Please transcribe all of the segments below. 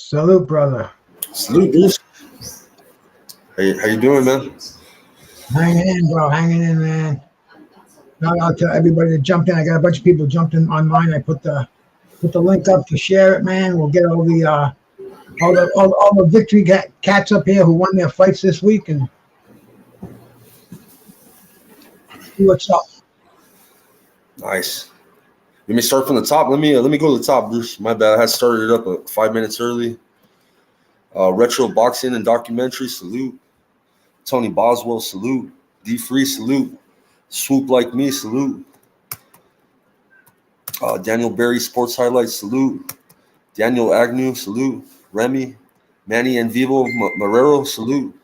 Salute, brother. Salute, Bruce. How you doing, man? Hanging in, bro. Hanging in, man. Shout out to everybody that jumped in. I got a bunch of people jumped in on mine. I put the link up to share it, man. We'll get all the victory cats up here who won their fights this week and see what's up. Nice. Let me start from the top. Let me go to the top, Bruce. My bad. I had started it up 5 minutes early. Retro boxing and documentary, salute. Tony Boswell, salute. D Free, salute. Swoop Like Me, salute. Daniel Berry, Sports Highlights, salute. Daniel Agnew, salute. Remy, Manny and Vivo Marrero, salute.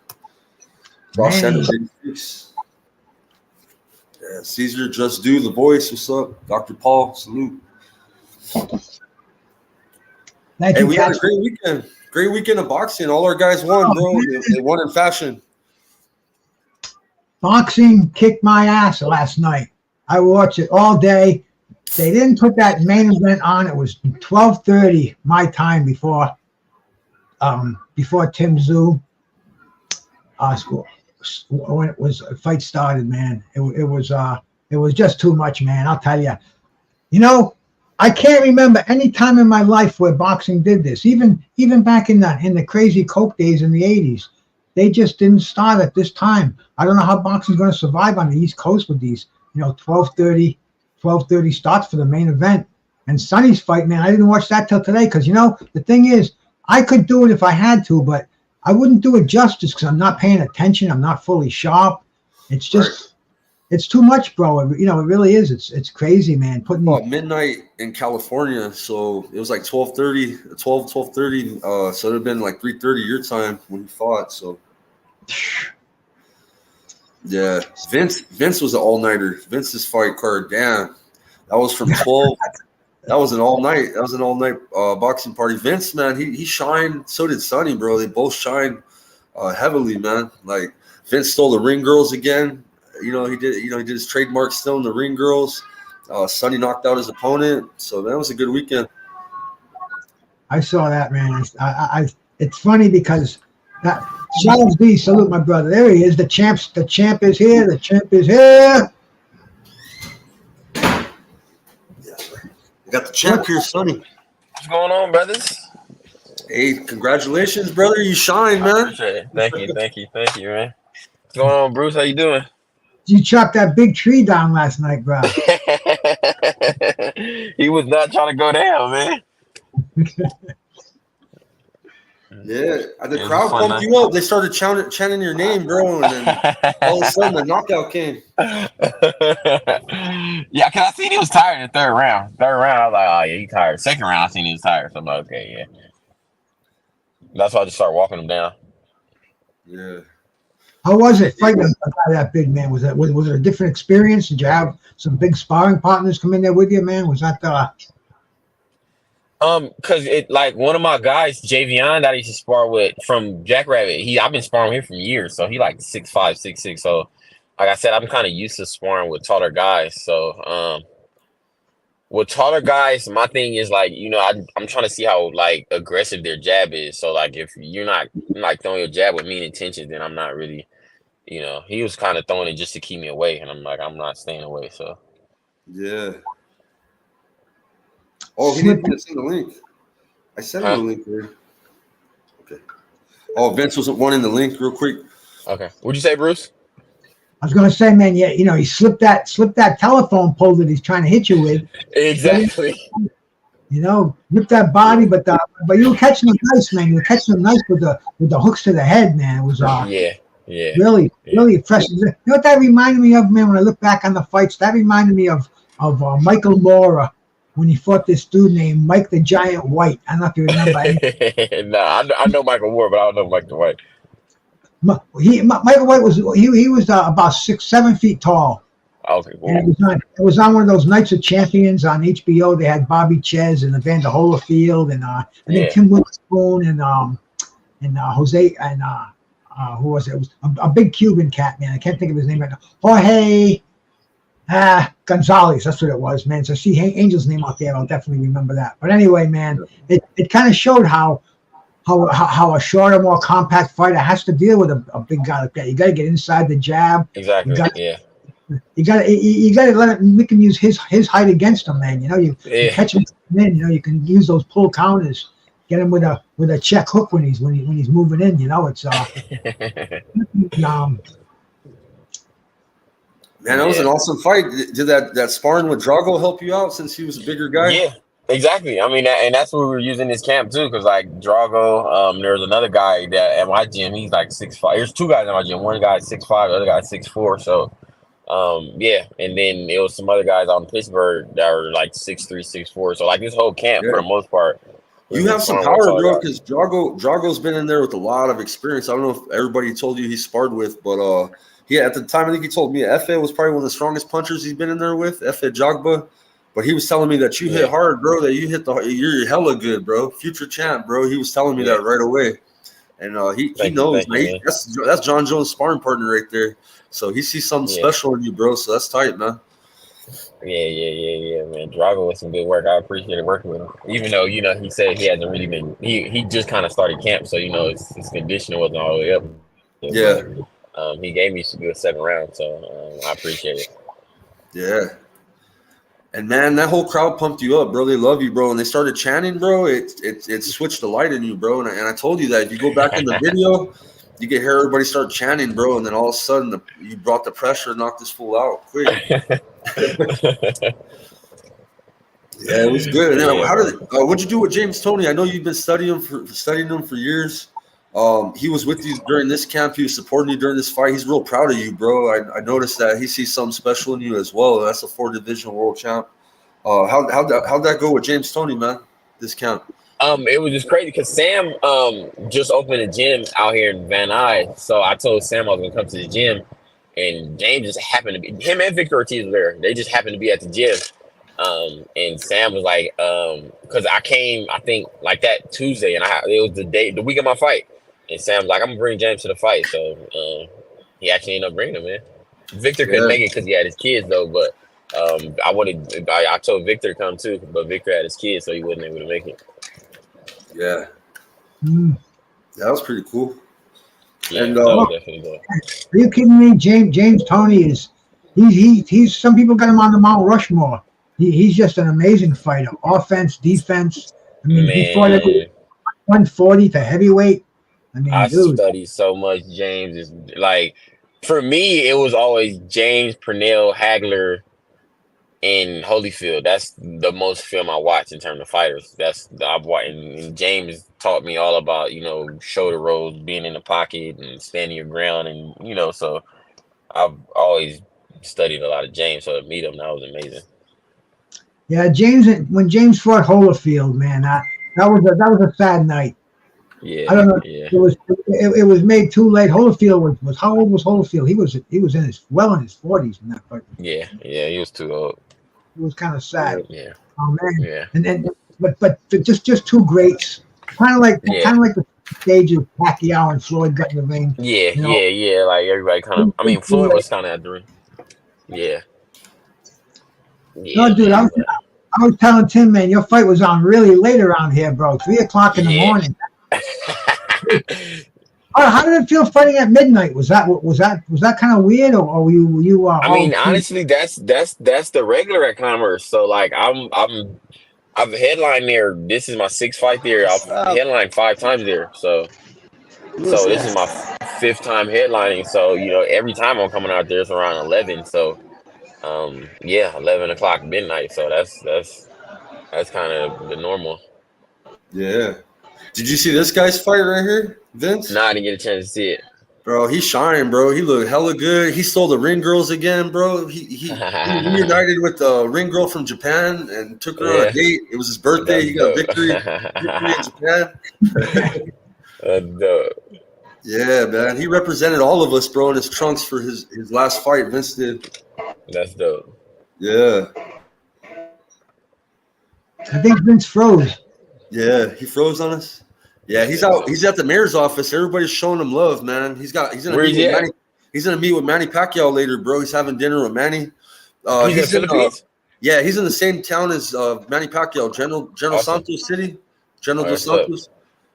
Ross Sanders, 86. Yeah, Caesar, Just Do, The Voice, what's up? Dr. Paul, salute. Thank hey, you, we had a great weekend. Great weekend of boxing. All our guys won, bro. They won in fashion. Boxing kicked my ass last night. I watched it all day. They didn't put that main event on. It was 12:30 my time before Tim Tszyu when it was fight started, man. It was just too much, man. I'll tell you. You know, I can't remember any time in my life where boxing did this. Even back in the crazy coke days in the 80s, they just didn't start at this time. I don't know how boxing's going to survive on the East Coast with these, 12:30 starts for the main event. And Sonny's fight, man, I didn't watch that till today because, the thing is, I could do it if I had to, but I wouldn't do it justice because I'm not paying attention. I'm not fully sharp. It's just, It's too much, bro. It really is. It's crazy, man. Midnight in California, so it was like 12:30, 12:30. So it would have been like 3:30 your time when he fought. So yeah, Vince was an all-nighter. Vince's fight card, damn, that was from 12. That was an all-night. That was an all-night boxing party. Vince, man, he shined. So did Sonny, bro. They both shined heavily, man. Like Vince stole the ring girls again. He did his trademark still in the ring girls. Sonny knocked out his opponent. So that was a good weekend. I saw that, man. It's funny because that Charles B, salute my brother. There he is. The champ is here. The champ is here. Yes, sir. We got the champ here, Sonny. What's going on, brothers? Hey, congratulations, brother. You shine, man. Thank you, man. What's going on, Bruce? How you doing? You chopped that big tree down last night, bro. He was not trying to go down, man. Yeah, the crowd pumped you up. They started chanting your name, bro, and then all of a sudden the knockout came. Yeah, because I seen he was tired in the third round. I was like, oh, yeah, he's tired. Second round, I seen he was tired. So I'm like, okay, yeah. That's why I just started walking him down. Yeah. How was it fighting a guy that big, man? Was it a different experience? Did you have some big sparring partners come in there with you, man? Was that because it like one of my guys, Javion, that I used to spar with from Jackrabbit. I've been sparring with him for years, so he like 6'5", 6'6". So like I said, I'm kind of used to sparring with taller guys. So with taller guys, my thing is like, I'm trying to see how like aggressive their jab is. So like if you're not like throwing your jab with mean intentions, then I'm not really, he was kind of throwing it just to keep me away, and I'm like, I'm not staying away. So yeah. Oh, he didn't send the link. I sent him the link here. Okay. Oh, Vince was one in the link real quick. Okay. What'd you say, Bruce? I was gonna say, man, yeah, he slipped that telephone pole that he's trying to hit you with. Exactly. Whip that body, but you were catching them nice, man. You were catching them nice with the hooks to the head, man. It was really impressive. You know what that reminded me of, man? When I look back on the fights, that reminded me of Michael Laura when he fought this dude named Mike the Giant White. I don't know if you remember. No, I know Michael Moore, but I don't know Mike the White. Michael White was about 6-7 feet tall. Okay, cool. And it was on one of those Nights of Champions on HBO. They had Bobby Ches and Evander Holyfield and then Tim Witherspoon and Jose and who was it? It was a big Cuban cat, man. I can't think of his name right now. Jorge Gonzalez. That's what it was, man. So see Angel's name out there. I'll definitely remember that. But anyway, man, it kind of showed how how a shorter, more compact fighter has to deal with a big guy like that. You got to get inside the jab. Exactly. You got to let him. We can use his height against him, man. You know, you catch him in. You know, you can use those pull counters. Get him with a check hook when he's moving in. You know, it's Man, that was an awesome fight. Did that sparring with Drago help you out since he was a bigger guy? Yeah, exactly. I mean, and that's what we were using this camp too, because like Drago, there's another guy that at my gym, he's like 6'5". There's two guys in my gym. One guy 6'5", the other guy 6'4". So, yeah. And then it was some other guys out in Pittsburgh that were like 6'3", 6'4". So like this whole camp for the most part. You have some power, bro, because Drago's been in there with a lot of experience. I don't know if everybody told you he sparred with, but yeah, at the time, I think he told me Efe was probably one of the strongest punchers he's been in there with, Efe Jagba. But he was telling me that you hit hard, bro, that you hit you're hella good, bro. Future champ, bro. He was telling me that right away. And he knows, man. That's John Jones' sparring partner right there. So he sees something special in you, bro. So that's tight, man. Yeah, man. Drago was some good work. I appreciated working with him. Even though, you know, he said he hasn't really been he just kind of started camp, so you know his conditioning wasn't all the way up. Yeah. He gave me a good 7 rounds, so I appreciate it. Yeah. And man, that whole crowd pumped you up, bro. They love you, bro. And they started chanting, bro. It switched the light in you, bro. And I told you that if you go back in the video, you can hear everybody start chanting, bro. And then all of a sudden, you brought the pressure and knocked this fool out quick. Yeah, it was good. And then what'd you do with James Toney? I know you've been studying him for years. He was with you during this camp. He was supporting you during this fight. He's real proud of you, bro. I noticed that he sees something special in you as well. That's a 4-division world champ. How'd that go with James Toney, man? This camp. It was just crazy because Sam just opened a gym out here in Van Nuys. So I told Sam I was gonna come to the gym, and James just happened to be him and Victor Ortiz were there. They just happened to be at the gym. And Sam was like, because I came, I think like that Tuesday, and it was the week of my fight. And Sam's like, I'm gonna bring James to the fight. So he actually ended up bringing him, man. Victor couldn't make it because he had his kids though, but I told Victor to come too, but Victor had his kids, so he wasn't able to make it. Yeah. That was pretty cool. Yeah, and that was definitely good. Are you kidding me? James Toney is he's some people got him on the Mount Rushmore. He's just an amazing fighter. Offense, defense. I mean, before that 140 to heavyweight. I mean, I studied so much James. Is like for me, it was always James, Pernell, Hagler, and Holyfield. That's the most film I watch in terms of fighters. I've watched, and James taught me all about, you know, shoulder rolls, being in the pocket and standing your ground, and you know, so I've always studied a lot of James. So to meet him, that was amazing. Yeah, when James fought Holyfield, man, that was a sad night. Yeah, I don't know. Yeah. It was made too late. Holyfield was how old was Holyfield? He was in his 40s in that fight. Yeah, he was too old. It was kind of sad. Yeah. Oh man. Yeah. And then, but just two greats. Kind of like the stage of Pacquiao and Floyd got in the ring. Yeah, you know? yeah. Like everybody kind of. I mean, Floyd was kind of at the ring. Yeah. No, dude, I was telling Tim, man, your fight was on really late around here, bro. 3:00 in the morning. How did it feel fighting at midnight? Was that kind of weird, or were you? I mean, honestly, that's the regular at Commerce. So like, I've headlined there. This is my 6th fight there. I've headlined 5 times there. So this is my 5th time headlining. So you know, every time I'm coming out there, it's around 11. So 11 o'clock midnight. So that's kind of the normal. Yeah. Did you see this guy's fight right here, Vince? No, I didn't get a chance to see it. Bro, he shined, bro. He looked hella good. He stole the ring girls again, bro. He reunited with the ring girl from Japan and took her on a date. It was his birthday. He got a victory in Japan. Yeah, man. He represented all of us, bro, in his trunks for his last fight. Vince did. That's dope. Yeah. I think Vince froze. Yeah, he froze on us. Yeah, he's out. He's at the mayor's office. Everybody's showing him love, man. He's gonna meet with Manny Pacquiao later, bro. He's having dinner with Manny. He's in he's in the same town as Manny Pacquiao, General Santos City, General Dos Santos.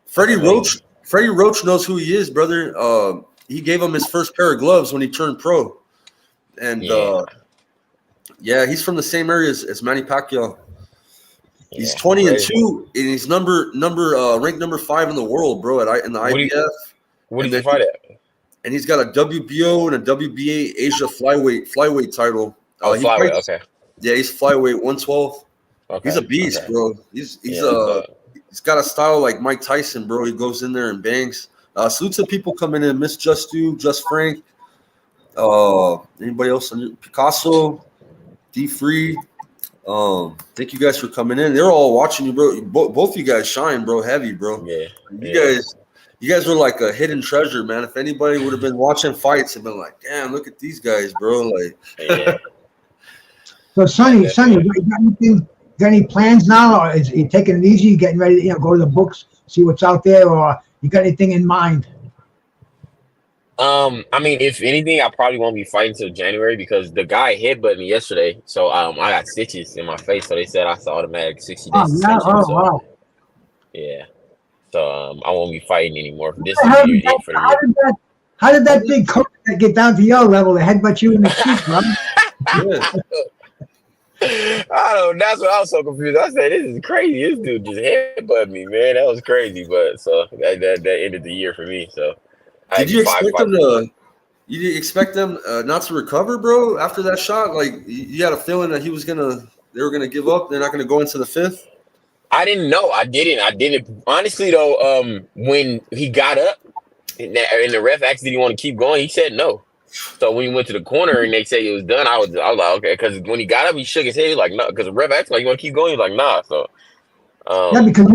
Freddie Roach knows who he is, brother. He gave him his first pair of gloves when he turned pro, and he's from the same area as Manny Pacquiao. He's 20-2, and he's ranked number 5 in the world, bro. In the IBF. What did he fight at? And he's got a WBO and a WBA Asia flyweight title. Flyweight, okay. Yeah, he's flyweight 112. Okay. He's a beast, bro. He's got a style like Mike Tyson, bro. He goes in there and bangs. Salute to people coming in, Miss Just Frank. Anybody else? Picasso, D Free. Thank you guys for coming in. They're all watching you, bro. Both you guys shine, bro. Heavy, bro. Yeah. You guys were like a hidden treasure, man. If anybody would have been watching fights and been like, damn, look at these guys, bro. Like, So Sonny, you got any plans now, or is you taking it easy? You getting ready to go to the books, see what's out there, or you got anything in mind? I mean, if anything, I probably won't be fighting until January because the guy headbutted me yesterday. So I got stitches in my face. So they said I saw automatic 60 days suspension. Wow. Yeah. So I won't be fighting anymore. This is for the year. How did that big coach get down to your level to headbutt you in the cheek, bro? I don't know. That's what I was so confused. I said, this is crazy. This dude just headbutted me, man. That was crazy. But so that ended the year for me. So did you expect them to? You didn't expect them not to recover, bro? After that shot, like you had a feeling that they were gonna give up. They're not gonna go into the 5th. I didn't know. I didn't. Honestly, though, when he got up and the ref asked did he want to keep going, he said no. So when he went to the corner and they said it was done, I was like, okay. Because when he got up, he shook his head. He was like, no. Because the ref asked, like, you want to keep going? He was like, nah. So, because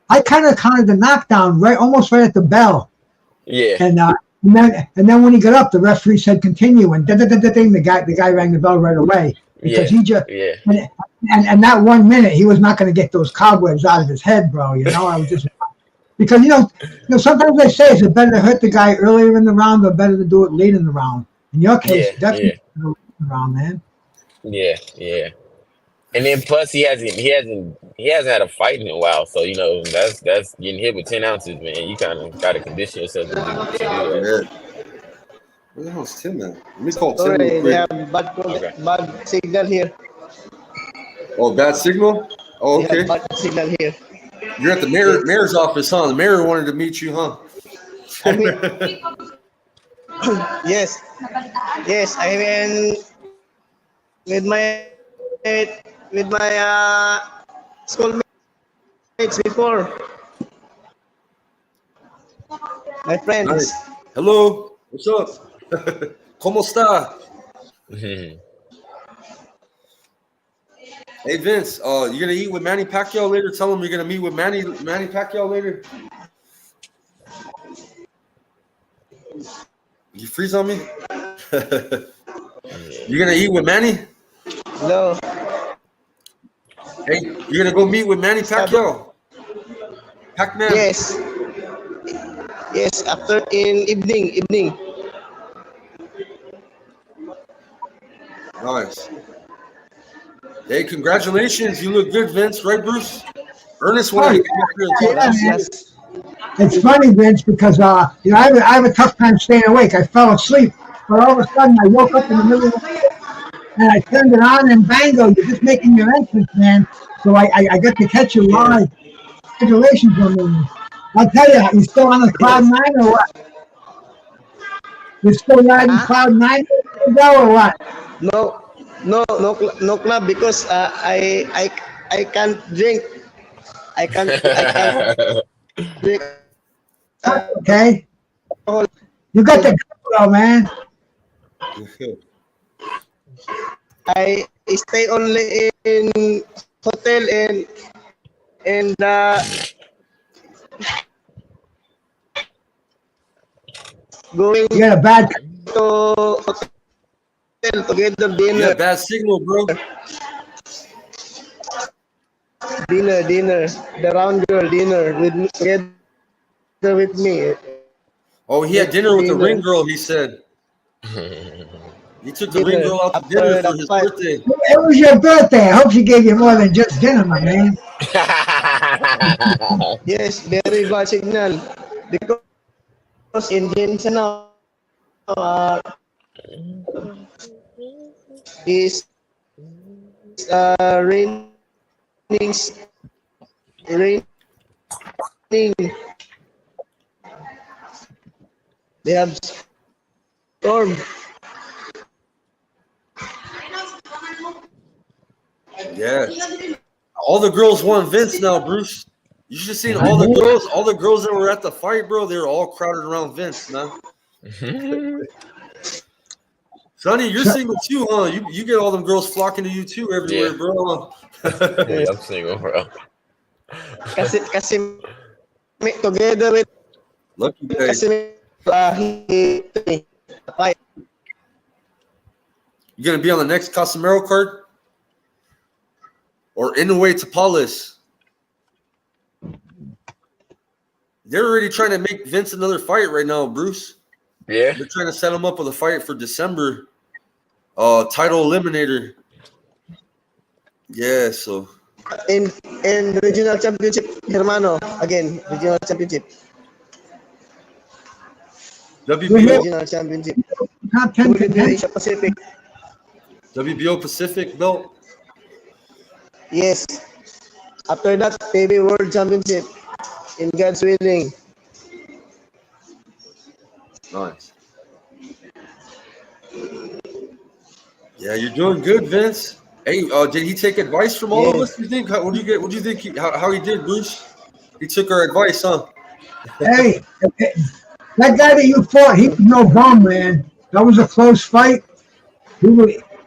I kind of counted the knockdown almost right at the bell. Yeah. And then when he got up, the referee said continue, and the guy rang the bell right away because he just and that 1 minute he was not going to get those cobwebs out of his head, bro. I was just because sometimes they say is it better to hurt the guy earlier in the round or better to do it late in the round. In your case, definitely late in the round, man. Yeah. And then plus he hasn't had a fight in a while, so that's getting hit with 10 ounces, man. You kind of got to condition yourself to do that. Where the hell is Tim at? Let me call Tim. Sorry, we have bad signal here. Oh, bad signal? Oh, okay. Bad signal here. You're at the mayor's office, huh? The mayor wanted to meet you, huh? Yes, I went with my schoolmates before. My friends. Nice. Hello. What's up? ¿Cómo está? Hey Vince, you gonna eat with Manny Pacquiao later? Tell him you're gonna meet with Manny Pacquiao later. You freeze on me? You gonna eat with Manny? No. Hey, you're gonna go meet with Manny Pacquiao? Pac-Man? Yes, after in evening. Nice. Hey, congratulations. You look good, Vince. Right, Bruce? Ernest wanted to come up here and talk. Yes. It's funny, Vince, because I have a tough time staying awake. I fell asleep, but all of a sudden I woke up in the middle of the night and I turned it on and bango, you're just making your entrance, man. So I got to catch you live. Congratulations on me. I'll tell you, you still on the cloud 9 or what? You're still riding cloud 9 or what? No club because I can't drink. I can't drink. Okay. You got the though, man. I stay only in hotel and going You got a bad to hotel to get the dinner. Yeah, bad signal, bro. Dinner. The round girl dinner together with me. Oh, he had dinner with the ring girl, he said. He took the ring girl out to dinner for his birthday. It was your birthday. I hope she gave you more than just dinner, my man. Yes, very bad signal. Because in Jensen now is raining, raining. They have storm. Yeah. All the girls want Vince now, Bruce. You should have seen all the girls that were at the fight, bro. They were all crowded around Vince, man. Sonny, you're single too, huh? You get all them girls flocking to you too everywhere, Yeah. bro. Yeah, I'm single, bro. Kasi together with Lucky day. kasi fight. You gonna be on the next Casemiro card? Or in the way to Paulus? They're already trying to make Vince another fight right now, Bruce. Yeah. They're trying to set him up with a fight for December. Title eliminator. Yeah, so In regional championship, Hermano, again, regional championship. WBO, Regional championship. Top 10 WBO contender. Asia Pacific. WBO Pacific belt. Yes. After that, PB World Championship in God's willing. Nice. Yeah, you're doing good, Vince. Hey, did he take advice from all of us? You think? What do you think? How he did, Bruce? He took our advice, huh? Hey, that guy that you fought, he was no bum, man. That was a close fight.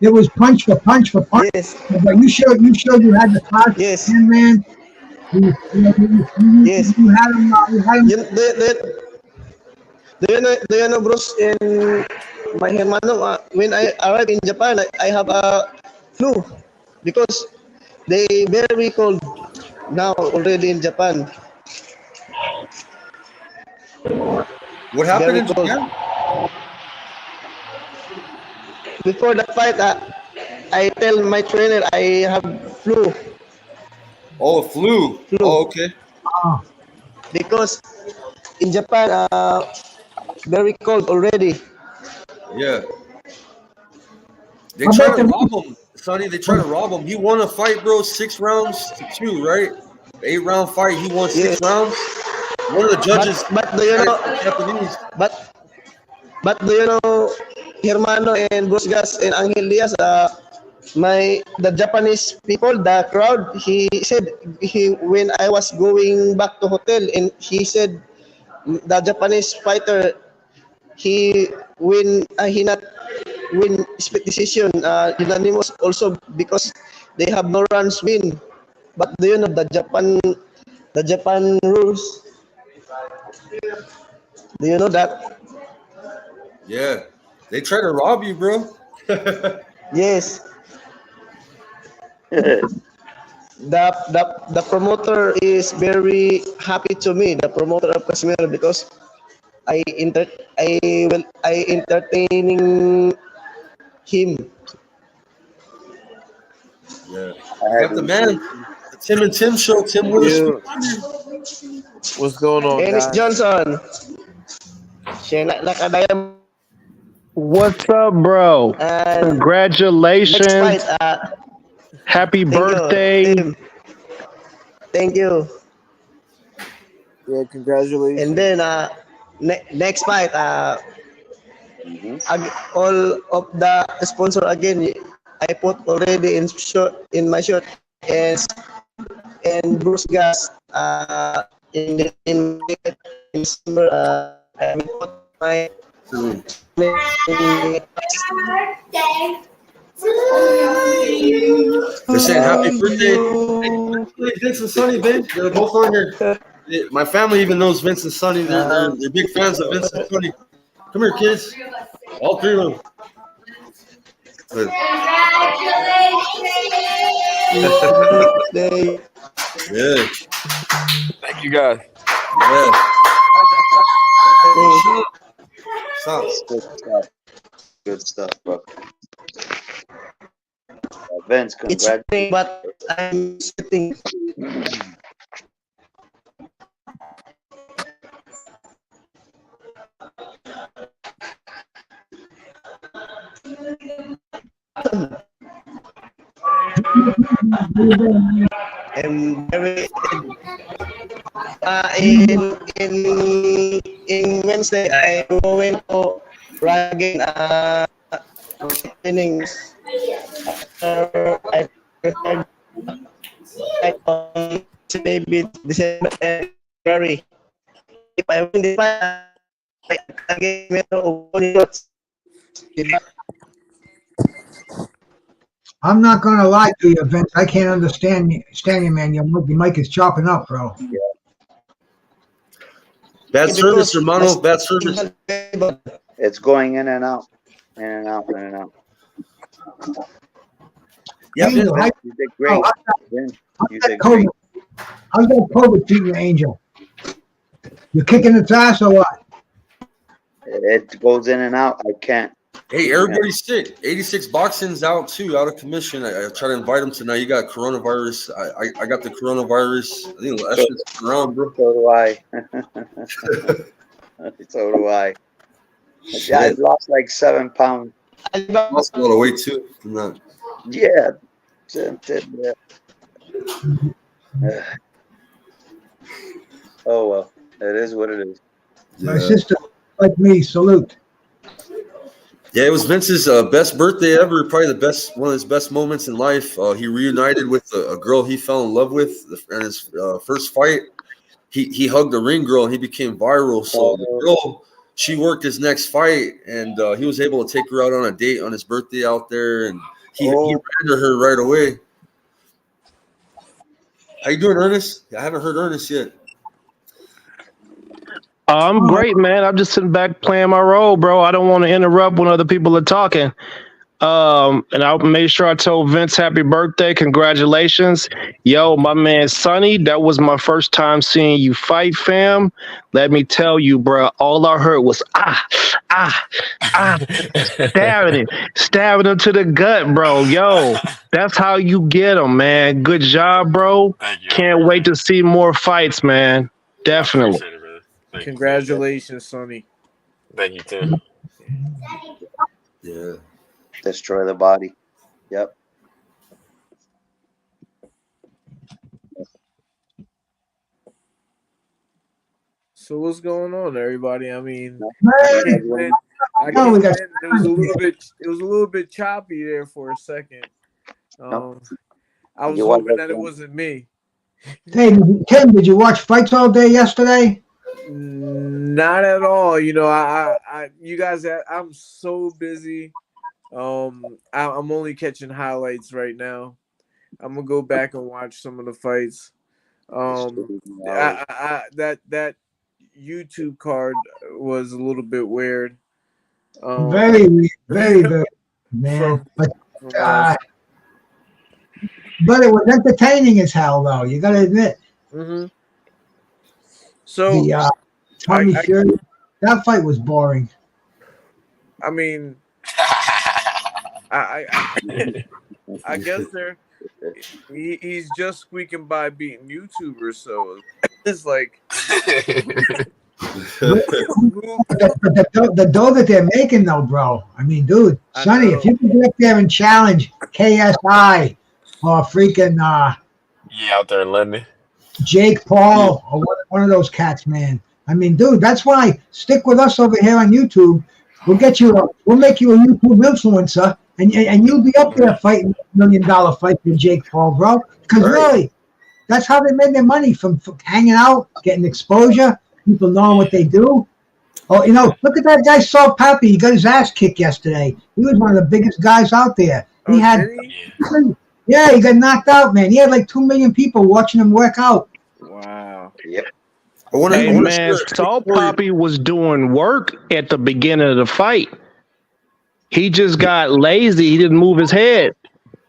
It was punch for punch for punch. Yes. But you showed you had the class, Yes. man. Yes. You had him. Do you know, Bruce, in my hermano, when I arrived in Japan, I have a flu because they very cold now already in Japan. What happened Very in cold. Japan? Before the fight, I tell my trainer I have flu Oh, flu. Oh, okay. because in Japan, very cold already. Yeah. They How try about to the- rob him, Sonny. They try to rob him. He won a fight, bro, 6 rounds to 2, right? 8-round fight. He won 6 Yes. rounds. One of the judges, But do you know? Japanese. But do you know, Hermano and BruceGas and Angel Diaz, the Japanese people, the crowd, he said when I was going back to hotel, and he said the Japanese fighter he not win split decision, unanimous also because they have no runs win. But do you know the Japan rules? Do you know that? Yeah. They try to rob you, bro. Yes. The promoter is very happy to me, the promoter of Casimiro, because I entertaining him. Yeah. Got the man. The Tim and Tim show. Tim with You, us. what's going on, Dennis guys? Johnson. Siya nakadaya. What's up, bro? And next Congratulations. fight, Happy thank you, birthday. Tim. Thank you. Yeah, congratulations. And then next fight, all of the sponsor again, I put already in my shirt and BruceGas in December, I will put my They're saying happy birthday. Hey, Vince and Sonny, babe. They're both on here. My family even knows Vince and Sonny. They're big fans of Vince and Sonny. Come here, kids. All 3 of them. But, yeah. Thank you, guys. Yeah. Stop. Good stuff. Good stuff, bro. Vince, It's congrats. raining, but I'm sitting. I'm very in Wednesday I'm going to run again innings. I prepared on maybe December and February. If I win the fight, again I'm not gonna lie to you, Vince. I can't understand you, man. Your mic is chopping up, bro. Bad service, hermano. Bad service. It's going in and out, in and out, in and out. Yeah, Angel, Vince, You did great. Vince, you did great. How's that COVID treating you, Angel? You kicking its ass or what? It goes in and out. I can't. hey, everybody's sick. 86 Boxing's out too, out of commission. I try to invite him tonight. You got coronavirus. I got the coronavirus. I think that's just around, bro. So do I. So do I. Yeah, I lost like 7 pounds. I lost a lot of weight too from that. Yeah. Oh well, it is what it is. My sister, like me, salute. Yeah, it was Vince's best birthday ever. Probably one of his best moments in life. He reunited with a girl he fell in love with in his first fight. He hugged a ring girl and he became viral. So the girl, she worked his next fight, and he was able to take her out on a date on his birthday out there, and he ran to her right away. How you doing, Ernest? I haven't heard Ernest yet. I'm great, man. I'm just sitting back playing my role, bro. I don't want to interrupt when other people are talking. And I made sure I told Vince happy birthday, congratulations. Yo, my man Sonny, that was my first time seeing you fight, fam. Let me tell you, bro, all I heard was stabbing him to the gut, bro. Yo, that's how you get him, man. Good job, bro. Can't wait to see more fights, man. Definitely. Congratulations, Sonny. Thank you, too. Yeah. Destroy the body. Yep. So what's going on, everybody? I mean, Man, it was a little bit choppy there for a second. I was hoping that it wasn't me. hey, Tim, did you watch fights all day yesterday? Not at all. You know, you guys, I'm so busy. I'm only catching highlights right now. I'm gonna go back and watch some of the fights. That YouTube card was a little bit weird. Very, very, man. But it was entertaining as hell, though. You got to admit. Mm-hmm. So the Tommy Fury, that fight was boring. I mean, I guess he's just squeaking by beating YouTubers, so it's like the dough that they're making, though, bro. I mean, dude, Sonny, if you can get up there and challenge KSI or freaking out there in London, Jake Paul or one of those cats, man. I mean, dude, that's why stick with us over here on YouTube. We'll make you a YouTube influencer, and you'll be up there fighting $1 million fight with Jake Paul, bro. Because really, that's how they made their money from hanging out, getting exposure, people knowing what they do. Oh, you know, look at that guy, Saul Pappy. He got his ass kicked yesterday. He was one of the biggest guys out there. He got knocked out, man. He had like 2 million people watching him work out. Wow. Yep. Man, Saul Pappy was doing work at the beginning of the fight. He just got lazy. He didn't move his head.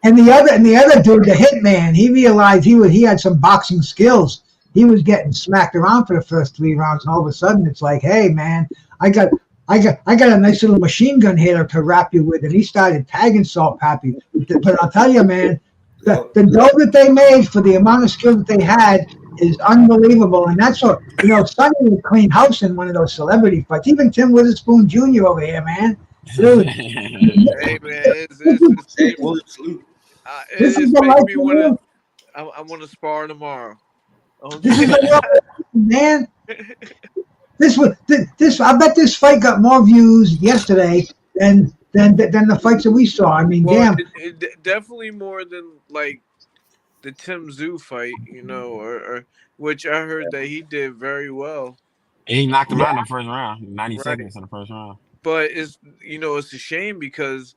And the other dude, the Hitman, he realized he had some boxing skills. He was getting smacked around for the first 3 rounds, and all of a sudden it's like, hey man, I got a nice little machine gun hitter to wrap you with, and he started tagging Saul Pappy. But I'll tell you, man, the dough that they made for the amount of skill that they had is unbelievable. And that's what, Sonny would clean house in one of those celebrity fights. Even Tim Witherspoon Jr. over here, man. Dude, Hey man, Hey, William, salute. this is it's the making life me we want to. live. I want to spar tomorrow. This is the life, man. This. I bet this fight got more views yesterday than the fights that we saw. I mean, Well, damn. definitely more than like the Tim Zoo fight, you know, or which I heard that he did very well. He knocked him Yeah, out in the first round, 90 Right. seconds in the first round. But it's it's a shame because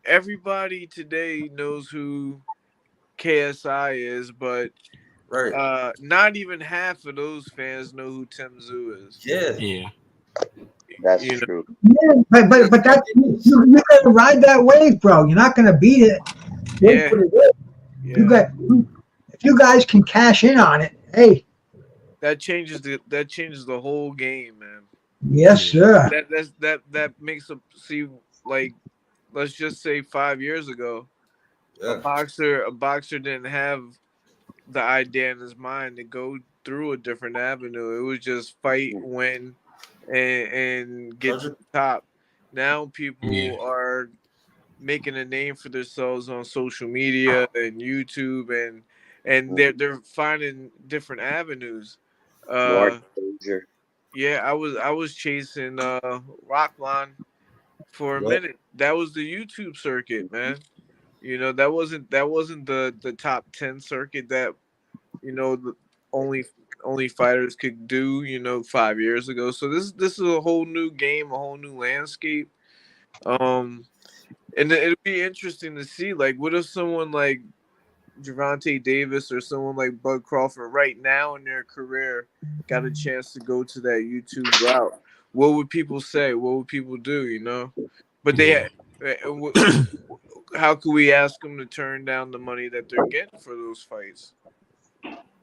everybody today knows who KSI is, but Right. not even half of those fans know who Tim Zoo is. Yeah. Yeah. That's You know, true. yeah, but that you gotta ride that wave, bro. You're not gonna beat it. Wait yeah, for it. You yeah. got if you guys can cash in on it. Hey, That changes the whole game, man. yes, sir. That makes a see like let's just say 5 years ago, Yeah. a boxer didn't have the idea in his mind to go through a different avenue. It was just fight, win, and get to Sergeant? the top. Now Yeah. people are making a name for themselves on social media and YouTube, and they're finding different avenues. More Uh, exposure. yeah, I was chasing Rockline for a Yep. minute. That was the YouTube circuit, man. That wasn't the top 10 circuit that the only fighters could do 5 years ago. So this is a whole new game, a whole new landscape. Um, and it'll be interesting to see, like, what if someone like Gervonta Davis or someone like Bud Crawford right now in their career got a chance to go to that YouTube route? What would people say? What would people do? But Yeah. how could we ask them to turn down the money that they're getting for those fights?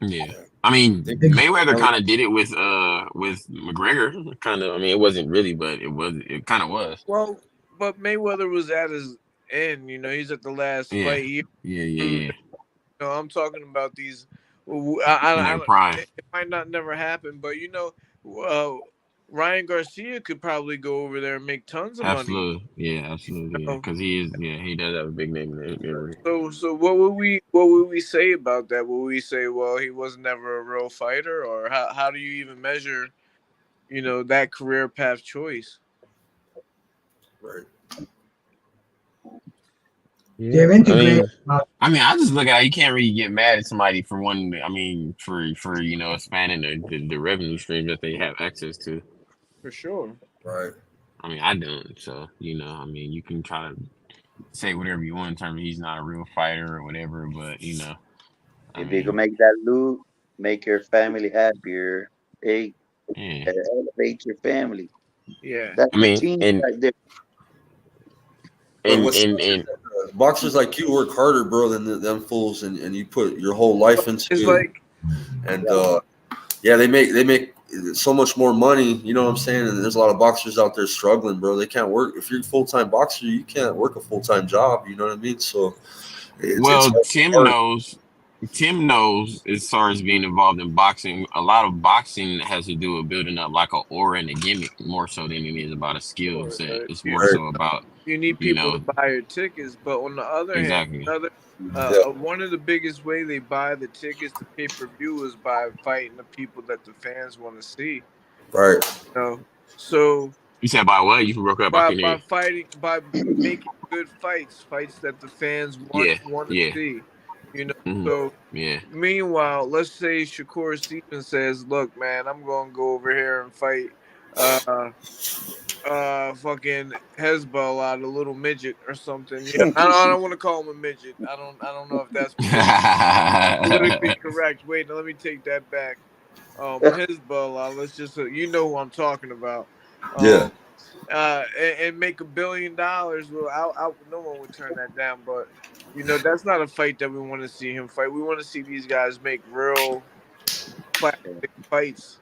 Yeah. I mean, Think- Mayweather kind of did it with McGregor. Kind of. I mean, it wasn't really, but it was. It kind of was. Well, but Mayweather was at his end. He's at the last Yeah. fight. Yeah. I'm talking about these. In their prime. It might not never happen, but uh, Ryan Garcia could probably go over there and make tons of money. Absolutely. Yeah. Absolutely. Yeah. know? Because he is. Yeah. He does have a big name in the area. So what would we say about that? Would we say, well, he was never a real fighter, or how do you even measure, that career path choice? Right. They're I integrated. mean, I just look at it, you can't really get mad at somebody for one. I mean, for expanding the revenue stream that they have access to. For sure. Right. I mean, I don't. So I mean, you can try to say whatever you want in terms of he's not a real fighter or whatever, but If you can make that loot, make your family happier, hey, yeah. elevate your family. Yeah. That's I mean, the team and right there. But what's boxers like you work harder, bro, than them fools, and you put your whole life into It's it. like And yeah, they make so much more money. You know what I'm saying? And there's a lot of boxers out there struggling, bro. They can't work. If you're a full-time boxer, you can't work a full-time job. You know what I mean? So, Tim knows. Tim knows, as far as being involved in boxing, a lot of boxing has to do with building up like an aura and a gimmick more so than it is about a skill set. It's more so about you need people to buy your tickets, but on the other Exactly. hand, one of the biggest way they buy the tickets to pay-per-view is by fighting the people that the fans want to see. Right. So you said by what? You broke up by making good fights that the fans want to see. So meanwhile, let's say Shakur Stevens says, "Look, man, I'm going to go over here and fight fucking Hezbollah, the little midget or something." I don't want to call him a midget. I don't know if that's politically correct. Wait, let me take that back. Hezbollah, let's just you know who I'm talking about. Yeah. And make $1 billion. Well, no one would turn that down, but that's not a fight that we want to see him fight. We want to see these guys make real classic fights.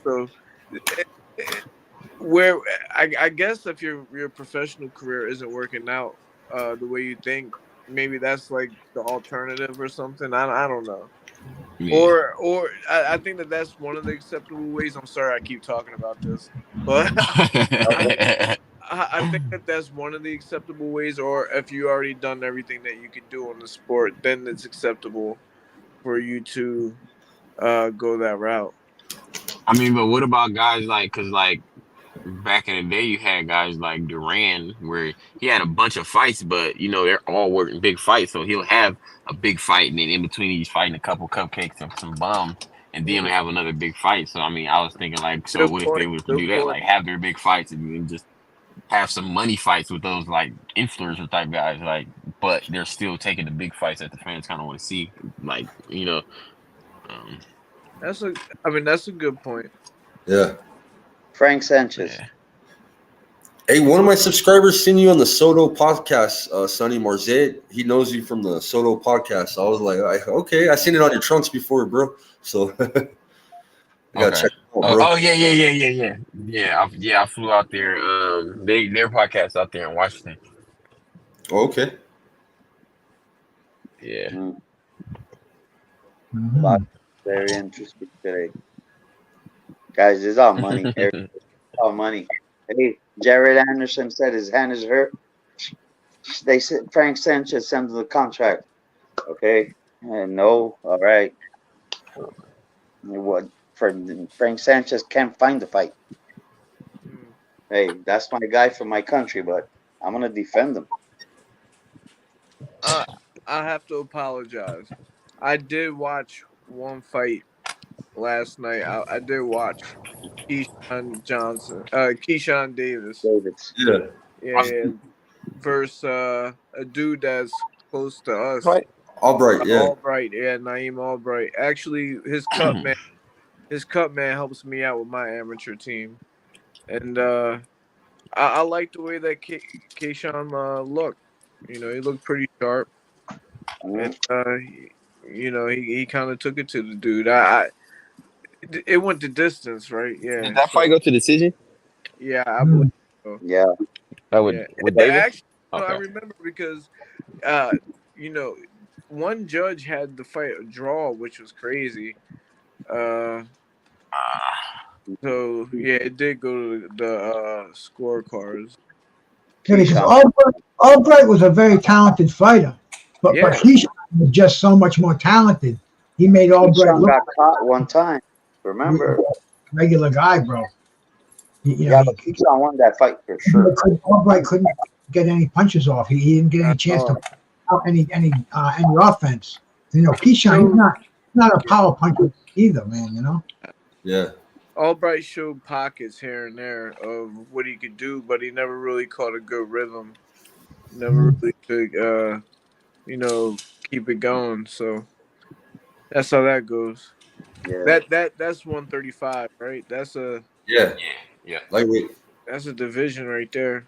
So where I guess if your professional career isn't working out the way you think, maybe that's like the alternative or something. I don't know. Yeah. Or I think that's one of the acceptable ways. I'm sorry I keep talking about this, but I think that's one of the acceptable ways, or if you already done everything that you could do on the sport, then it's acceptable for you to go that route. I mean, but what about guys like, because like back in the day, you had guys like Duran, where he had a bunch of fights, but you know they're all working big fights, so he'll have a big fight, and then in between he's fighting a couple cupcakes and some bums, and then have another big fight. So I mean, I was thinking like, so Good what if point. they were to Good do that, point. like have their big fights and then just have some money fights with those like influencer type guys, like, but they're still taking the big fights that the fans kind of want to see, like, you know. That's a good point. Yeah. Frank Sanchez. Yeah. Hey, one of my subscribers seen you on the Soto podcast, Sonny Marzette. He knows you from the Soto podcast. I was like, okay, I seen it on your trunks before, bro. So I gotta check it out, bro. Yeah. I flew out there. Their podcast out there in Washington. Okay. Yeah. Very interesting today. Guys, it's all money. It's all money. Hey, Jared Anderson said his hand is hurt. They said Frank Sanchez sent him the contract. Okay. And no, all right. What Frank Sanchez can't find the fight. Hey, that's my guy from my country, but I'm gonna defend him. I have to apologize. I did watch one fight last night. I did watch Keyshawn Davis. Yeah, versus a dude that's close to us. Right. Albright, yeah. Albright, yeah, Naeem Albright. Actually, his cut man helps me out with my amateur team, and I like the way that Keyshawn looked. You know, he looked pretty sharp, and you know, he kind of took it to the dude. It went the distance, right? Yeah. Did that fight go to decision? Yeah, I believe so. Yeah. With Davis? Actually, Okay. I remember because, you know, one judge had the fight a draw, which was crazy. So yeah, it did go to the scorecards. Yeah, because Albright was a very talented fighter, but Keyshawn was just so much more talented. He made Albright look got caught one time. Remember? Regular guy, bro. But Keyshawn won that fight for sure. Albright couldn't get any punches off. He didn't get any chance to out any offense. You know, Keyshawn, he's not a power puncher either, man. You know. Yeah. Albright showed pockets here and there of what he could do, but he never really caught a good rhythm. Never really could, you know, keep it going. So that's how that goes. Yeah. That's 135, right? That's a yeah. Lightweight. That's a division right there.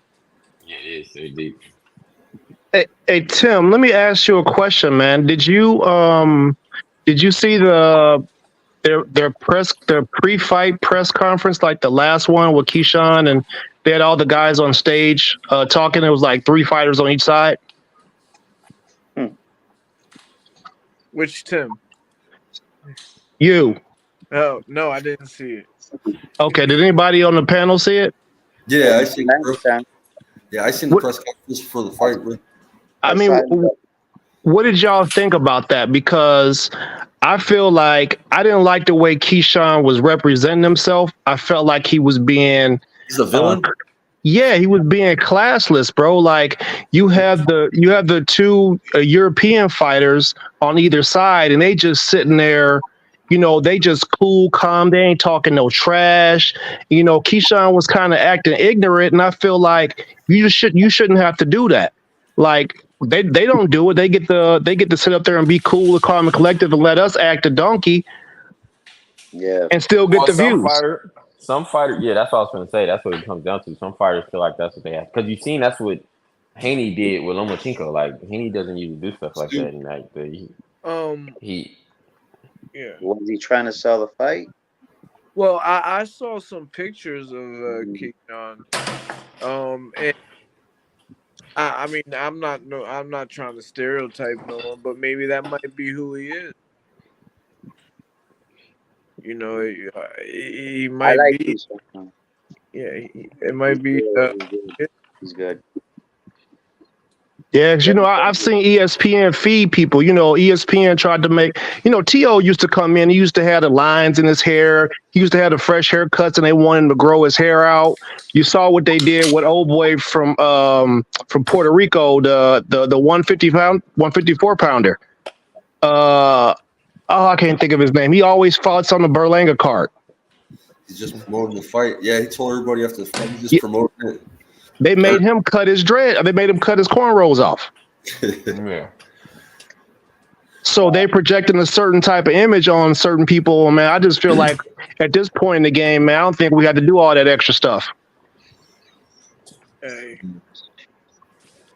Yeah, it is. It's deep. Hey Tim, let me ask you a question, man. Did you see their pre-fight press conference, like the last one with Keyshawn, and they had all the guys on stage talking? It was like 3 fighters on each side. Which Tim? You. Oh no, I didn't see it. Okay, did anybody on the panel see it? Yeah, I seen the press conference for the fight, bro. I mean, what did y'all think about that? Because I feel like I didn't like the way Keyshawn was representing himself. I felt like he was being he's a villain. Yeah, he was being classless, bro. Like you have the two European fighters on either side, and they just sitting there. You know, they just cool, calm. They ain't talking no trash. You know, Keyshawn was kind of acting ignorant, and I feel like you shouldn't have to do that. Like they don't do it. They get to sit up there and be cool, calm, and collective, and let us act a donkey. Yeah, and still get the views. Some fighters, yeah, that's what I was going to say. That's what it comes down to. Some fighters feel like that's what they have. Because you've seen that's what Haney did with Lomachenko. Like, Haney doesn't usually do stuff like that. And like, was he trying to sell the fight? Well, I saw some pictures of Keyshawn. And I mean, I'm not trying to stereotype no one, but maybe that might be who he is. You know, he might be. it might be. He's good. Yeah, 'cause, I've seen ESPN feed people. ESPN tried to make, T.O. used to come in. He used to have the lines in his hair. He used to have the fresh haircuts, and they wanted him to grow his hair out. You saw what they did with old boy from Puerto Rico, the 154 pounder. I can't think of his name. He always fought on the Berlanga card. He's just promoting the fight. Yeah, he told everybody after the fight, he's just promoting it. They made him cut his dread. They made him cut his cornrows off. Yeah. So they projecting a certain type of image on certain people. Man, I just feel like at this point in the game, man, I don't think we had to do all that extra stuff. Hey,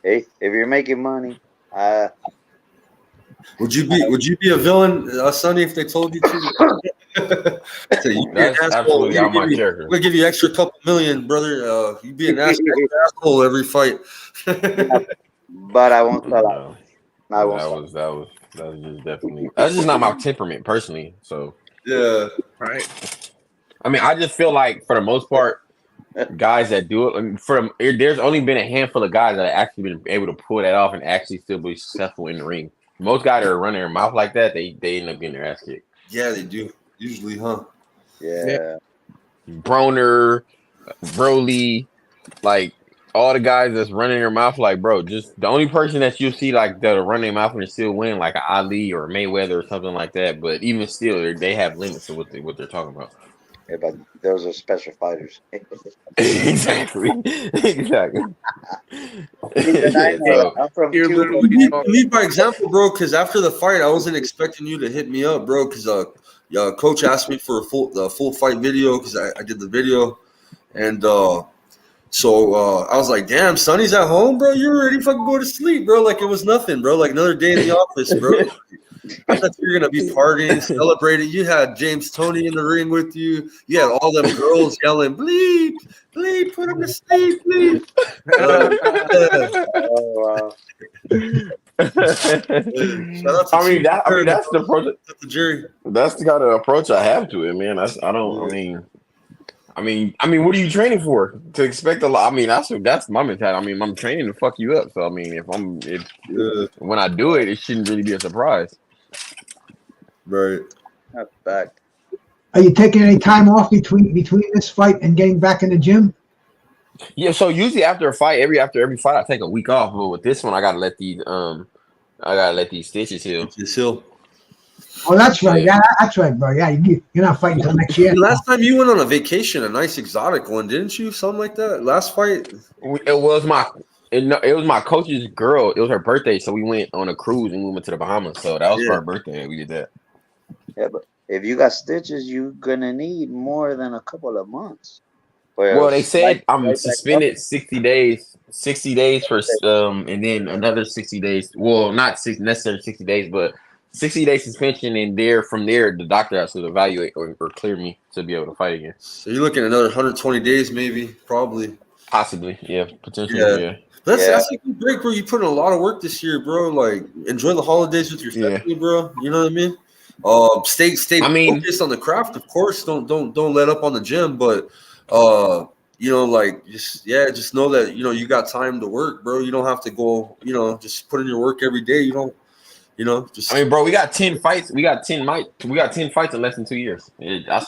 if you're making money, would you be a villain, Sonny, if they told you to? So That's absolutely out my character. We'll give you extra couple million, brother. You be an asshole every fight. but I won't sell out. That was just definitely. That's just not my temperament personally. So yeah, Right. I mean, I just feel like for the most part, guys that do it, there's only been a handful of guys that have actually been able to pull that off and actually still be successful in the ring. Most guys that are running their mouth like that, they end up getting their ass kicked. Yeah, they do. Usually, huh? Yeah. Broner, Broly, like all the guys that's running their mouth like, bro, just the only person that you see like that'll run their mouth and still win, like an Ali or Mayweather or something like that. But even still, they have limits to what they're talking about. Yeah, but those are special fighters. Exactly. I'm from You're Cuba. literally Lead by example, bro. Because after the fight, I wasn't expecting you to hit me up, bro. Because coach asked me for a full fight video because I did the video, and so I was like, "Damn, Sonny's at home, bro. You're ready to fucking go to sleep, bro. Like it was nothing, bro. Like another day in the office, bro." I thought you were gonna be partying, celebrating. You had James Toney in the ring with you. You had all them girls yelling, "Bleep, bleep, put him to sleep, bleep." Oh, wow. Shout out to that's the approach. the jury. That's the kind of approach I have to it, man. I mean, what are you training for? To expect a lot? I mean, that's my mentality. I mean, I'm training to fuck you up. So I mean, when I do it, it shouldn't really be a surprise. Right. That's fact. Are you taking any time off between this fight and getting back in the gym? Yeah. So usually after every fight, I take a week off. But with this one, I gotta let these stitches heal. Oh, that's right. Yeah, that's right, bro. Yeah, you're not fighting until next year. Last time you went on a vacation, a nice exotic one, didn't you? Something like that. Last fight. It was my coach's girl. It was her birthday, so we went on a cruise and we went to the Bahamas. So that was for her birthday. We did that. Yeah, but if you got stitches, you're gonna need more than a couple of months. Well, they said I'm suspended 60 days. 60 days for and then another 60 days. Well, not necessarily 60 days, but 60-day suspension, and from there, the doctor has to evaluate or clear me to be able to fight again. So you're looking at another 120 days, maybe, probably. Possibly, yeah, potentially, yeah. That's a good break, bro. You put in a lot of work this year, bro. Like, enjoy the holidays with your family, bro. You know what I mean? Stay focused on the craft, of course. Don't let up on the gym, but just know that you got time to work, bro. You don't have to go, just put in your work every day. You don't. Bro, we got 10 fights. We got 10 fights in less than 2 years.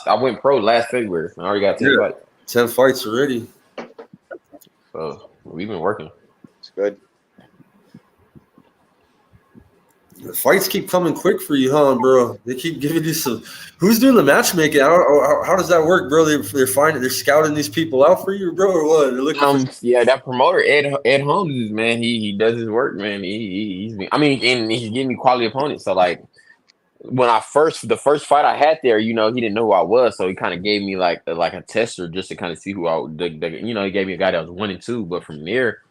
I went pro last February. I already got 10 fights. 10 fights already. So we've been working. It's good. The fights keep coming quick for you, huh, bro? They keep giving you some. Who's doing the matchmaking? How does that work, bro? They're scouting these people out for you, bro, or what? They're looking that promoter Ed Holmes, man. He does his work, man. He's giving me quality opponents. So like when the first fight I had there, he didn't know who I was, so he kind of gave me like a tester just to kind of see who I would. He gave me a guy that was 1 and 2, but from there,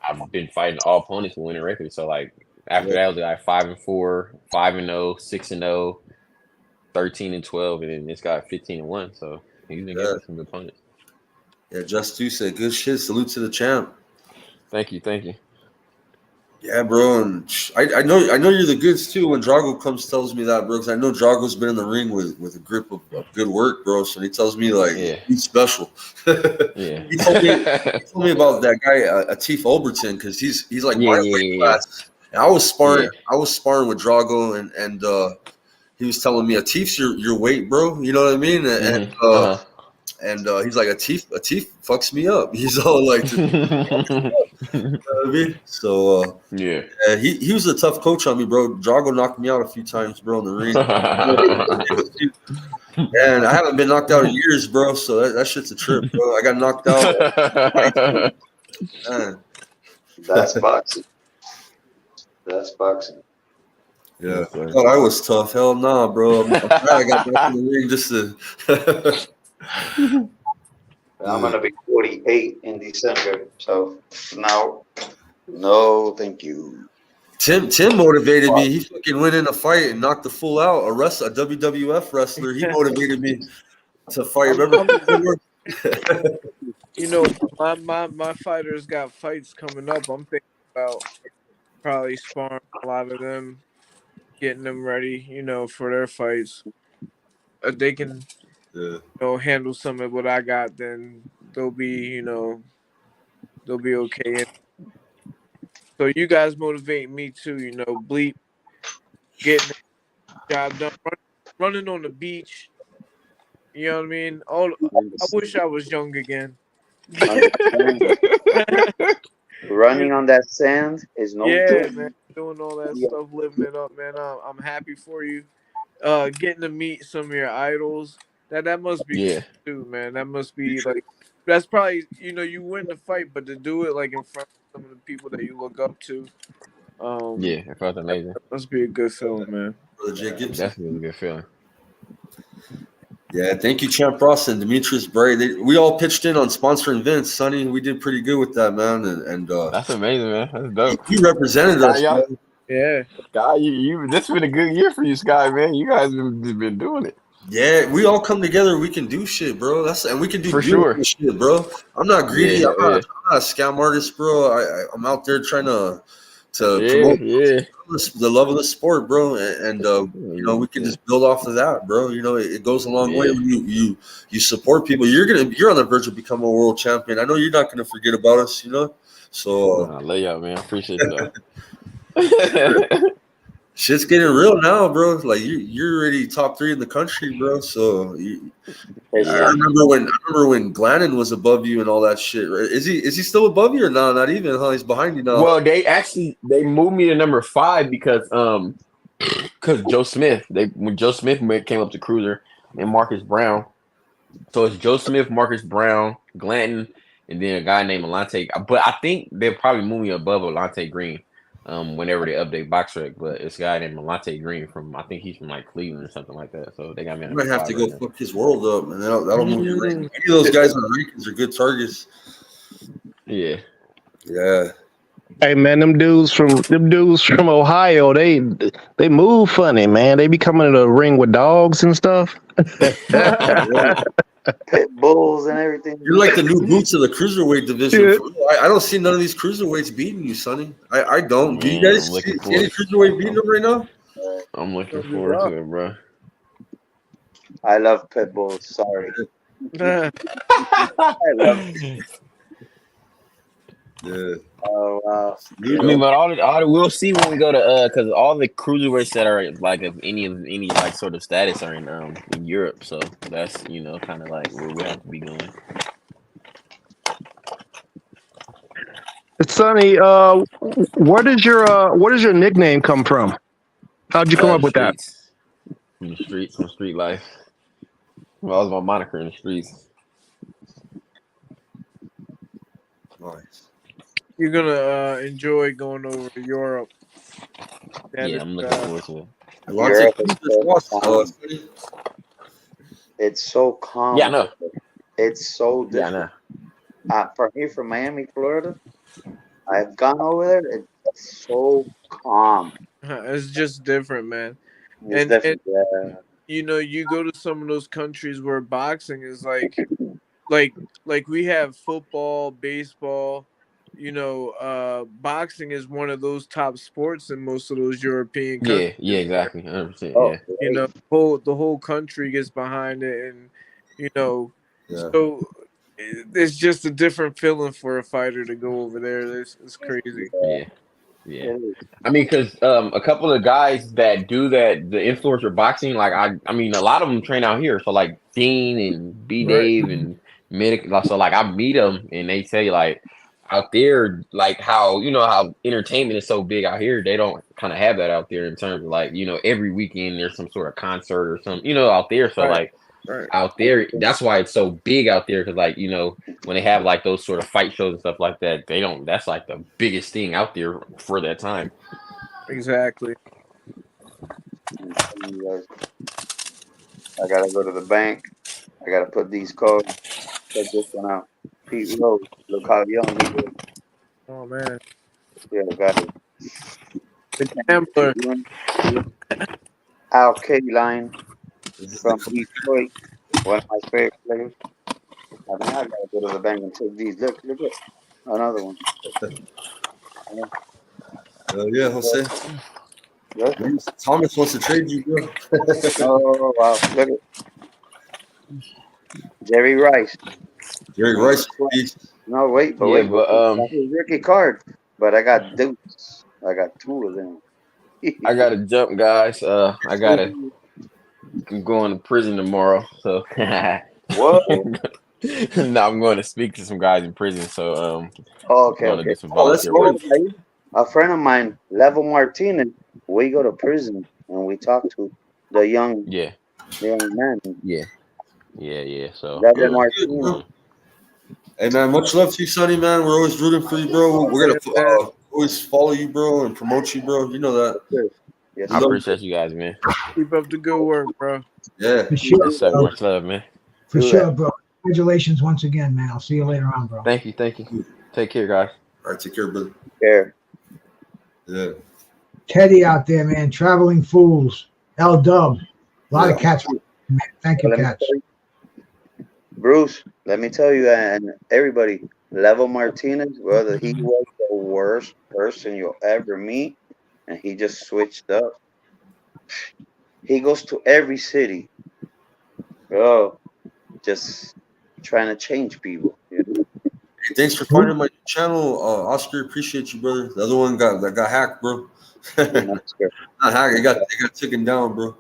I've been fighting all opponents with winning records. So like. After that, was like 5-4, 5-0, 6-0, 13-12, and then this guy 15-1. So he's been getting some good opponents. Yeah, Just 2 said good shit. Salute to the champ. Thank you. Yeah, bro, and I know you're the goods too. When Drago tells me that, bro, because I know Drago's been in the ring with a grip of good work, bro. So he tells me like Yeah. he's special. Yeah. he told me about that guy Atif Overton because he's like my weight class. And I was sparring with Drago and he was telling me Atif's your weight, bro. You know what I mean? And he's like Atif fucks me up. He's all like. You know what I mean? So Yeah. he was a tough coach on me, bro. Drago knocked me out a few times, bro, in the ring. And I haven't been knocked out in years, bro. So that shit's a trip, bro. I got knocked out. Man. That's boxing. That's boxing. Yeah, Yes, I thought I was tough. Hell nah, bro. I'm glad I got back in the ring just to. I'm gonna be 48 in December, so no, thank you. Tim motivated me. He fucking went in a fight and knocked the fool out. A WWF wrestler. He motivated me to fight. Remember? You know, my fighters got fights coming up. I'm thinking about probably sparring a lot of them, getting them ready, you know, for their fights. If they can, you know, handle some of what I got, then they'll be okay. So you guys motivate me too, you know, Bleep, getting the job done, running on the beach. You know what I mean? I wish I was young again. Running on that sand is no joke. Man, doing all that stuff, living it up, man. I'm happy for you. Getting to meet some of your idols. That must be cool too, man. That must be like that's probably you win the fight, but to do it like in front of some of the people that you look up to, it felt amazing. That must be a good feeling, man. Definitely a good feeling. Yeah, thank you, Champ Ross and Demetrius Bray. We all pitched in on sponsoring Vince, Sonny. We did pretty good with that, man. And that's amazing, man. That's dope. You represented us, man. Yeah, Sky, this has been a good year for you, Sky, man. You guys been doing it. Yeah, we all come together. We can do shit, bro. And we can do for sure shit, bro. I'm not greedy. I'm not a scam artist, bro. I'm out there trying to promote the love of the sport, bro. And we can just build off of that, bro. You know, it goes a long way when you support people. You're on the verge of becoming a world champion. I know you're not gonna forget about us, you know. So lay out, man. I appreciate that. Shit's getting real now, bro. Like you're already top 3 in the country, bro. So I remember when Glannon was above you and all that shit. Right? Is he still above you or no? Not even, huh? He's behind you now. Well, they moved me to number 5 because Joe Smith. When Joe Smith came up to cruiser and Marcus Brown. So it's Joe Smith, Marcus Brown, Glanton, and then a guy named Alante. But I think they'll probably move me above Alante Green. Whenever they update BoxRec, but it's a guy named Alante Green I think he's from like Cleveland or something like that. So they got me. You might have to go fuck his world up, and that'll move your rank. Any of those guys on the rankings are good targets. Yeah. Hey man, them dudes from Ohio, they move funny, man. They be coming to the ring with dogs and stuff. Pit bulls and everything. You're like the new boots of the cruiserweight division. Yeah. I don't see none of these cruiserweights beating you, Sonny. I don't. Do you guys see any cruiserweight beating them right now? I'm looking forward to it, bro. I love pit bulls. Sorry. I love it. Yeah. Oh wow. I mean, but all we'll see when we go to because all the cruiserweights that are like of any like sort of status are in Europe, so that's kind of like where we have to be going. Sonny, where does your nickname come from? How'd you come up with that? From the streets, from street life. Well, that was my moniker in the streets. Nice. You're gonna enjoy going over to Europe. I'm looking forward to it. It's so calm. Yeah, I know. It's so different. Yeah, I know. For me, from Miami, Florida, I've gone over there. It's so calm. It's just different, man. It's different. Yeah. You go to some of those countries where boxing is like we have football, baseball, you know, boxing is one of those top sports in most of those European countries. Yeah, exactly. 100%. Oh, Yeah. You know, the whole country gets behind it, and you know, Yeah. so it's just a different feeling for a fighter to go over there. It's crazy. Yeah. Yeah. I mean, because a couple of guys that do that, the influencer boxing, like I mean, a lot of them train out here. So like Dean and B Right. Dave and Medic. So like I meet them and they say like out there, like how you know how entertainment is so big out here. They don't kind of have that out there in terms of like you know every weekend there's some sort of concert or something you know out there. So Right. like Right. out there, that's why it's so big out there because like you know when they have like those sort of fight shows and stuff like that, they don't. That's like the biggest thing out there for that time. Exactly. I gotta go to the bank. I gotta put these codes. Check this one out. Pete Rose. Look how young he is. Oh man, Yeah, got it. the gambler. Al K-Line from Detroit. One of my favorite players. I mean, I gotta go to the bank and take these. Look at another one. Yeah, Jose. Look. Thomas wants to trade you, bro. Oh wow! Look at Jerry Rice. Jerry Rice, please. No, wait, but Yeah, wait, but, that's his rookie card. But I got Dukes. I got two of them. I gotta jump, guys. I'm going to prison tomorrow, so What? no, I'm going to speak to some guys in prison. So Oh, okay, going to okay. do some Oh, let's volunteer go. work. A friend of mine, Level Martinez, we go to prison and we talk to the young Yeah, man. yeah. So Level Martinez. Hey man, much love to you, Sonny. Man, we're always rooting for you, bro. We're gonna always follow you, bro, and promote you, bro. You know that. Yes, I appreciate you guys, man. Keep up the good work, bro. Yeah. For sure, Yes, sir. bro. Much love, man. For sure, bro. Congratulations once again, man. I'll see you later on, bro. Thank you. Take care, guys. All right, take care, brother. Care. Yeah. Teddy out there, man. Traveling Fools. L Dub. A lot of cats. Man. Thank you, Let me cats. tell you, Bruce, let me tell you, and everybody, Level Martinez, brother, he was the worst person you'll ever meet, and he just switched up. He goes to every city, bro, just trying to change people. You know? Hey, thanks for finding my channel, Oscar. Appreciate you, brother. The other one got hacked, bro. Not hacked. It got taken down, bro.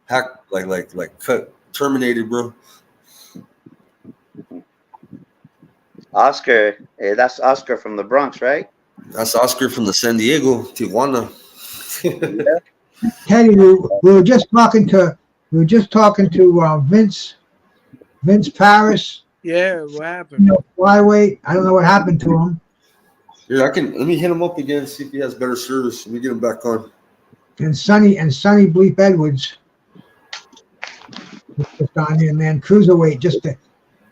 Hacked, like cut, terminated, bro. Oscar, that's Oscar from the Bronx, right? That's Oscar from the San Diego, Tijuana. Teddy, we were just talking to Vince Paris. Yeah, what happened? You know, flyweight. I don't know what happened to him. Here, let me hit him up again, see if he has better service. Let me get him back on. And Sonny Bleep Edwards. Just on here, man. Cruiserweight.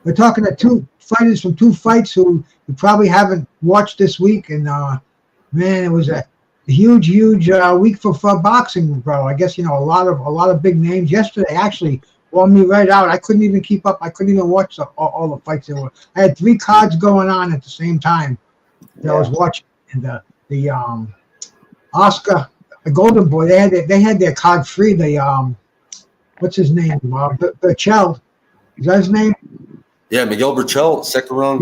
We're talking to two fighters from two fights who you probably haven't watched this week, and man, it was a huge week for boxing, bro. I guess a lot of big names. Yesterday, actually, wore me right out. I couldn't even keep up. I couldn't even watch all the fights there were. I had 3 cards going on at the same time that I was watching, and the Oscar, the Golden Boy, they had their card free. The what's his name? Burchell. Is that his name? Yeah, Miguel Burchell, second round.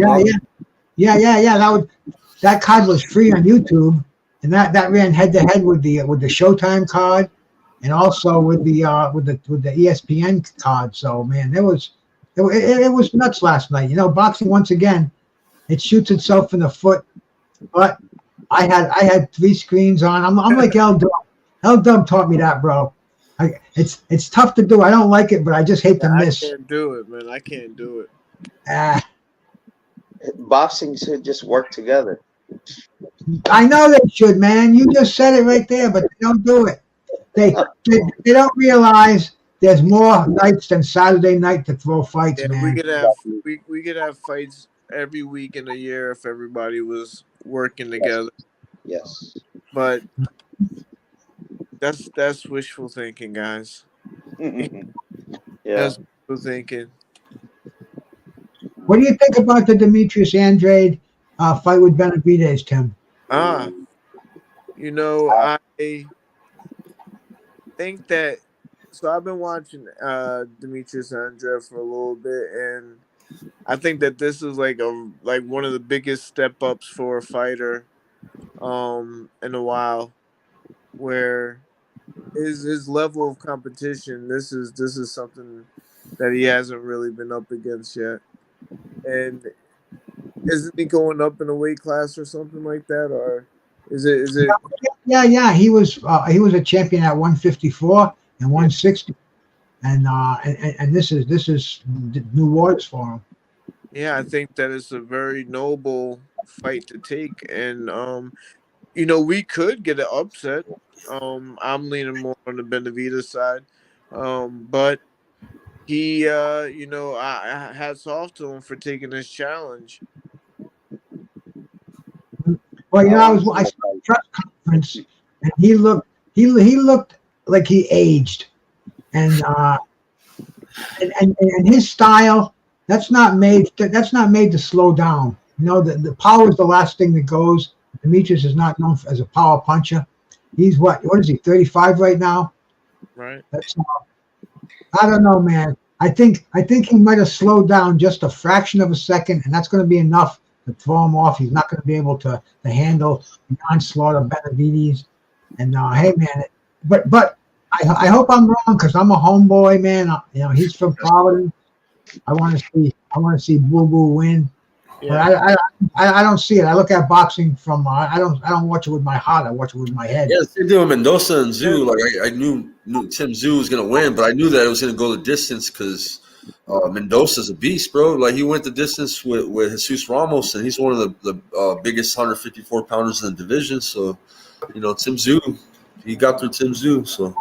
Yeah. That card was free on YouTube, and that ran head to head with the Showtime card, and also with the ESPN card. So man, it was nuts last night. Boxing once again, it shoots itself in the foot. But I had 3 screens on. I'm like L Dub. L Dub taught me that, bro. It's tough to do. I don't like it, but I just hate to miss. I can't do it, man. I can't do it. Boxing should just work together. I know they should, man. You just said it right there, but they don't do it. They don't realize there's more nights than Saturday night to throw fights, Yeah, man. we could have fights every week in a year if everybody was working together. Yes. But that's wishful thinking, guys. Yeah. That's wishful thinking. What do you think about the Demetrius Andrade fight with Benavidez, Tim? You know, I think that. So I've been watching Demetrius Andrade for a little bit, and I think that this is like one of the biggest step ups for a fighter, in a while, where his level of competition. This is something that he hasn't really been up against yet, and isn't he going up in a weight class or something like that, or is it? Yeah. He was a champion at 154 and 160, and this is new waters for him. Yeah, I think that it's a very noble fight to take, and you know, we could get an upset. I'm leaning more on the Benavidez side, but he, you know, I hats off to him for taking this challenge. Well, you know, I saw the press conference, and he looked like he aged, and his style that's not made to slow down. You know, the power is the last thing that goes. Demetrius is not known as a power puncher. He's what is he, 35 right now? Right. That's I don't know, man. I think he might have slowed down just a fraction of a second, and that's going to be enough to throw him off. He's not going to be able to handle the onslaught of Benavidez. And hey, man, but I hope I'm wrong, because I'm a homeboy, man. You know, he's from Providence. I want to see Boo Boo win. Yeah. But I don't see it. I look at boxing from I don't watch it with my heart. I watch it with my head. Yeah, same deal with Mendoza and Zhu. Like I knew Tim Zhu was gonna win, but I knew that it was gonna go the distance because Mendoza's a beast, bro. Like he went the distance with Jesus Ramos, and he's one of the biggest 154 pounders in the division. So, you know, Tim Zhu, he got through Tim Zhu. So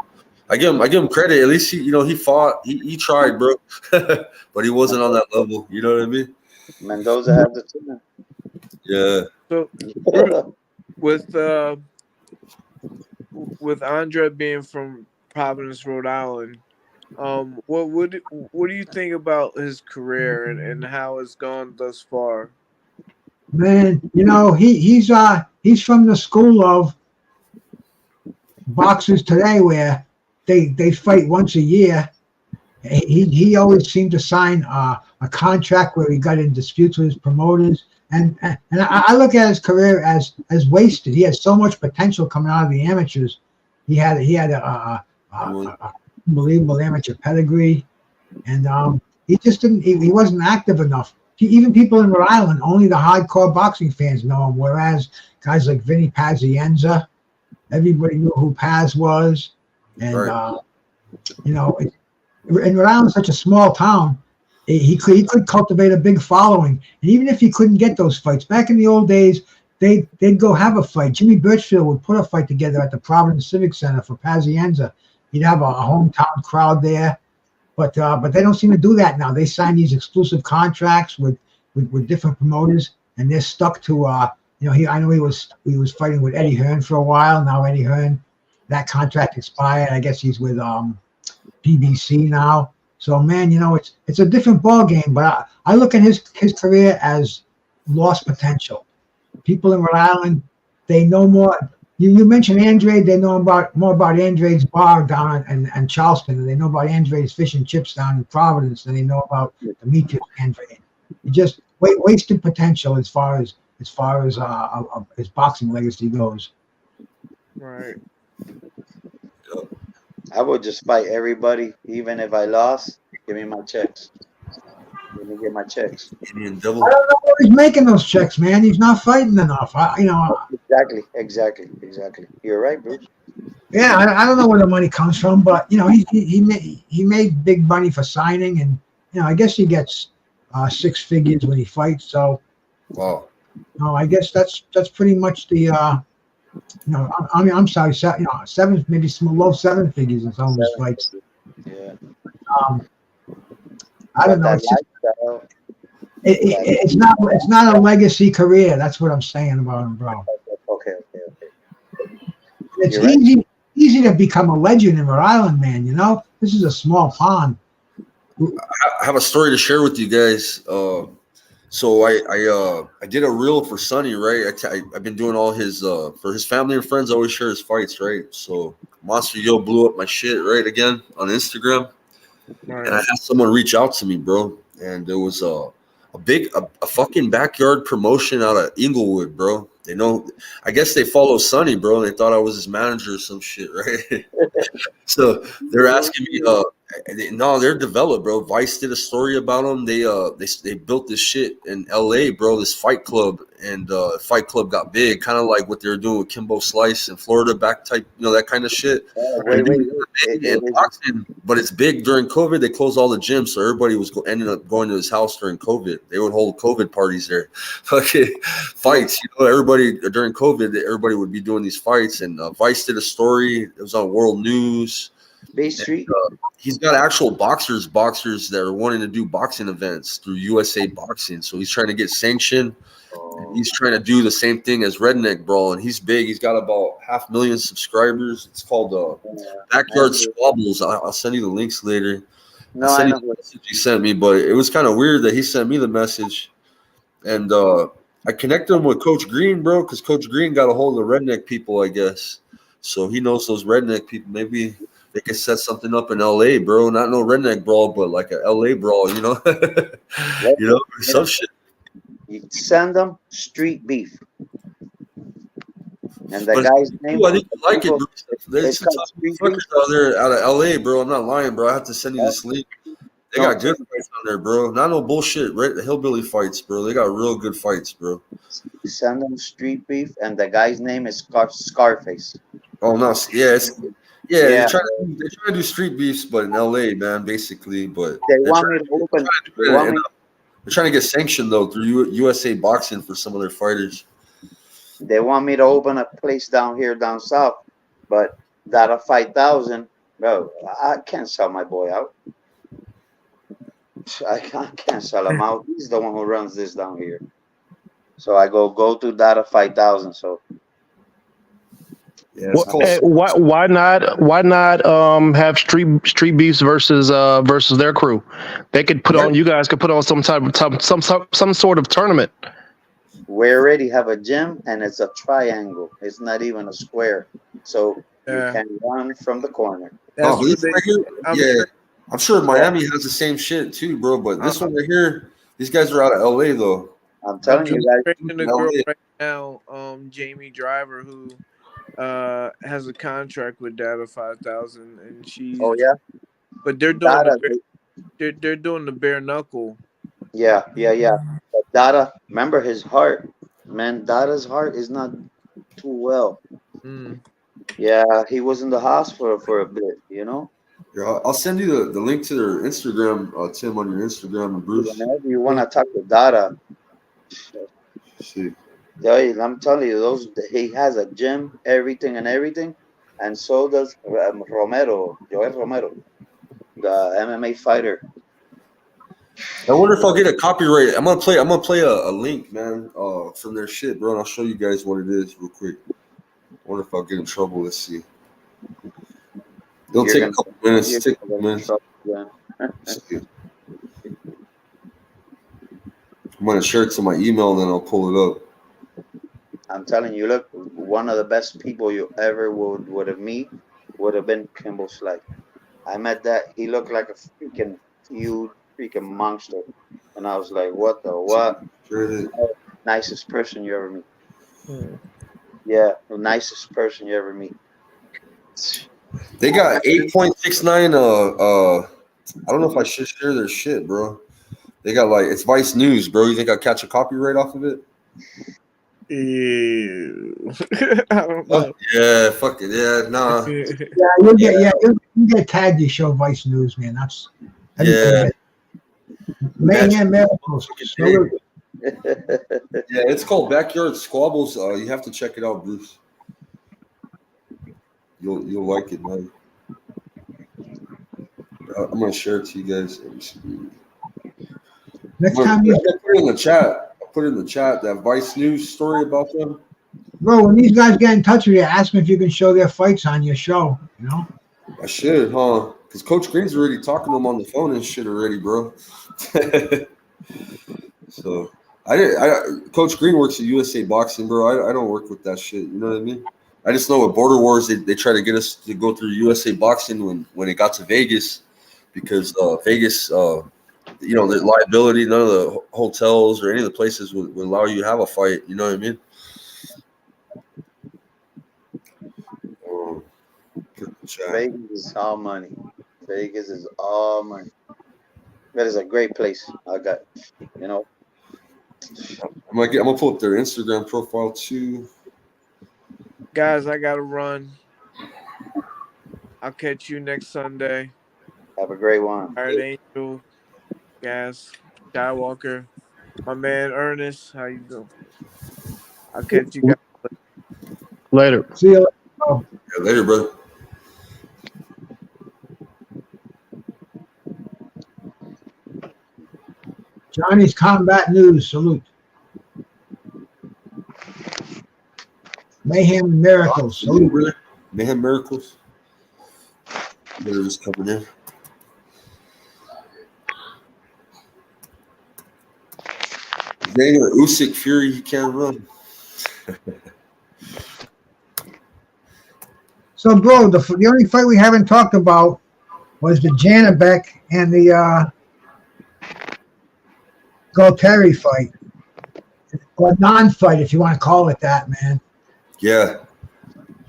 I give him credit. At least he fought. He tried, bro, but he wasn't on that level. You know what I mean? Mendoza has the tuna. Yeah. So with Andre being from Providence, Rhode Island, what do you think about his career and how it's gone thus far? Man, you know, he's from the school of boxers today where they fight once a year. He always seemed to sign a contract where he got in disputes with his promoters, and I look at his career as wasted. He had so much potential coming out of the amateurs. He had a unbelievable amateur pedigree, and he just didn't. He wasn't active enough. Even people in Rhode Island, only the hardcore boxing fans know him. Whereas guys like Vinny Pazienza, everybody knew who Paz was, and Right. you know. And Rhode Island is such a small town, he could cultivate a big following. And even if he couldn't get those fights, back in the old days, they'd go have a fight. Jimmy Birchfield would put a fight together at the Providence Civic Center for Pazienza. He'd have a hometown crowd there, but they don't seem to do that now. They sign these exclusive contracts with different promoters, and they're stuck to you know. I know he was fighting with Eddie Hearn for a while. Now Eddie Hearn, that contract expired. I guess he's with PBC now. So man, you know, it's a different ball game. But I look at his career as lost potential. People in Rhode Island, they know more. You mentioned Andrade, they know more about Andrade's bar down in Charleston, and they know about Andrade's fish and chips down in Providence, than they know about Demetrius Andrade. He just wasted potential as far as his boxing legacy goes. Right. I would just fight everybody, even if I lost. Give me my checks. Let me get my checks. Indian Devil. I don't know where he's making those checks, man. He's not fighting enough. Exactly. You're right, Bruce. Yeah, I don't know where the money comes from, but you know, he made big money for signing, and you know, I guess he gets 6 figures when he fights. So, Wow. no, I guess that's pretty much the. You know, I mean, I'm sorry, 7, maybe some low 7 figures in some of his fights. Yeah. I don't know. It's not a legacy career. That's what I'm saying about him, bro. Okay. It's You're easy to become a legend in Rhode Island, man. You know, this is a small pond. I have a story to share with you guys. So I did a reel for Sonny, right? I've been doing all his for his family and friends. I always share his fights, right? So Monster Yo blew up my shit right again on Instagram, and I had someone reach out to me, bro, and there was a fucking backyard promotion out of Inglewood, bro. They know, I guess they follow Sonny, bro, and they thought I was his manager or some shit, right? So they're asking me, no, they're developed, bro. Vice did a story about them. They built this shit in LA, bro, this fight club, and fight club got big, kind of like what they were doing with Kimbo Slice in Florida, back type, that kind of shit. Wait. Boxing, but it's big during COVID. They closed all the gyms, so everybody was ended up going to his house during COVID. They would hold COVID parties there, fucking fights. Everybody during COVID, everybody would be doing these fights. And Vice did a story. It was on World News. Bay Street. And, he's got actual boxers that are wanting to do boxing events through USA Boxing. So he's trying to get sanctioned. And he's trying to do the same thing as Redneck Brawl, and he's big. He's got about 500,000 subscribers. It's called Backyard Squabbles. I'll send you the links later. No, I'll send I you know. the message he sent me, but it was kind of weird that he sent me the message. And I connected him with Coach Green, bro, because Coach Green got a hold of the redneck people, I guess. So he knows those redneck people. Maybe they could set something up in LA, bro. Not no Redneck Brawl, but like a LA Brawl, some shit. You send them street beef. And the guy's name. I think you like it, bro. There's some tough fuckers out there out of LA, bro. I'm not lying, bro. I have to send you this link. They got good fights on there, bro. Not no bullshit, right? The hillbilly fights, bro. They got real good fights, bro. Send them street beef, and the guy's name is Scarface. Oh no, yeah, they're trying to do street beefs, but in LA, man, basically. But they want me to open. They're trying to get sanctioned though through USA Boxing for some of their fighters. They want me to open a place down south, but that of 5,000, bro, I can't sell my boy out. I can't sell him out. He's the one who runs this down here. So I go to that of 5,000. So yeah, why not have street beefs versus their crew? They could put on, you guys could put on some sort of tournament. We already have a gym, and it's a triangle. It's not even a square, so you can run from the corner. I'm sure Miami has the same shit too, bro. But this one right here, these guys are out of LA though. I'm telling you guys. The girl right now, Jamie Driver, who has a contract with Data 5000, and she's. Oh yeah. But they're doing they're doing the bare knuckle. Yeah. But Dada, remember his heart, man. Dada's heart is not too well. Yeah, he was in the hospital for a bit, Yeah, I'll send you the link to their Instagram, Tim, on your Instagram, Bruce. Whenever you want to talk to Dada, I'm telling you, he has a gym, everything, and so does Joel Romero, the MMA fighter. I wonder if I'll get a copyright. I'm gonna play a link, man, from their shit, bro, and I'll show you guys what it is real quick. I wonder if I'll get in trouble. Let's see. It'll take a couple minutes. I'm gonna share it to my email, and then I'll pull it up. I'm telling you, look, one of the best people you ever would have met would have been Kimbo Slice. I met that. He looked like a freaking huge freaking monster, and I was like, what? Nicest person you ever meet. Yeah, the nicest person you ever meet. They got 8.69 I don't know if I should share their shit, bro. They got it's Vice News, bro. You think I'll catch a copyright off of it? Ew. I don't know. Yeah, fuck it. Yeah, nah. You get tagged. You show Vice News, man. That's Mayhem Miracles. Yeah, it's called Backyard Squabbles. You have to check it out, Bruce. You'll like it, man. I'm gonna share it to you guys. Next time you put it in the chat. I put it in the chat that Vice News story about them. Bro, when these guys get in touch with you, ask them if you can show their fights on your show. I should, huh? Because Coach Green's already talking to them on the phone and shit already, bro. So Coach Green works at USA Boxing, bro. I don't work with that shit. You know what I mean? I just know at Border Wars they try to get us to go through USA Boxing when it got to Vegas, because Vegas, the liability, none of the hotels or any of the places would allow you to have a fight. You know what I mean? Vegas is all money. Vegas is all money. That is a great place. I'm gonna pull up their Instagram profile too. Guys, I gotta run. I'll catch you next Sunday. Have a great one. All right, Angel, Gas, Skywalker, my man Ernest. How you doing? I'll catch you guys Later. See you. Yeah, later, brother. Johnny's Combat News. Salute. Mayhem and Miracles. Salute. Really? Mayhem Miracles. They're just coming in. Daniel Usyk Fury, he can't run. So, bro, the only fight we haven't talked about was the Janabek and the Galtieri fight, or non-fight, if you want to call it that, man. Yeah,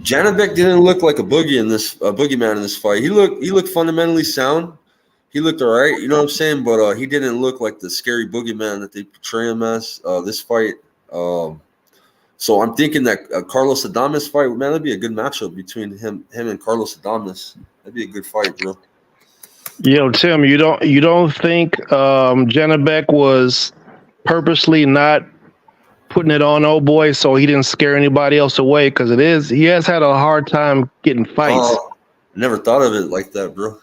Janabek didn't look like a boogeyman in this fight. He looked fundamentally sound. He looked all right, you know what I'm saying? But he didn't look like the scary boogeyman that they portray him as this fight. So I'm thinking that Carlos Adames fight, man, that'd be a good matchup between him and Carlos Adames. That'd be a good fight, bro. Yo, Tim, you don't think Janabek was purposely not putting it on old boy so he didn't scare anybody else away? Because he has had a hard time getting fights. Never thought of it like that, bro.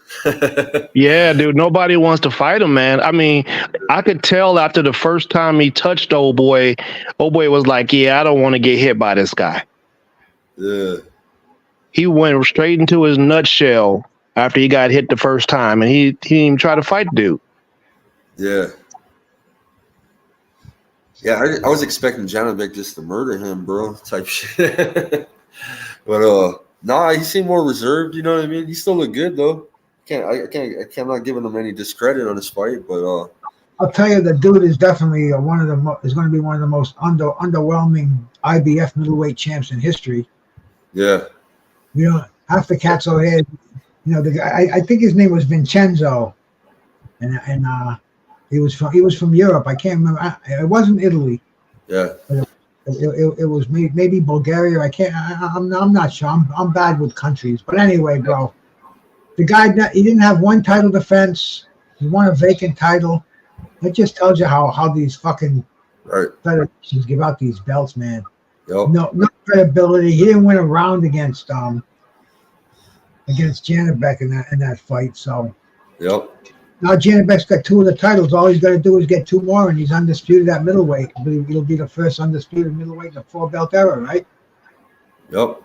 Yeah, dude, nobody wants to fight him, man. I mean, I could tell after the first time he touched old boy was like, yeah, I don't want to get hit by this guy. Yeah. He went straight into his nutshell after he got hit the first time, and he didn't even try to fight the dude. Yeah. Yeah, I was expecting Janabek just to murder him, bro, type shit. But nah, he seemed more reserved. You know what I mean? He still looked good though. I'm not giving him any discredit on his fight, but I'll tell you, the dude is definitely is going to be one of the most underwhelming IBF middleweight champs in history. Yeah. You know, half the cats over here. You know, the guy. I think his name was Vincenzo, and he was from Europe. I can't remember. It wasn't Italy. Yeah. It was maybe Bulgaria. I'm not sure. I'm bad with countries. But anyway, bro, the guy, he didn't have one title defense. He won a vacant title. That just tells you how these fucking federations give out these belts, man. Yep. No credibility. He didn't win a round against Janabek in that fight. So yep. Now Janabek's got 2 of the titles. All he's got to do is get 2 more, and he's undisputed at middleweight. He'll be the first undisputed middleweight in the 4-belt era, right? Yep.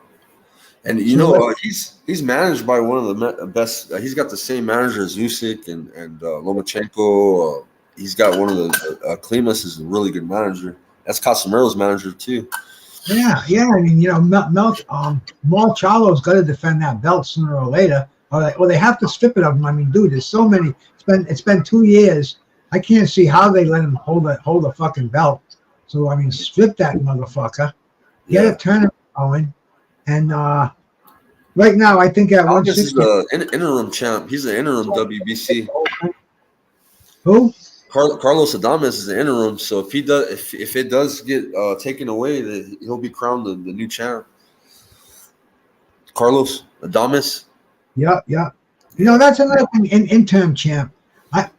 And you know, he's managed by one of the best. He's got the same manager as Usyk and Lomachenko. He's got one of the Klimas is a really good manager. That's Casemiro's manager too. Yeah. I mean, you know, Mal Charlo's got to defend that belt sooner or later. Or they have to strip it of him. I mean, dude, there's so many. It's been 2 years. I can't see how they let him hold the fucking belt. So I mean, strip that motherfucker. Get a tournament going. And right now, I think at 160. This is the interim champ. He's an interim WBC. Who? Carlos Adames is an interim. So if it does get taken away, he'll be crowned the new champ. Carlos Adames. Yeah. You know, that's another thing. Interim champ.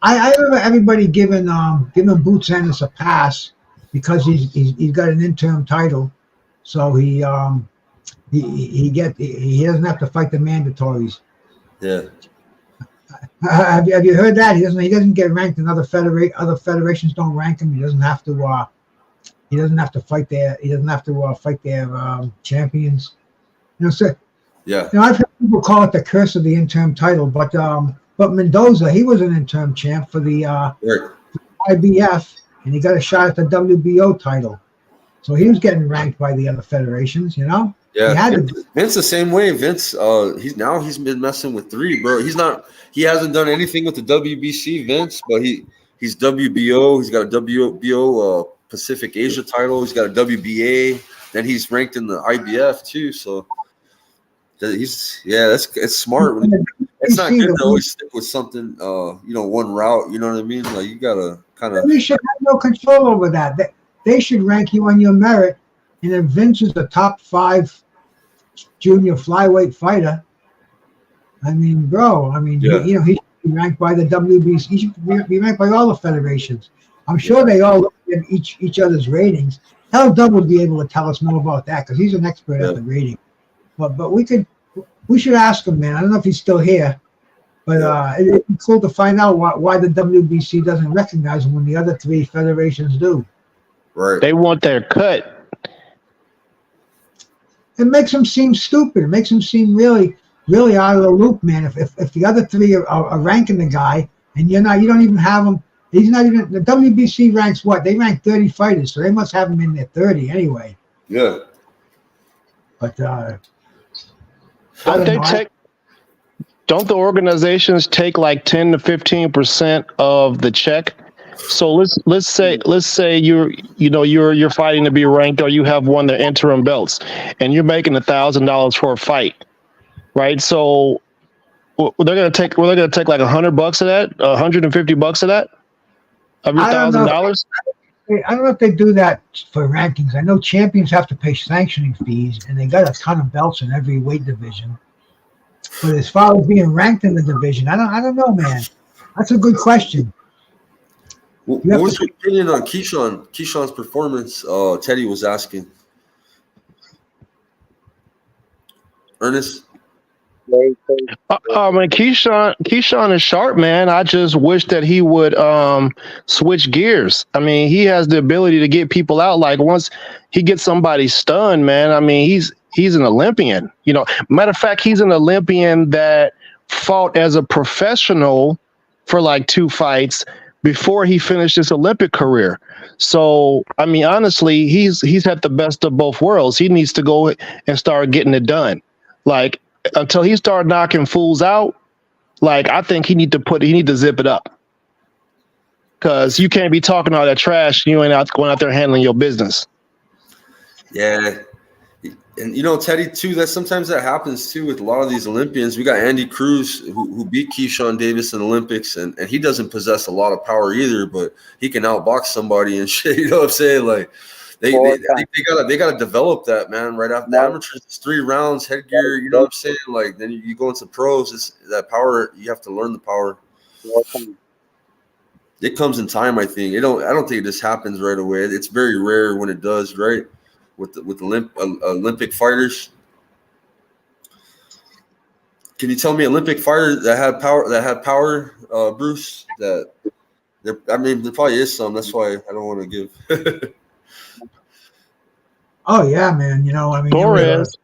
I remember everybody giving Boots Ennis a pass because he's got an interim title, so he doesn't have to fight the mandatories. Yeah. Have you heard that? He doesn't get ranked in other federations don't rank him. He doesn't have to fight their champions. You know, so yeah. You know, I've heard people call it the curse of the interim title, but Mendoza, he was an interim champ for the IBF, and he got a shot at the WBO title. So he was getting ranked by the other federations, you know. Yeah, he had to, Vince the same way. Vince, he's been messing with 3, bro. He hasn't done anything with the WBC, Vince, but he's WBO. He's got a WBO Pacific Asia title. He's got a WBA. Then he's ranked in the IBF too. So it's smart. It's not good to always stick with something, one route. You know what I mean? Like you gotta kind of. You should have no control over that. They should rank you on your merit. And then Vince is the top 5 junior flyweight fighter. I mean, bro. I mean, he should be ranked by the WBC. He should be ranked by all the federations. I'm sure they all look at each other's ratings. Hell, Doug would be able to tell us more about that because he's an expert at the rating. But we should ask him, man. I don't know if he's still here, but it'd be cool to find out why the WBC doesn't recognize him when the other 3 federations do. Right. They want their cut. It makes him seem stupid. It makes him seem really, really out of the loop, man. If the other 3 are ranking the guy and you don't even have him. He's not even. The WBC ranks what? They rank 30 fighters, so they must have him in their 30 anyway. Yeah. But don't the organizations take like 10 to 15% of the check? So let's say you're fighting to be ranked, or you have won the interim belts, and you're making $1,000 for a fight, right? So they're gonna take like $100 of that, $150 of that, of your $1,000. I don't know if they do that for rankings. I know champions have to pay sanctioning fees, and they got a ton of belts in every weight division. But as far as being ranked in the division, I don't know, man. That's a good question. What was your opinion on Keyshawn's performance? Teddy was asking. Ernest? Man, Keyshawn is sharp, man. I just wish that he would switch gears. I mean, he has the ability to get people out. Like once he gets somebody stunned, man, I mean, he's an Olympian. You know, matter of fact, he's an Olympian that fought as a professional for like 2 fights before he finished his Olympic career. So, I mean, honestly, he's had the best of both worlds. He needs to go and start getting it done. Like, until he started knocking fools out, like, I think he need to zip it up. Because you can't be talking all that trash. You ain't going out there handling your business. Yeah. And, Teddy, too, sometimes that happens, too, with a lot of these Olympians. We got Andy Cruz, who beat Keyshawn Davis in the Olympics, and he doesn't possess a lot of power either, but he can outbox somebody and shit. You know what I'm saying? Like, they gotta develop that, man. Right after the amateurs, it's 3 rounds, headgear. You know what I'm saying? Like, then you go into pros. It's that power. You have to learn the power. It comes in time, I think. I don't think it just happens right away. It's very rare when it does, right? With Olympic fighters. Can you tell me Olympic fighters that had power, Bruce? There probably is some. That's why I don't want to give. Oh yeah, man. Torres.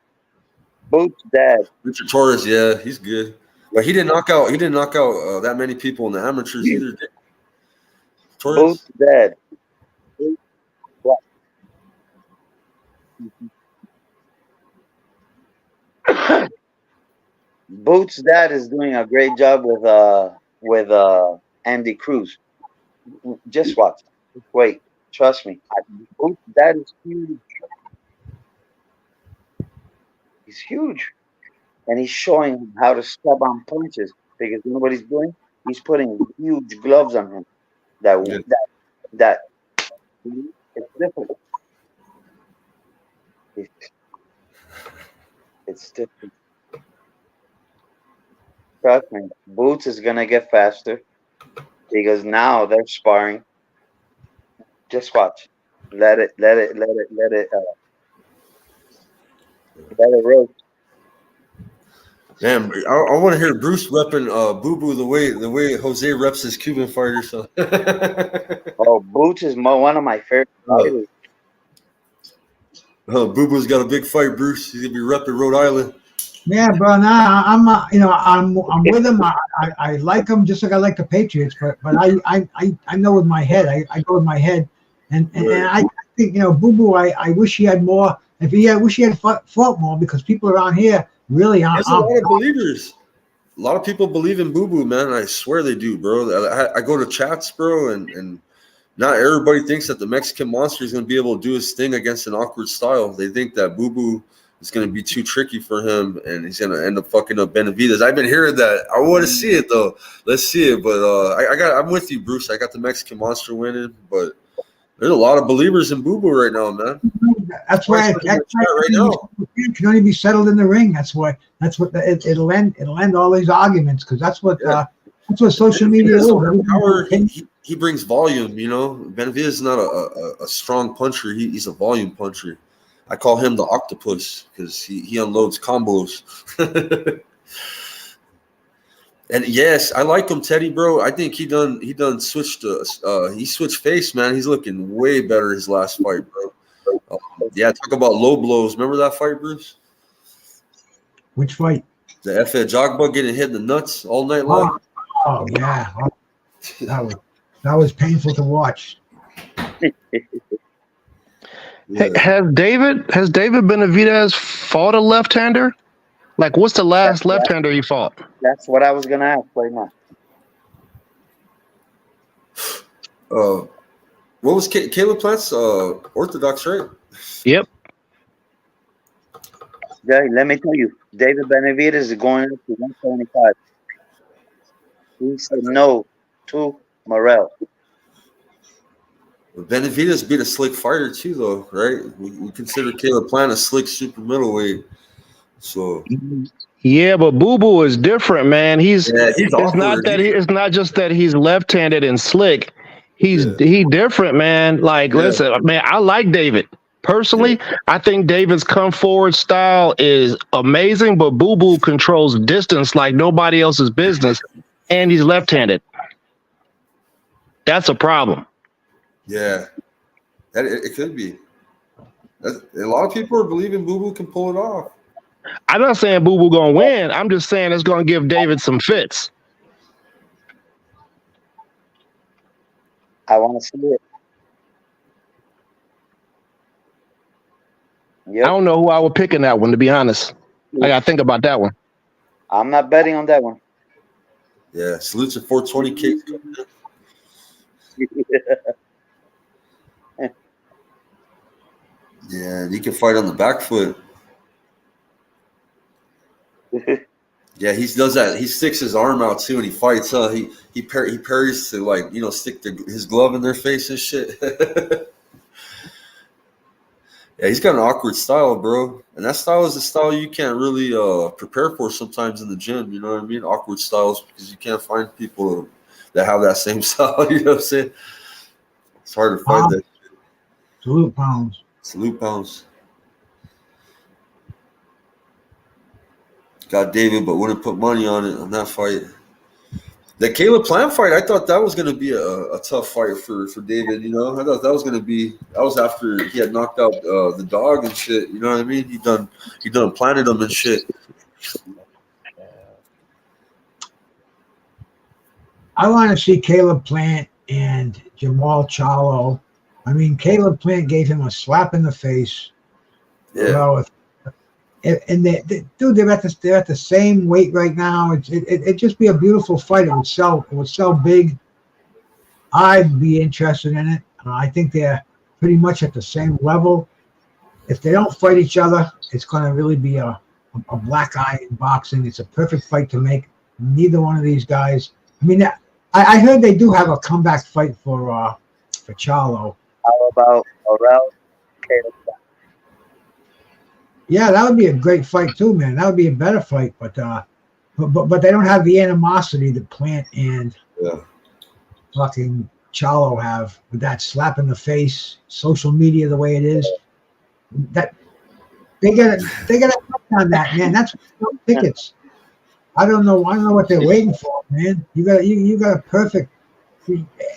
Boots' dad. Richard Torres, yeah, he's good. But he didn't knock out that many people in the amateurs either. Did Torres? Boots' dad. Boots' dad is doing a great job with Andy Cruz. Just watch. Wait, trust me. Boots' dad is huge. He's huge, and he's showing him how to step on punches because you know what he's doing. He's putting huge gloves on him. That it's difficult. It's different. Trust me, Boots is gonna get faster because now they're sparring. Just watch. Let it roll. Damn, I want to hear Bruce repping Boo Boo the way Jose reps his Cuban fighter. So. Oh, Boots is one of my favorite fighters. Boo Boo's got a big fight, Bruce. He's gonna be repping Rhode Island. Yeah, bro. Nah, I'm with him. I like him just like I like the Patriots. But I know with my head, I go with my head, and I think Boo Boo. I wish he had more. I wish he had fought more because people around here really There's a lot of believers. A lot of people believe in Boo Boo, man. I swear they do, bro. I go to chats, bro, and not everybody thinks that the Mexican Monster is going to be able to do his thing against an awkward style. They think that Boo Boo is going to be too tricky for him, and he's going to end up fucking up Benavidez. I've been hearing that. I want to see it though. Let's see it. But I'm with you, Bruce. I got the Mexican Monster winning, but there's a lot of believers in Boo Boo right now, man. That's why it can only be settled in the ring. That's what it'll end all these arguments because that's what social media is. He brings volume, Benavidez is not a strong puncher. He's a volume puncher. I call him the octopus because he unloads combos. And yes, I like him, Teddy, bro. I think he switched he switched face, man. He's looking way better his last fight, bro. Yeah, talk about low blows. Remember that fight, Bruce? Which fight? The F.A. Jogba getting hit in the nuts all night long. Oh yeah, that was painful to watch. Hey, has David Benavidez fought a left-hander? Like, what's the last left-hander he fought? That's what I was gonna ask right now. What was Caleb Plant's Orthodox, right? Yep. Jay, let me tell you, David Benavidez is going up to 175. He said no to Morrell. Benavidez beat a slick fighter too, though, right? We consider Caleb Plant a slick super middleweight. So yeah, but Boo Boo is different, man. It's not just that he's left-handed and slick. He different, man. Like, listen, man, I like David. Personally, I think David's come forward style is amazing, but Boo Boo controls distance like nobody else's business, and he's left-handed. That's a problem. Yeah, it could be. A lot of people are believing Boo Boo can pull it off. I'm not saying Boo Boo gonna win. I'm just saying it's gonna give David some fits. I want to see it. Yep. I don't know who I would pick in that one, to be honest. I gotta think about that one. I'm not betting on that one. Yeah, salutes at 420 kicks. Yeah, he can fight on the back foot. Yeah, he does that. He sticks his arm out too, and he fights. He parries to stick his glove in their face and shit. Yeah, he's got an awkward style, bro, and that style is a style you can't really prepare for sometimes in the gym. You know what I mean? Awkward styles because you can't find people that have that same style. You know what I'm saying? It's hard to find that shit. Salute pounds. Salute pounds. Got David, but wouldn't put money on it on that fight. The Caleb Plant fight, I thought that was going to be a tough fight for David. I thought that was going to be. That was after he had knocked out the dog and shit. You know what I mean? He done planted him and shit. I want to see Caleb Plant and Jamal Charlo. I mean, Caleb Plant gave him a slap in the face. Yeah. And they're at the same weight right now. It'd just be a beautiful fight. It would sell big. I'd be interested in it. I think they're pretty much at the same level. If they don't fight each other, it's going to really be a black eye in boxing. It's a perfect fight to make. Neither one of these guys. I mean, I heard they do have a comeback fight for Charlo. How about Morrell? Yeah, that would be a great fight too, man. That would be a better fight, but they don't have the animosity that Plant and fucking Charlo have with that slap in the face, social media the way it is. That they got to on that, man. That's tickets. I don't know what they're waiting for, man. You got a perfect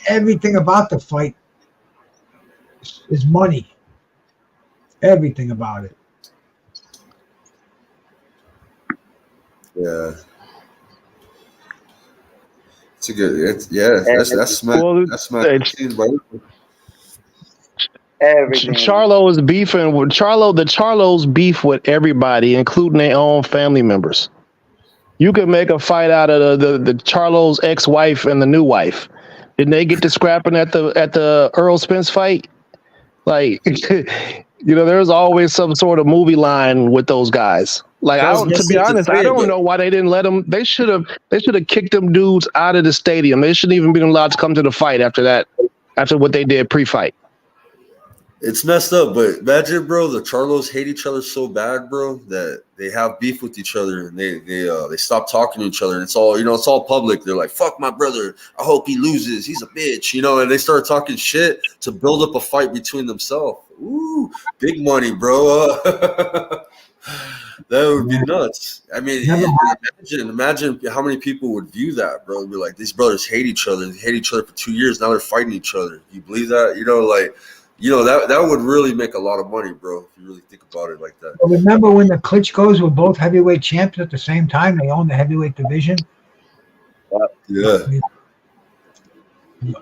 everything about the fight is money. Everything about it. Yeah. It's a good. That's smack. Well, That's smack. Everything. Charlo is beefing with Charlo. The Charlos beef with everybody, including their own family members. You could make a fight out of the Charlo's ex-wife and the new wife. Didn't they get to scrapping at the Earl Spence fight? Like, there's always some sort of movie line with those guys. Like, to be honest, I don't know why they didn't let them. They should have kicked them dudes out of the stadium. They shouldn't even been allowed to come to the fight after that. After what they did pre-fight. It's messed up, but imagine, bro, the Charlos hate each other so bad, bro, that they have beef with each other and they stop talking to each other. And it's all public. They're like, fuck my brother. I hope he loses. He's a bitch, and they start talking shit to build up a fight between themselves. Ooh, big money, bro. That would be nuts. I mean, imagine how many people would view that, bro. It'd be like, these brothers hate each other. They hate each other for 2 years. Now they're fighting each other. You believe that? That would really make a lot of money, bro, if you really think about it like that. Remember when the Klitschko's were both heavyweight champions at the same time? They owned the heavyweight division. Yeah.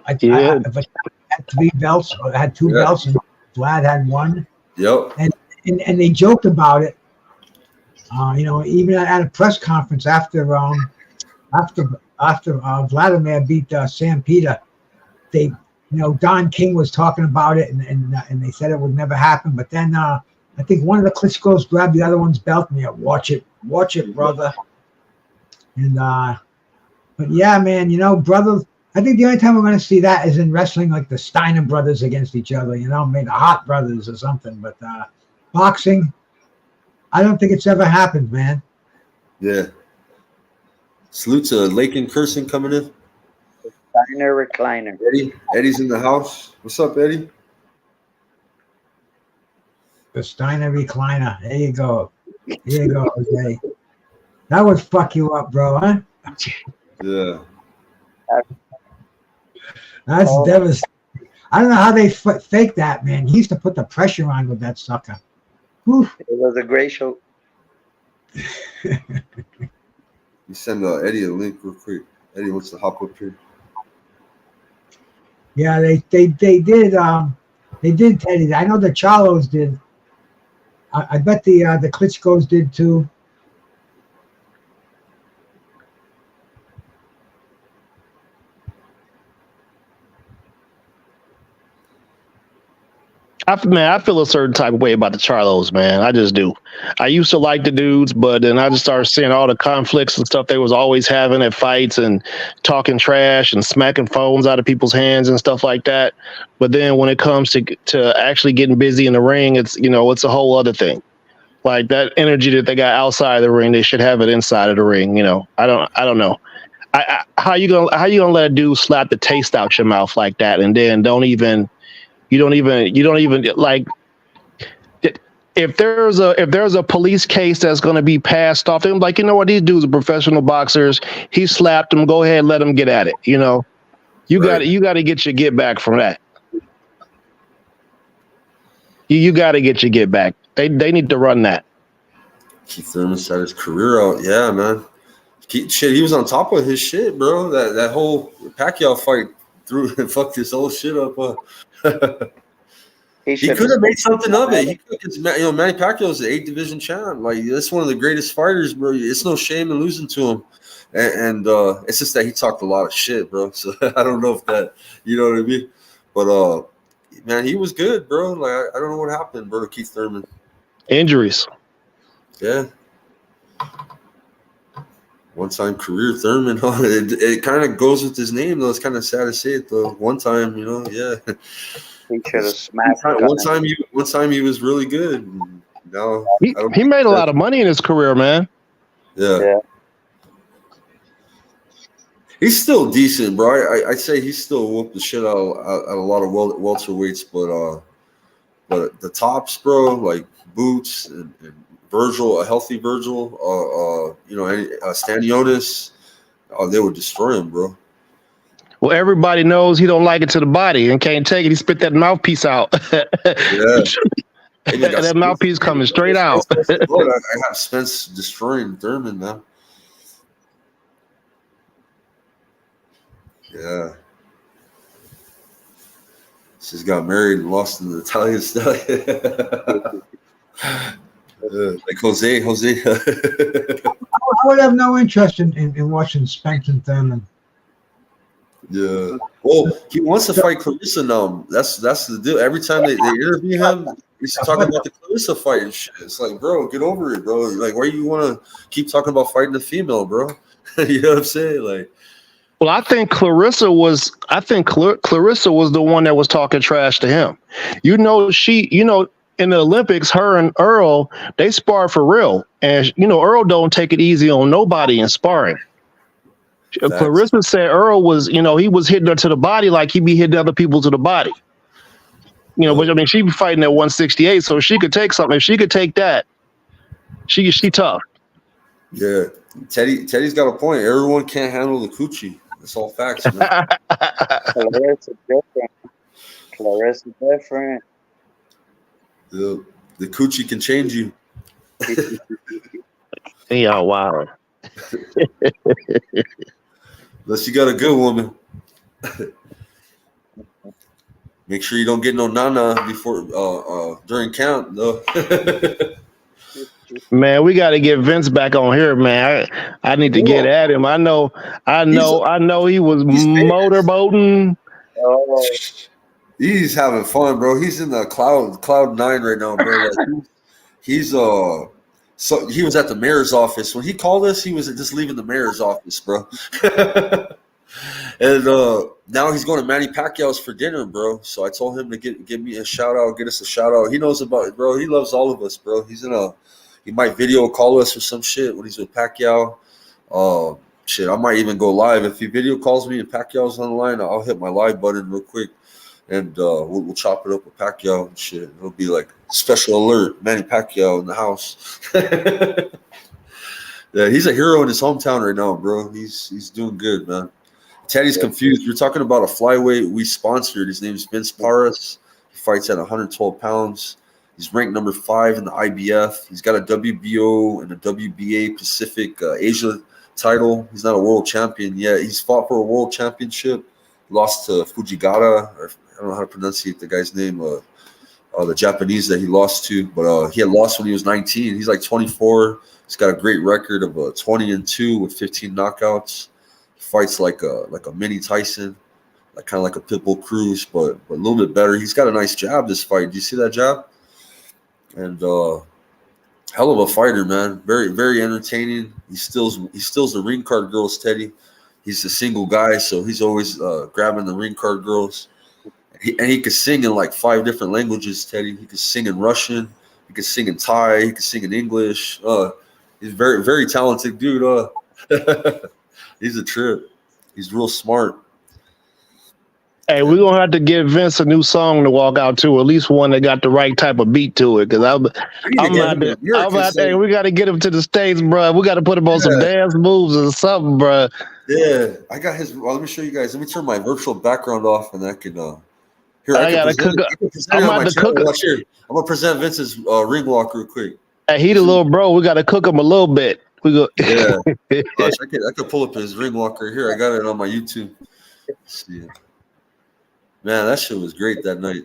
I had 3 belts, or had 2 belts, and Vlad had 1. Yep. And they joked about it. Even at a press conference after Vladimir beat Sam Peter, Don King was talking about it, and they said it would never happen. But then I think one of the Klitschko's grabbed the other one's belt and watch it, brother. And but yeah, man, brothers. I think the only time we're going to see that is in wrestling, like the Steiner brothers against each other. Maybe the Hart brothers or something. But boxing, I don't think it's ever happened, man. Yeah. Salute to Lakin Curson coming in. Steiner recliner. Eddie's in the house. What's up, Eddie? The Steiner recliner. There you go. Jose. That would fuck you up, bro, huh? Yeah. That's devastating. I don't know how they fake that, man. He used to put the pressure on with that sucker. Whew. It was a great show. You send Eddie a link real quick. Eddie wants to hop up here. Yeah, they did. They did, Teddy. I know the Charlos did. I bet the Klitschko's did too. I feel a certain type of way about the Charlos, man. I just do. I used to like the dudes, but then I just started seeing all the conflicts and stuff they was always having at fights and talking trash and smacking phones out of people's hands and stuff like that. But then when it comes to actually getting busy in the ring, it's a whole other thing. Like that energy that they got outside of the ring, they should have it inside of the ring. I don't know. How you gonna let a dude slap the taste out your mouth like that and then you don't even like if there's a police case that's going to be passed off, they're like, these dudes are professional boxers. He slapped them. Go ahead, let them get at it. You got to get your get back from that. You got to get your get back. They need to run that. Keith Thurman started his career out. Yeah, man. He was on top of his shit, bro. That whole Pacquiao fight threw and fucked his whole shit up. He could have made something of it. Manny Pacquiao's the 8th division champ. Like, that's one of the greatest fighters, bro. It's no shame in losing to him. And it's just that he talked a lot of shit, bro. So I don't know if that, you know what I mean? But man, he was good, bro. Like, I don't know what happened, bro, to Keith Thurman. Injuries. Yeah. One-time career Thurman. It kind of goes with his name, though. It's kind of sad to say it, though. One time, yeah. He should have smacked. One time he was really good. Now he made a lot of money in his career, man. Yeah. He's still decent, bro. I say he's still whooped the shit out a lot of welterweights, but the tops, bro, like Boots and Virgil, a healthy Virgil, Stanionis, they would destroy him, bro. Well, everybody knows he don't like it to the body and can't take it. He spit that mouthpiece out. Yeah. That mouthpiece coming straight out. I have Spence destroying Thurman now. Yeah. She's got married and lost in the Italian style. Like Jose. I would have no interest in watching Spence and Thurman. Yeah. Well, he wants to fight Clarissa now. That's the deal. Every time they interview him, he's talking about the Clarissa fight and shit. It's like, bro, get over it, bro. Like, why you want to keep talking about fighting the female, bro? You know what I'm saying? Like, Well, I think Clarissa was the one that was talking trash to him. You know, in the Olympics, her and Earl, they spar for real. And Earl don't take it easy on nobody in sparring. facts. Clarissa said Earl was, he was hitting her to the body like he be hitting other people to the body. But I mean, she be fighting at 168, so she could take something. If she could take that, she tough. Yeah. Teddy's got a point. Everyone can't handle the coochie. It's all facts, man. Clarissa different. The coochie can change you. Yeah, wow. Unless you got a good woman. Make sure you don't get no nana before during count though. Man, we got to get Vince back on here, man. I need to get at him. I know he was motorboating. Oh, He's having fun, bro. He's in the cloud nine right now, bro. Like, he's so he was at the mayor's office when he called us. He was just leaving the mayor's office, bro. And now he's going to Manny Pacquiao's for dinner, bro. So I told him to give me a shout out, get us a shout out. He knows about it, bro. He loves all of us, bro. He might video call us or some shit when he's with Pacquiao. Shit, I might even go live if he video calls me and Pacquiao's on the line. I'll hit my live button real quick, and we'll chop it up with Pacquiao and shit. It'll be like special alert, Manny Pacquiao in the house. Yeah, he's a hero in his hometown right now, bro. He's doing good, man. Teddy's confused. We're talking about a flyweight we sponsored. His name's Vince Paras. He fights at 112 pounds. He's ranked number 5 in the IBF. He's got a WBO and a WBA Pacific Asia title. He's not a world champion yet. He's fought for a world championship. Lost to Fujigata, or I don't know how to pronunciate the guy's name, the Japanese that he lost to. But he had lost when he was 19. He's like 24. He's got a great record of 20-2 with 15 knockouts. He fights like a mini Tyson, like kind of like a Pitbull Cruz, but a little bit better. He's got a nice jab this fight. Do you see that jab? And hell of a fighter, man. Very, very entertaining. He steals the ring card girls, Teddy. He's a single guy, so he's always grabbing the ring card girls. He could sing in like 5 different languages, Teddy. He could sing in Russian. He could sing in Thai. He could sing in English. He's very, very talented dude. He's a trip. He's real smart. Hey, we're gonna have to give Vince a new song to walk out to, at least one that got the right type of beat to it. Because we got to get him to the States, bro. We got to put him on some dance moves or something, bro. Yeah, I got his. Well, let me show you guys. Let me turn my virtual background off, and I can. Here, I gotta cook. I'm gonna present Vince's ring walk real quick. Hey, he the little bro. We got to cook him a little bit. We go. Yeah, gosh, I could pull up his ring walker here. I got it on my YouTube. Let's see. Man, that shit was great that night.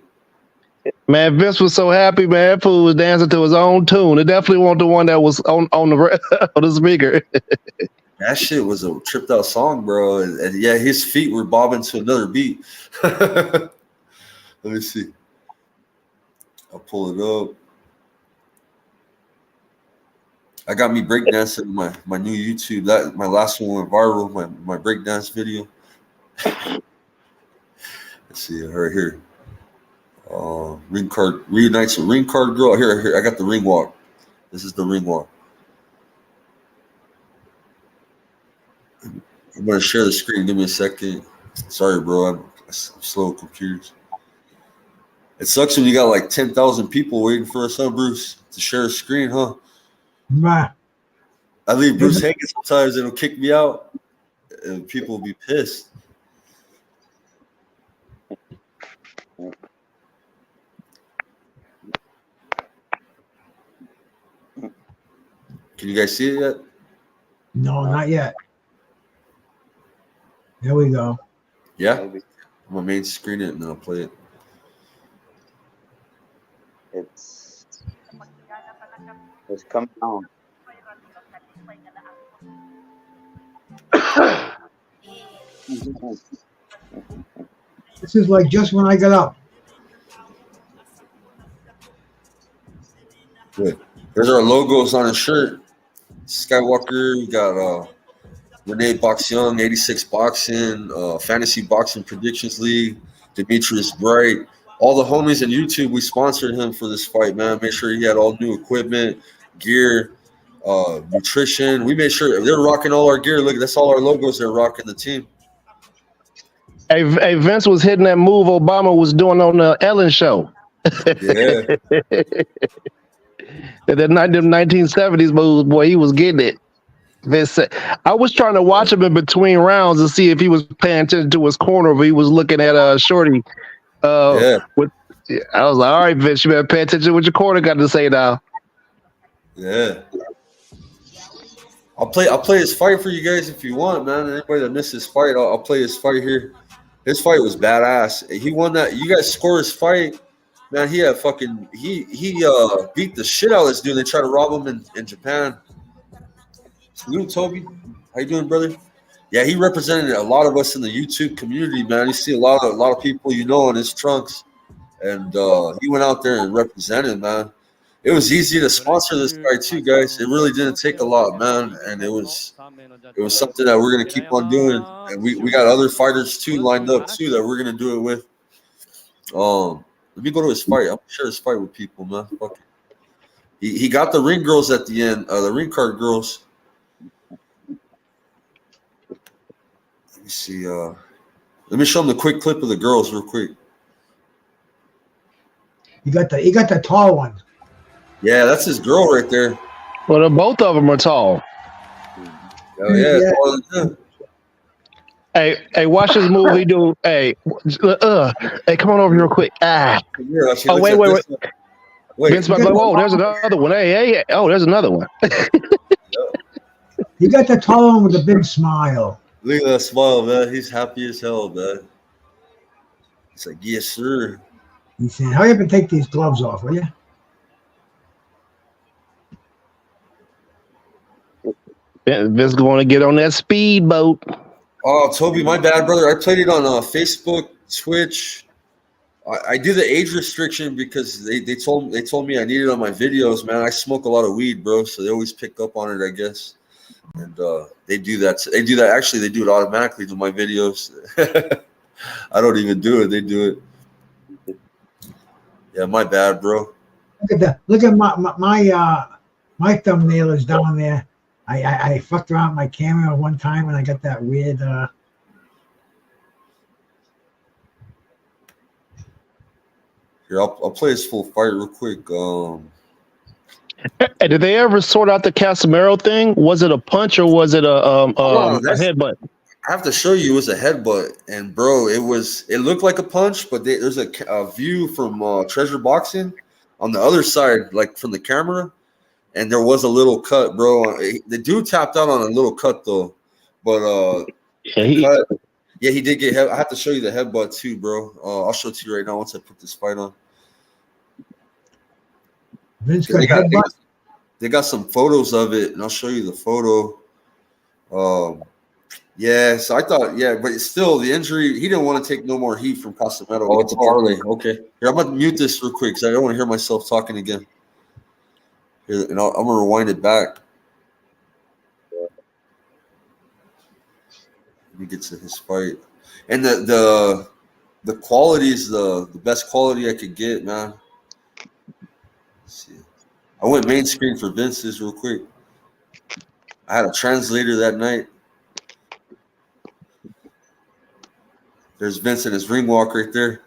Man, Vince was so happy, man. That fool was dancing to his own tune. It definitely wasn't the one that was on the speaker. That shit was a tripped out song, bro. And yeah, his feet were bobbing to another beat. Let me see. I'll pull it up. I got me breakdancing my new YouTube. That my last one went viral. My breakdance video. Let's see right here. Ring card reunites a ring card girl. Here. I got the ring walk. This is the ring walk. I'm gonna share the screen. Give me a second. Sorry, bro. I'm slow with computers. It sucks when you got like 10,000 people waiting for us, huh, Bruce, to share a screen, huh? Nah. I leave Bruce hanging sometimes. It'll kick me out, and people will be pissed. Can you guys see it yet? No, not yet. There we go. Yeah, Maybe I'm gonna main screen it and then I'll play it. it's coming on. This is like just when I got up. Good. There's our logos on his shirt. Skywalker. We got Renee Box Young, 86 Boxing, Fantasy Boxing Predictions League, Demetrius Bright. All the homies on YouTube, we sponsored him for this fight, man. Make sure he had all new equipment, gear, nutrition. We made sure they're rocking all our gear. Look, that's all our logos they're rocking the team. Hey, Vince was hitting that move Obama was doing on the Ellen show. Yeah. Them 1970s moves, boy, he was getting it. Vince said, I was trying to watch him in between rounds to see if he was paying attention to his corner, but he was looking at Shorty. I was like, all right, Vince, you better pay attention to what your corner got to say now. Yeah. I'll play his fight for you guys if you want, man. Anybody that missed his fight, I'll play his fight here. His fight was badass. He won that. You guys score his fight, man. He had fucking he beat the shit out of this dude. They tried to rob him in Japan. Salute, Toby. How you doing, brother? Yeah, he represented a lot of us in the YouTube community, man. You see a lot of people you know in his trunks, and he went out there and represented, man. It was easy to sponsor this fight too, guys. It really didn't take a lot, man, and it was something that we're gonna keep on doing, and we got other fighters too lined up too that we're gonna do it with. Let me go to his fight. I'm gonna share his fight with people, man. Fuck it. He got the ring girls at the end, the ring card girls. Let me see. Let me show them the quick clip of the girls real quick. You got the tall one. Yeah, that's his girl right there. Well, both of them are tall. Oh yeah. Hey, watch this move he do. Hey, come on over here real quick. Wait. Vince, whoa, there's another one. Hey, oh, there's another one. You got the tall one with a big smile. Look at that smile, man. He's happy as hell, man. He's like, yes, sir. He said, hurry up and take these gloves off, will you? Vince going to get on that speedboat. Oh, Toby, my bad, brother. I played it on Facebook, Twitch. I do the age restriction because they told me I need it on my videos, man. I smoke a lot of weed, bro, so they always pick up on it, I guess. And they do that. Actually, they do it automatically to my videos. I don't even do it. They do it. Yeah, my bad, bro. Look at my thumbnail is down there. I fucked around with my camera one time and I got that weird. Here, I'll play his full fight real quick. Hey, did they ever sort out the Casemiro thing? Was it a punch or was it a headbutt? I have to show you. It was a headbutt, and bro, it looked like a punch, but there's a view from Treasure Boxing on the other side, like from the camera, and there was a little cut, bro. The dude tapped out on a little cut though, but he did get. I have to show you the headbutt too, bro. I'll show it to you right now once I put this fight on. Vince they got some photos of it, and I'll show you the photo. Yeah, so I thought, but it's still the injury. He didn't want to take no more heat from Casemiro. Oh, it's a parlay. Okay. Here, I'm going to mute this real quick because I don't want to hear myself talking again. Here, and I'm going to rewind it back. Let me get to his fight. And the quality is the best quality I could get, man. Let's see. I went main screen for Vince's real quick. I had a translator that night. There's Vince and his ring walk right there.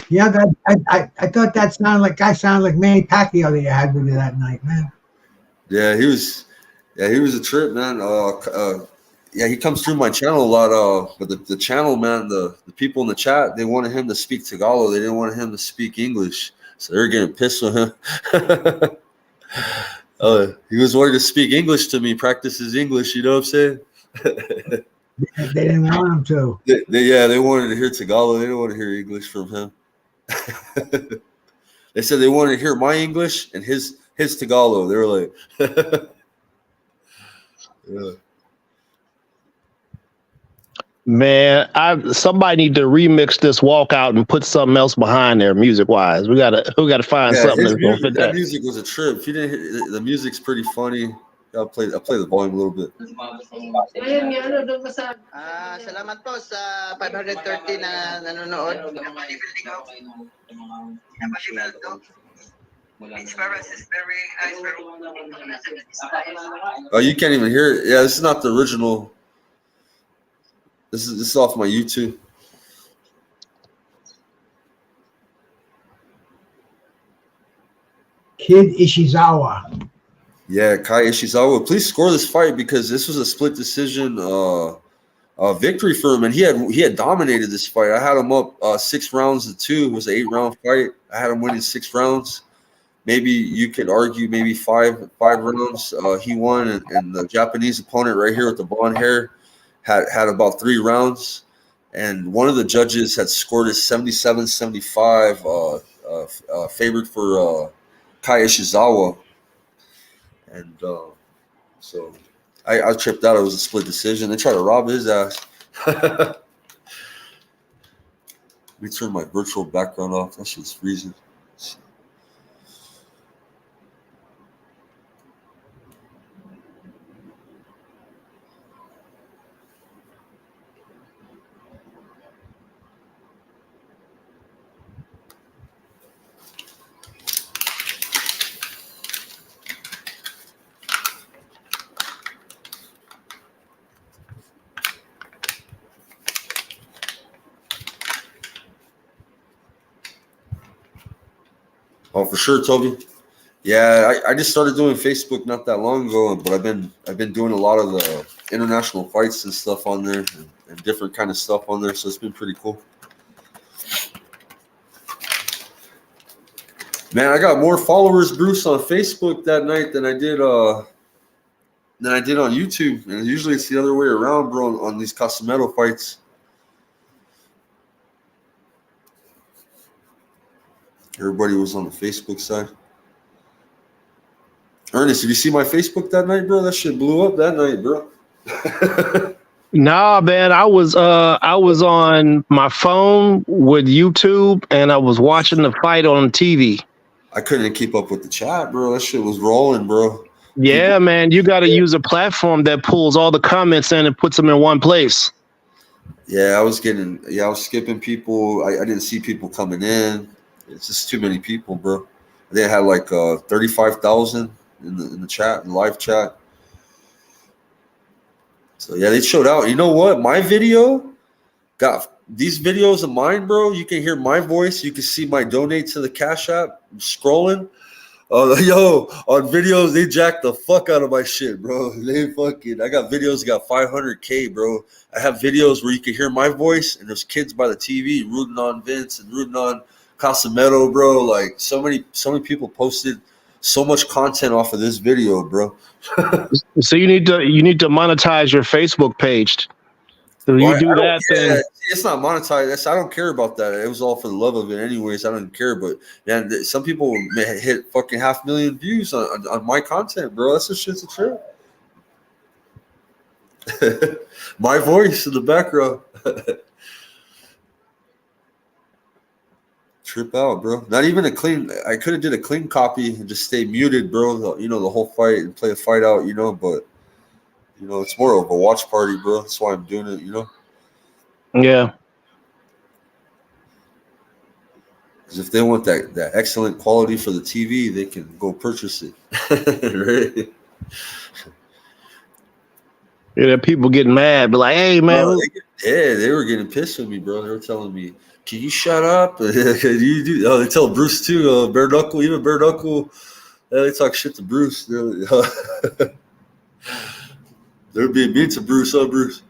Yeah, I thought that sounded like Manny Pacquiao that you had with you that night, man. Yeah, he was a trip, man. He comes through my channel a lot. But the channel, man, the people in the chat, they wanted him to speak Tagalog. They didn't want him to speak English, so they're getting pissed with him. He was wanting to speak English to me, practice his English. You know what I'm saying? They didn't want him to. They wanted to hear Tagalog. They didn't want to hear English from him. They said they wanted to hear my English and his Tagalog. They were like, yeah. Man, somebody need to remix this walkout and put something else behind there, music wise. We gotta find something that's gonna fit that that. music was a trip. If you didn't hear, the music's pretty funny. I'll play the volume a little bit. Salamat po sa 530 na nanonood. Oh, you can't even hear it. Yeah, this is not the original. This is off my YouTube. Kid Ishizawa. Yeah, Kai Ishizawa. Please score this fight because this was a split decision victory for him, and he had dominated this fight. I had him up 6 rounds to 2. It was an 8-round fight. I had him winning 6 rounds. Maybe you could argue maybe 5 rounds. He won, and the Japanese opponent right here with the blonde hair had about 3 rounds. And one of the judges had scored it 77-75, favored for Kai Ishizawa. And so I tripped out. It was a split decision. They tried to rob his ass. Let me turn my virtual background off. That shit's freezing. Oh, for sure, Toby. Yeah, I just started doing Facebook not that long ago, but I've been doing a lot of the international fights and stuff on there, and different kind of stuff on there. So it's been pretty cool. Man, I got more followers, Bruce, on Facebook that night than I did on YouTube. And usually it's the other way around, bro, on these Casamento fights. Everybody was on the Facebook side. Ernest, did you see my Facebook that night, bro? That shit blew up that night, bro. Nah, man, I was on my phone with YouTube and I was watching the fight on TV. I couldn't keep up with the chat, bro. That shit was rolling, bro. Yeah, man, you got to use a platform that pulls all the comments in and puts them in one place. Yeah, I was skipping people. I didn't see people coming in. It's just too many people, bro. They had like 35,000 in the chat, in the live chat. So yeah, they showed out. You know what? My video got these videos of mine, bro. You can hear my voice. You can see my donate to the Cash App. I'm scrolling. Yo, on videos, they jacked the fuck out of my shit, bro. I got videos that got 500K, bro. I have videos where you can hear my voice and there's kids by the TV rooting on Vince and rooting on Casamento, bro. Like so many people posted so much content off of this video, bro. So you need to monetize your Facebook page. So you do that, then it's not monetized. I don't care about that. It was all for the love of it, anyways. I don't care. But man, some people may hit fucking 500,000 views on my content, bro. That's a shit's a trip. My voice in the background. Trip out, bro. Not even a clean. I could have did a clean copy and just stay muted, bro. You know, the whole fight and play the fight out. You know, but you know, it's more of a watch party, bro. That's why I'm doing it. You know. Yeah. Because if they want that excellent quality for the TV, they can go purchase it. Right? Yeah, people getting mad, but like, hey, man. They were getting pissed with me, bro. They were telling me, "Can you shut up?" You do. Oh, they tell Bruce too. Bare Knuckle, even Bare Knuckle. They talk shit to Bruce. They're being mean to Bruce, Bruce.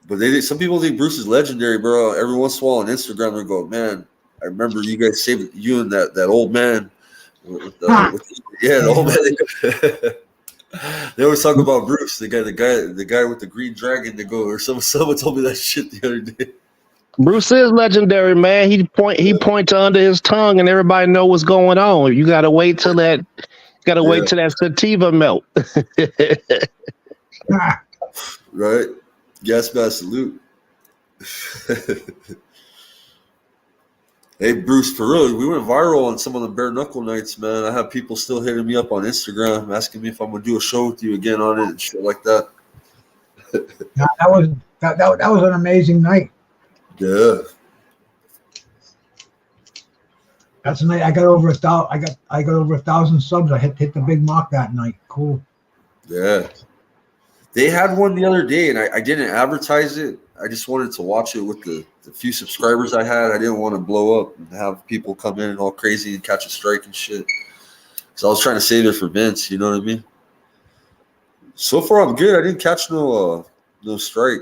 But some people think Bruce is legendary, bro. Every once in a while on Instagram, they go, "Man, I remember you guys saved you and that old man." The old man. They always talk about Bruce, the guy with the green dragon. They go, or someone told me that shit the other day. Bruce is legendary, man. He point to under his tongue, and everybody know what's going on. You gotta wait till that. Wait till that sativa melt. Right, gas mask salute. Hey Bruce, for real, we went viral on some of the bare knuckle nights, man. I have people still hitting me up on Instagram asking me if I'm gonna do a show with you again on it and shit like that. Yeah, that was an amazing night. Yeah. That's the night I got over 1,000. I got over 1,000 subs. I hit the big mark that night. Cool. Yeah. They had one the other day, and I didn't advertise it. I just wanted to watch it with the few subscribers I had. I didn't want to blow up and have people come in and all crazy and catch a strike and shit. So I was trying to save it for Vince, you know what I mean? So far, I'm good. I didn't catch no strike.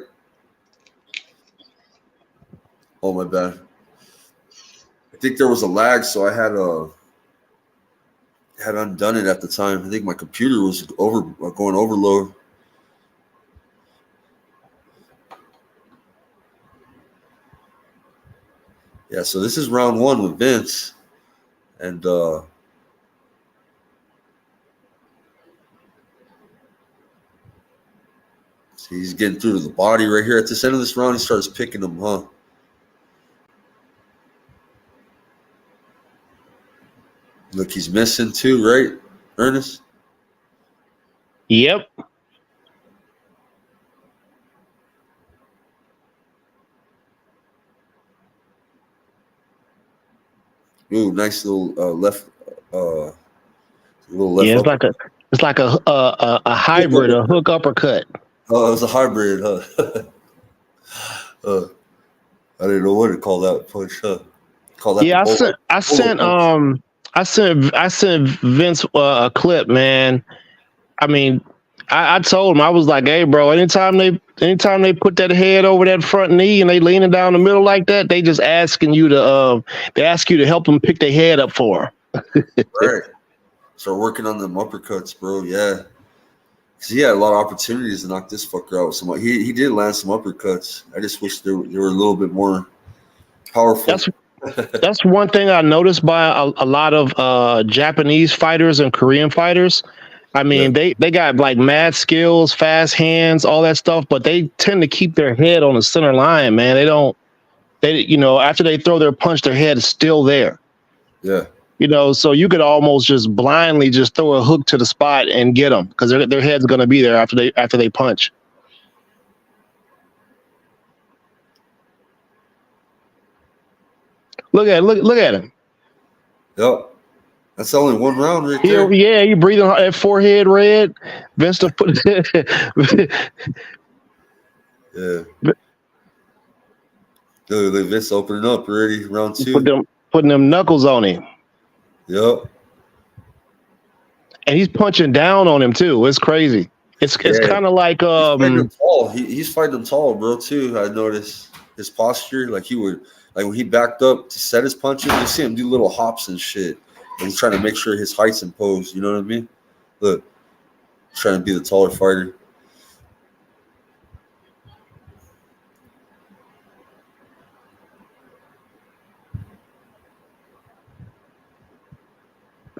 Oh, my bad. I think there was a lag, so I had undone it at the time. I think my computer was going overload. Yeah, so this is round one with Vince, and see, he's getting through to the body right here. At this end of this round, he starts picking them, huh? Look, he's missing too, right, Ernest? Yep. Ooh, nice little left. Little left. Yeah, it's like a hybrid, a hook uppercut. Oh, it was a hybrid, huh? I didn't know what to call that punch, huh? Call that. Yeah, I sent Vince a clip, man. I mean, I told him, I was like, hey, bro, anytime they put that head over that front knee and they leaning down the middle like that, they just asking you to help them pick their head up for them. Right. Start working on them uppercuts, bro. Yeah. Because he had a lot of opportunities to knock this fucker out with some. He did land some uppercuts. I just wish they were a little bit more powerful. That's one thing I noticed by a lot of Japanese fighters and Korean fighters. I mean, they got like mad skills, fast hands, all that stuff, but they tend to keep their head on the center line, man. After they throw their punch, their head is still there. Yeah. So you could almost just blindly just throw a hook to the spot and get them because their head's going to be there after they punch. Look at him. Yep. That's only one round right there. Yeah, you breathing that forehead red. Vince put Yeah. Dude, Vince opening up already, round two. Putting them knuckles on him. Yep. And he's punching down on him too. It's crazy. It's kind of like he's fighting him tall. He's fighting him tall, bro. Too. I noticed his posture. Like when he backed up to set his punches, you see him do little hops and shit. And he's trying to make sure his height's imposed. You know what I mean? Look, he's trying to be the taller fighter.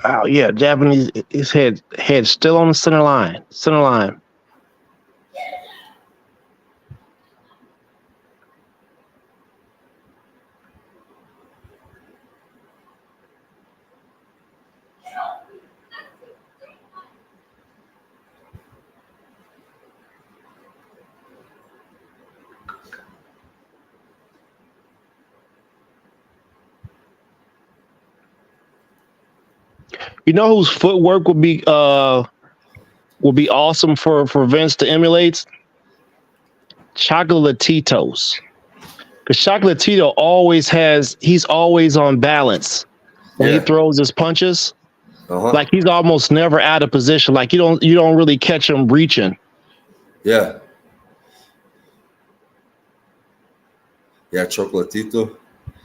Wow, yeah, Japanese. His head still on the center line. You know whose footwork would be awesome for Vince to emulate? Chocolatitos. Because Chocolatito he's always on balance when he throws his punches. Uh-huh. Like he's almost never out of position. Like you don't really catch him reaching. Yeah. Yeah, Chocolatito.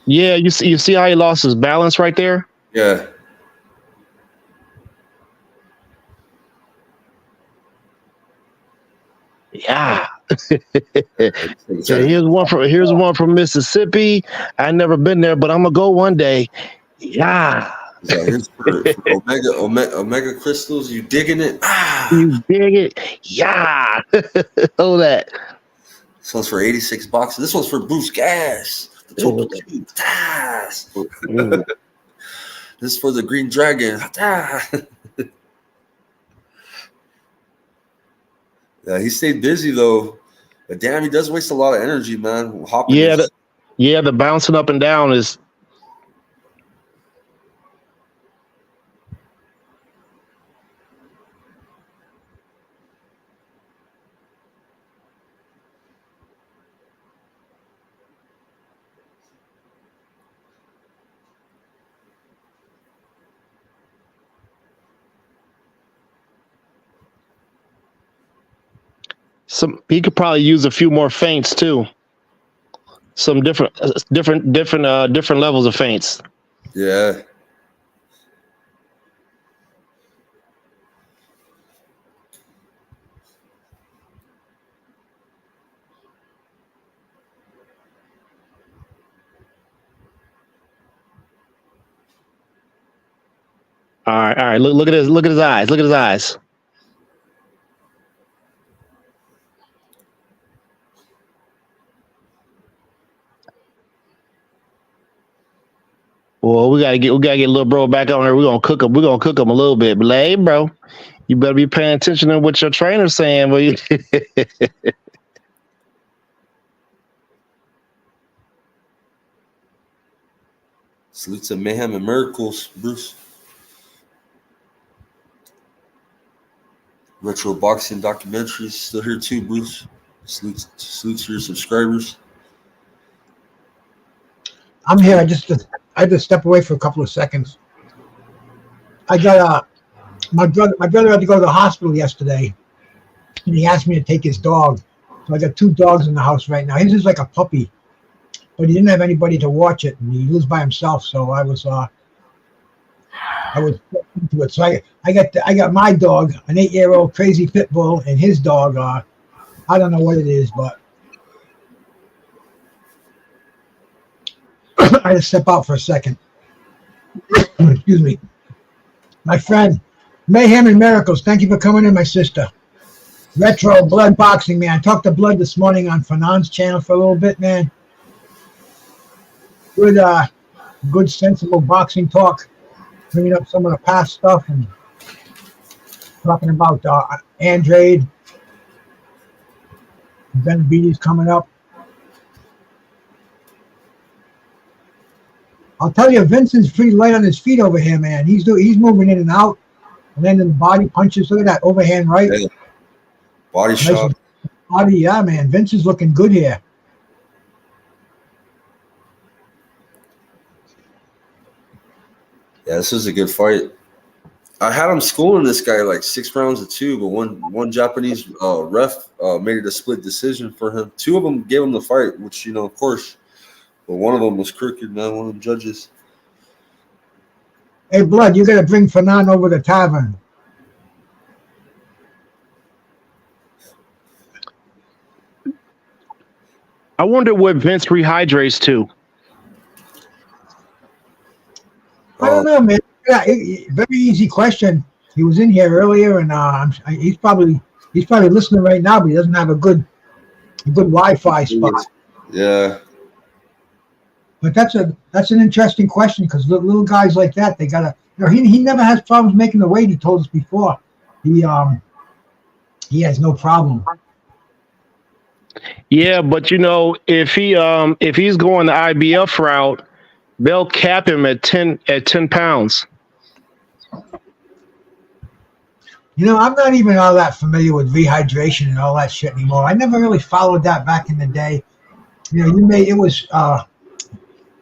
Yeah, you see how he lost his balance right there? Yeah. Yeah, here's one from Mississippi. I never been there, but I'm gonna go one day. Yeah. So here's for Omega crystals. You digging it? You dig it? Yeah. Oh, that. This one's for 86 bucks. This one's for BruceGas. The Total Cube. This is for the Green Dragon. Yeah, he stayed busy though. But damn, he does waste a lot of energy, man. Hopping the bouncing up and down is. He could probably use a few more feints too. Some different levels of feints. Yeah. All right. Look at his eyes. Look at his eyes. Well, we gotta get little bro back on there. We're gonna cook him a little bit. But hey, bro, you better be paying attention to what your trainer's saying. Will you? Salute to Mayhem and Miracles, Bruce. Retro boxing documentaries still here too, Bruce. Salute to your subscribers. I'm here. I had to step away for a couple of seconds. I got my brother had to go to the hospital yesterday, and he asked me to take his dog. So I got 2 dogs in the house right now. His is like a puppy, but he didn't have anybody to watch it, and he lives by himself. So I was into it. So I got my dog, an 8-year-old crazy pit bull, and his dog. I don't know what it is, but I had to step out for a second. Excuse me. My friend, Mayhem and Miracles, thank you for coming in, my sister. Retro Blood Boxing, man. I talked to Blood this morning on Fanon's channel for a little bit, man. Good sensible boxing talk. Bringing up some of the past stuff and talking about Andrade. Ben Beatty's coming up. I'll tell you, Vincent's pretty light on his feet over here, man. He's moving in and out, and then in the body punches. Look at that overhand right. Hey, body nice shot. Body, yeah, man. Vince is looking good here. Yeah, this was a good fight. I had him schooling this guy like 6 rounds to 2, but one Japanese ref made it a split decision for him. 2 of them gave him the fight, which, of course, but one of them was crooked, man, one of them judges. Hey, Blood, you got to bring Fanon over the tavern. I wonder what Vince rehydrates to. I don't know, man. Yeah, very easy question. He was in here earlier, and he's probably listening right now, but he doesn't have a good Wi-Fi spot. Yeah. But that's an interesting question, because little guys like that, they gotta. He never has problems making the weight. He told us before. He has no problem. Yeah, but if he's going the IBF route, they'll cap him at 10 pounds. I'm not even all that familiar with rehydration and all that shit anymore. I never really followed that back in the day. It was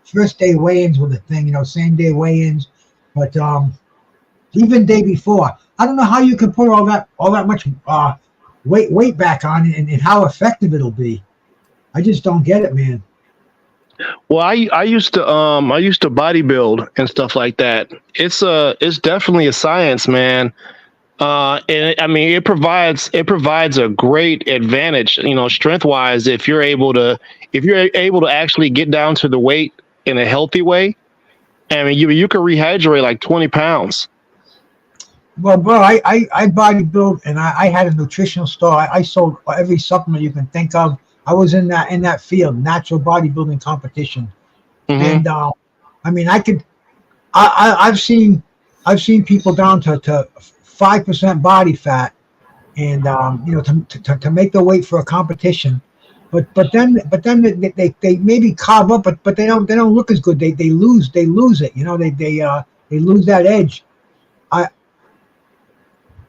first day weigh-ins with a thing, same day weigh-ins, but even day before. I don't know how you can put all that much weight back on and how effective it'll be. I just don't get it, man. Well, I used to bodybuild and stuff like that. It's definitely a science, man. And I mean, it provides a great advantage, you know, strength wise, if you're able to actually get down to the weight in a healthy way. I mean, you can rehydrate like 20 pounds. Well, bro, I bodybuild and I had a nutritional store. I sold every supplement you can think of. I was in that field, natural bodybuilding competition. And I mean, I've seen people down to 5% body fat, and you know, to make the weight for a competition. But then they maybe carve up, but they don't look as good. They lose it. You know, they lose that edge. I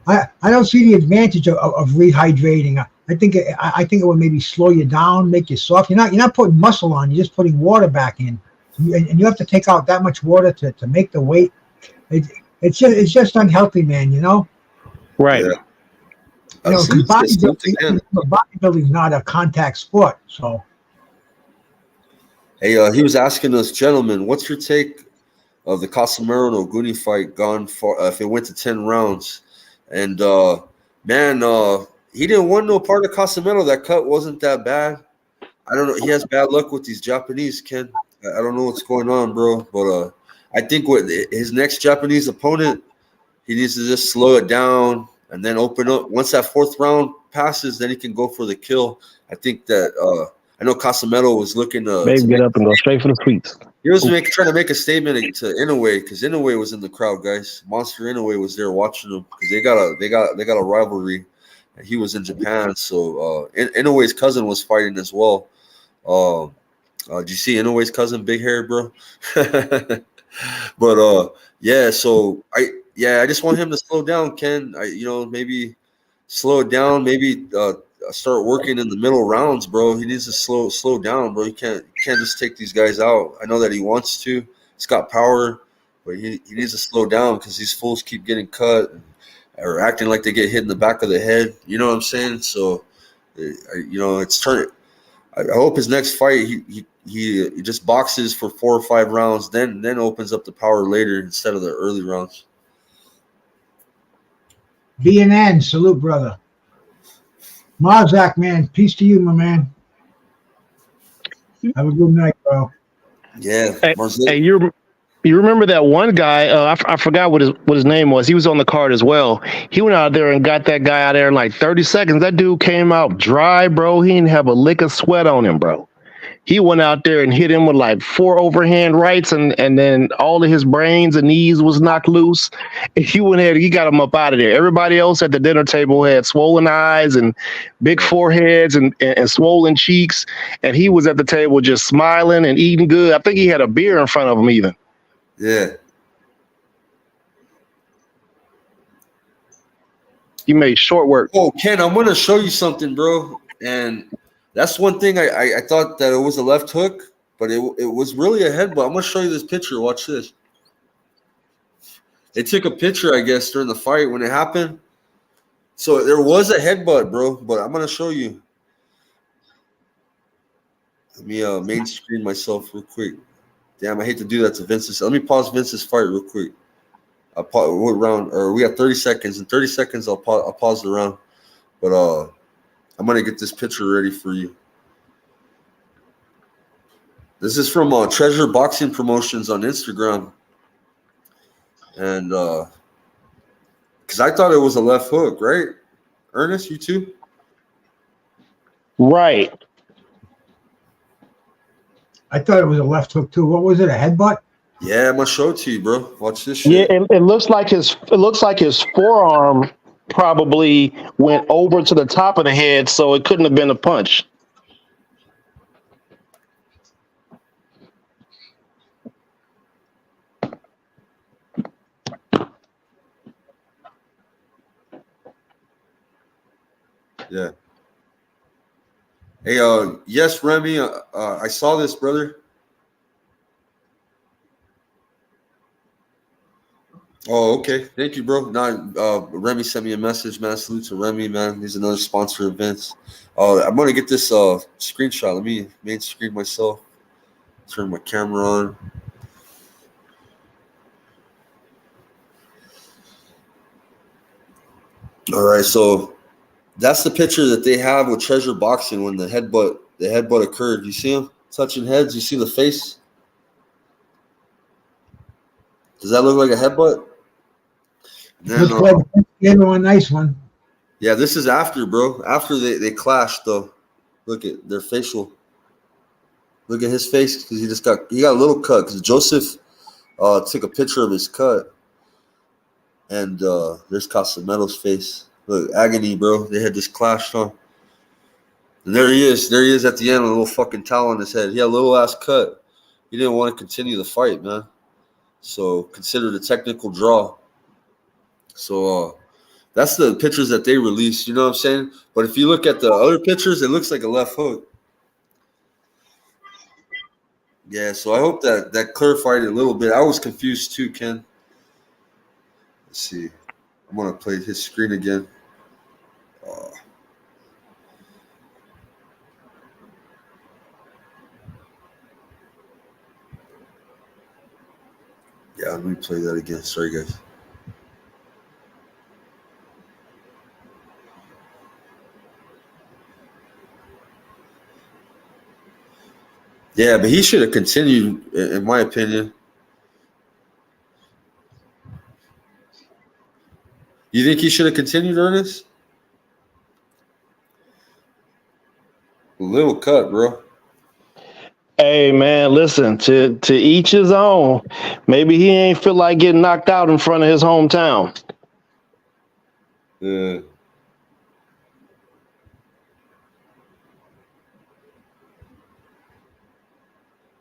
I don't see the advantage of rehydrating. I think it would maybe slow you down, make you soft. You're not putting muscle on. You're just putting water back in, and you have to take out that much water to make the weight. It's just unhealthy, man. You know. Right. Yeah. You know, bodybuilding is not a contact sport. So. Hey, he was asking us, gentlemen, what's your take of the Casemiro and Oguni fight gone for if it went to 10 rounds? And man, he didn't want no part of Casemiro. That cut wasn't that bad. I don't know. He has bad luck with these Japanese, Ken. I don't know what's going on, bro. But I think with his next Japanese opponent, he needs to just slow it down and then open up. Once that fourth round passes, then he can go for the kill. I think that I know Casemiro was looking to get up and go straight for the sweeps. He was trying to make a statement to Inoue because Inoue was in the crowd, guys. Monster Inoue was there watching him because they got a rivalry. And he was in Japan, so Inoue's cousin was fighting as well. Did you see Inoue's cousin, big hair, bro? But yeah. So I just want him to slow down, Ken. Maybe slow it down. Maybe start working in the middle rounds, bro. He needs to slow down, bro. He can't just take these guys out. I know that he wants to. He's got power, but he needs to slow down because these fools keep getting cut or acting like they get hit in the back of the head. You know what I'm saying? So, it's turning. I hope his next fight he just boxes for 4 or 5 rounds, then opens up the power later instead of the early rounds. BNN, salute, brother. Marzak, man, peace to you, my man. Have a good night, bro. Yeah, hey, you remember that one guy? I forgot what his name was. He was on the card as well. He went out there and got that guy out there in like 30 seconds. That dude came out dry, bro. He didn't have a lick of sweat on him, bro. He went out there and hit him with like 4 overhand rights, and then all of his brains and knees was knocked loose. And he went ahead, he got him up out of there. Everybody else at the dinner table had swollen eyes and big foreheads and swollen cheeks, and he was at the table just smiling and eating good. I think he had a beer in front of him even. Yeah. He made short work. Oh, Ken, I'm going to show you something, bro. And that's one thing I thought that it was a left hook, but it was really a headbutt. I'm going to show you this picture. Watch this. They took a picture, I guess, during the fight when it happened. So there was a headbutt, bro, but I'm going to show you. Let me main screen myself real quick. Damn, I hate to do that to Vince's. Let me pause Vince's fight real quick. What round? Or we got 30 seconds. In 30 seconds, I'll pause the round. But I'm gonna get this picture ready for you. This is from Treasure Boxing Promotions on Instagram, and because I thought it was a left hook, right? Ernest, you too? Right. I thought it was a left hook too. What was it? A headbutt? Yeah, I'm gonna show it to you, bro. Watch this shit. Yeah, it looks like his forearm probably went over to the top of the head, so it couldn't have been a punch. Yeah. Hey, yes, Remy, I saw this, brother. Oh, okay. Thank you, bro. Now, Remy sent me a message, man. Salute to Remy, man. He's another sponsor of events. I'm going to get this screenshot. Let me main screen myself. Turn my camera on. All right, so that's the picture that they have with Treasure Boxing when the headbutt occurred. You see him touching heads? You see the face? Does that look like a headbutt? Then, Looks like the other one, nice one. yeah, this is after, bro. After they clashed, though. Look at their facial. Look at his face because he got a little cut because Joseph took a picture of his cut, and there's Casameto's face. Look, agony, bro. They had just clashed, huh? And there he is. There he is at the end with a little fucking towel on his head. He had a little ass cut. He didn't want to continue the fight, man. So considered a technical draw. So that's the pictures that they released. You know what I'm saying? But if you look at the other pictures, it looks like a left hook. Yeah, so I hope that clarified it a little bit. I was confused too, Ken. Let's see. I'm going to play his screen again. Yeah, let me play that again. Sorry, guys. Yeah, but he should have continued, in my opinion. You think he should have continued, Ernest? A little cut, bro. Hey man, listen, to each his own. Maybe he ain't feel like getting knocked out in front of his hometown. Yeah.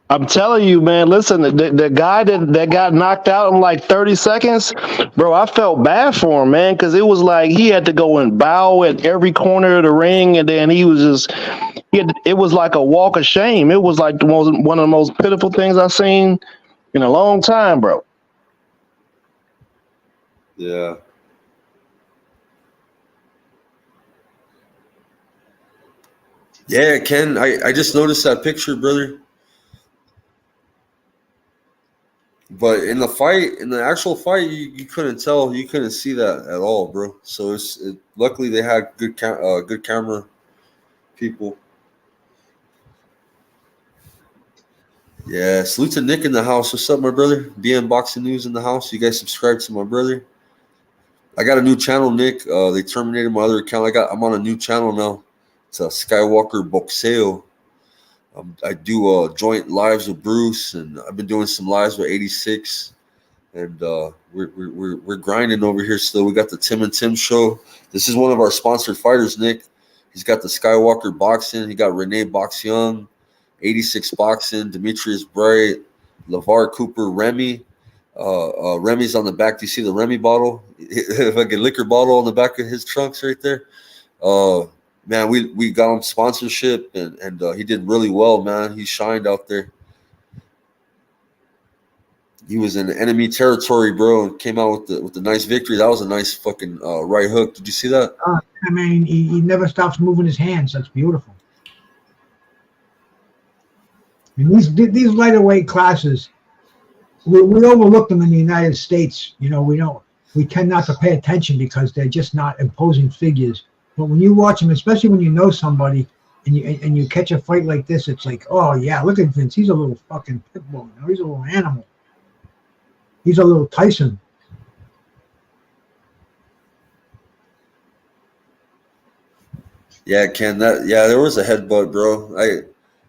I'm telling you, man, listen, the guy that got knocked out in like 30 seconds, bro, I felt bad for him, man, because it was like he had to go and bow at every corner of the ring, and then he was just, it was like a walk of shame. It was like one of the most pitiful things I've seen in a long time, bro. Yeah. Yeah, Ken, I just noticed that picture, brother. But in the actual fight, you couldn't tell, you couldn't see that at all, bro. So luckily they had good camera people. Yeah, salute to Nick in the house. What's up, my brother? BN Boxing News in the house. You guys subscribe to my brother. I got a new channel, Nick. They terminated my other account. I'm on a new channel now. It's a SKYWALKER BOXEO. I do joint lives with Bruce, and I've been doing some lives with 86, and we're grinding over here still. We got the Tim and Tim show. This is one of our sponsored fighters, Nick. He's got the SKYWALKER Boxing. He got Renee Box Young, 86 Boxing, Demetrius Bright, LeVar Cooper, Remy. Remy's on the back. Do you see the Remy bottle? Like a liquor bottle on the back of his trunks right there. Man, we got him sponsorship, and he did really well, man. He shined out there. He was in enemy territory, bro, and came out with the nice victory. That was a nice fucking right hook. Did you see that? I mean, he never stops moving his hands. That's beautiful. I mean, these lighter weight classes, we overlook them in the United States. You know, we tend not to pay attention because they're just not imposing figures. But when you watch them, especially when you know somebody and you catch a fight like this, it's like, oh yeah, look at Vince. He's a little fucking pit bull. You know? He's a little animal. He's a little Tyson. Yeah, Ken. There was a headbutt, bro.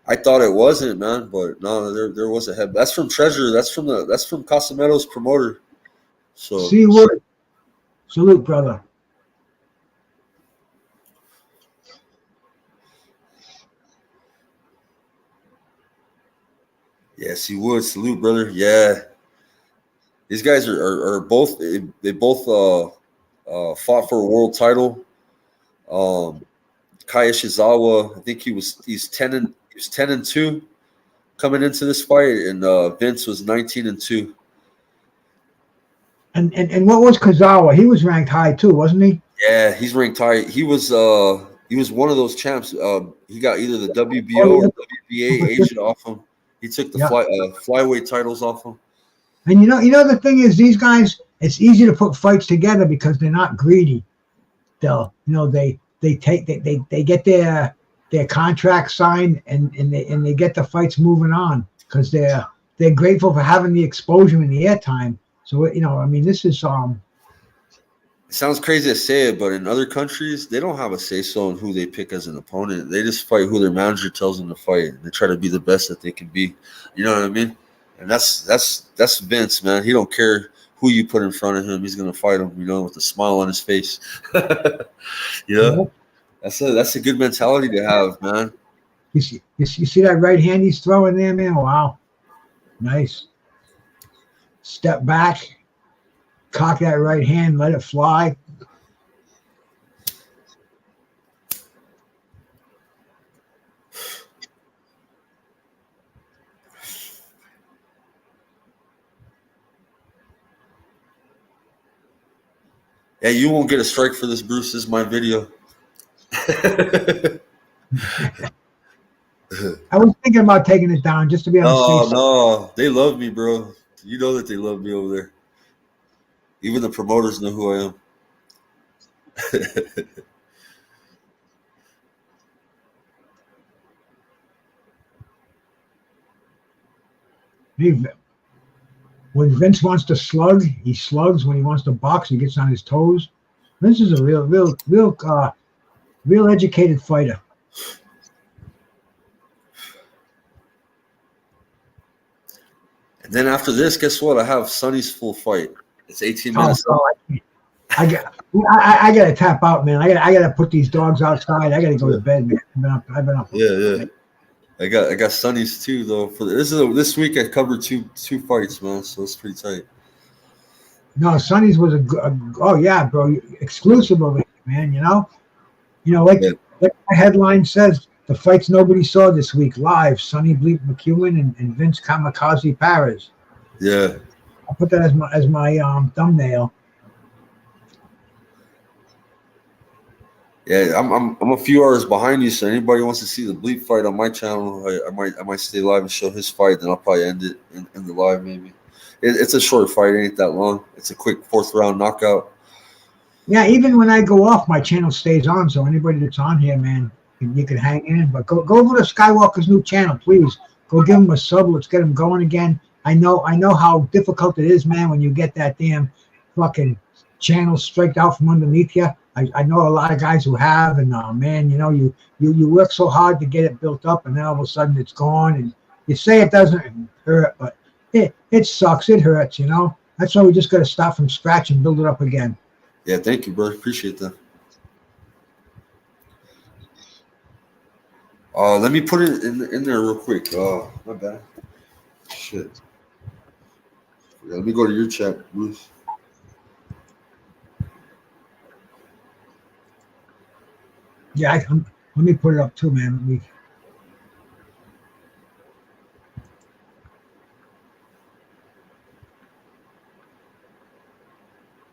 I thought it wasn't, man, but no, there was a headbutt. That's from Treasure. That's from Casameto's promoter. So see you would. Salute, brother. Yes, he would. Salute, brother. Yeah. These guys are both, they both fought for a world title. Kai Ishizawa, I think he's 10-2 coming into this fight, and Vince was 19-2. And what was Kazawa? He was ranked high too, wasn't he? Yeah, he's ranked high. He was one of those champs. He got either the WBO or WBA agent off him. He took the flyweight titles off him. And you know the thing is, these guys, it's easy to put fights together because they're not greedy. they'll, they get their contract signed and they get the fights moving on because they're grateful for having the exposure and the airtime. So I mean, this is It sounds crazy to say it, but in other countries, they don't have a say-so in who they pick as an opponent. They just fight who their manager tells them to fight. They try to be the best that they can be. You know what I mean? And that's Vince, man. He don't care who you put in front of him. He's gonna fight him, with a smile on his face. That's a good mentality to have, man. You see that right hand he's throwing there, man? Wow, nice. Step back. Cock that right hand, let it fly. Yeah, you won't get a strike for this, Bruce. This is my video. I was thinking about taking it down just to be on the safe side. No, they love me, bro. You know that they love me over there. Even the promoters know who I am. When Vince wants to slug, he slugs. When he wants to box, he gets on his toes. Vince is a real educated fighter. And then after this, guess what? I have Sonny's full fight. It's 18 minutes. I got to tap out, man. I got to put these dogs outside. I got to go to bed, man. I've been up. Yeah. I got Sonny's too, though. For this week, I covered two fights, man. So it's pretty tight. No, Sonny's was oh yeah, bro, exclusive of it, man. Like my headline says, the fights nobody saw this week live. Sonny Bleep McEwen and Vince Kamikaze Paris. Yeah. I'll put that as my thumbnail. Yeah, I'm a few hours behind you, so anybody wants to see the Bleep fight on my channel, I might stay live and show his fight, then I'll probably end it in the live maybe. It's a short fight, it ain't that long. It's a quick 4th round knockout. Yeah, even when I go off, my channel stays on, so anybody that's on here, man, you can hang in. But go over to Skywalker's new channel, please. Go give him a sub. Let's get him going again. I know how difficult it is, man, when you get that damn fucking channel straight out from underneath you. I know a lot of guys who have, and man, you work so hard to get it built up, and then all of a sudden it's gone. And you say it doesn't hurt, but it sucks. It hurts, That's why we just got to start from scratch and build it up again. Yeah, thank you, bro. Appreciate that. Let me put it in there real quick. Oh, my bad. Shit. Let me go to your chat, Bruce. Yeah, let me put it up too, man. Let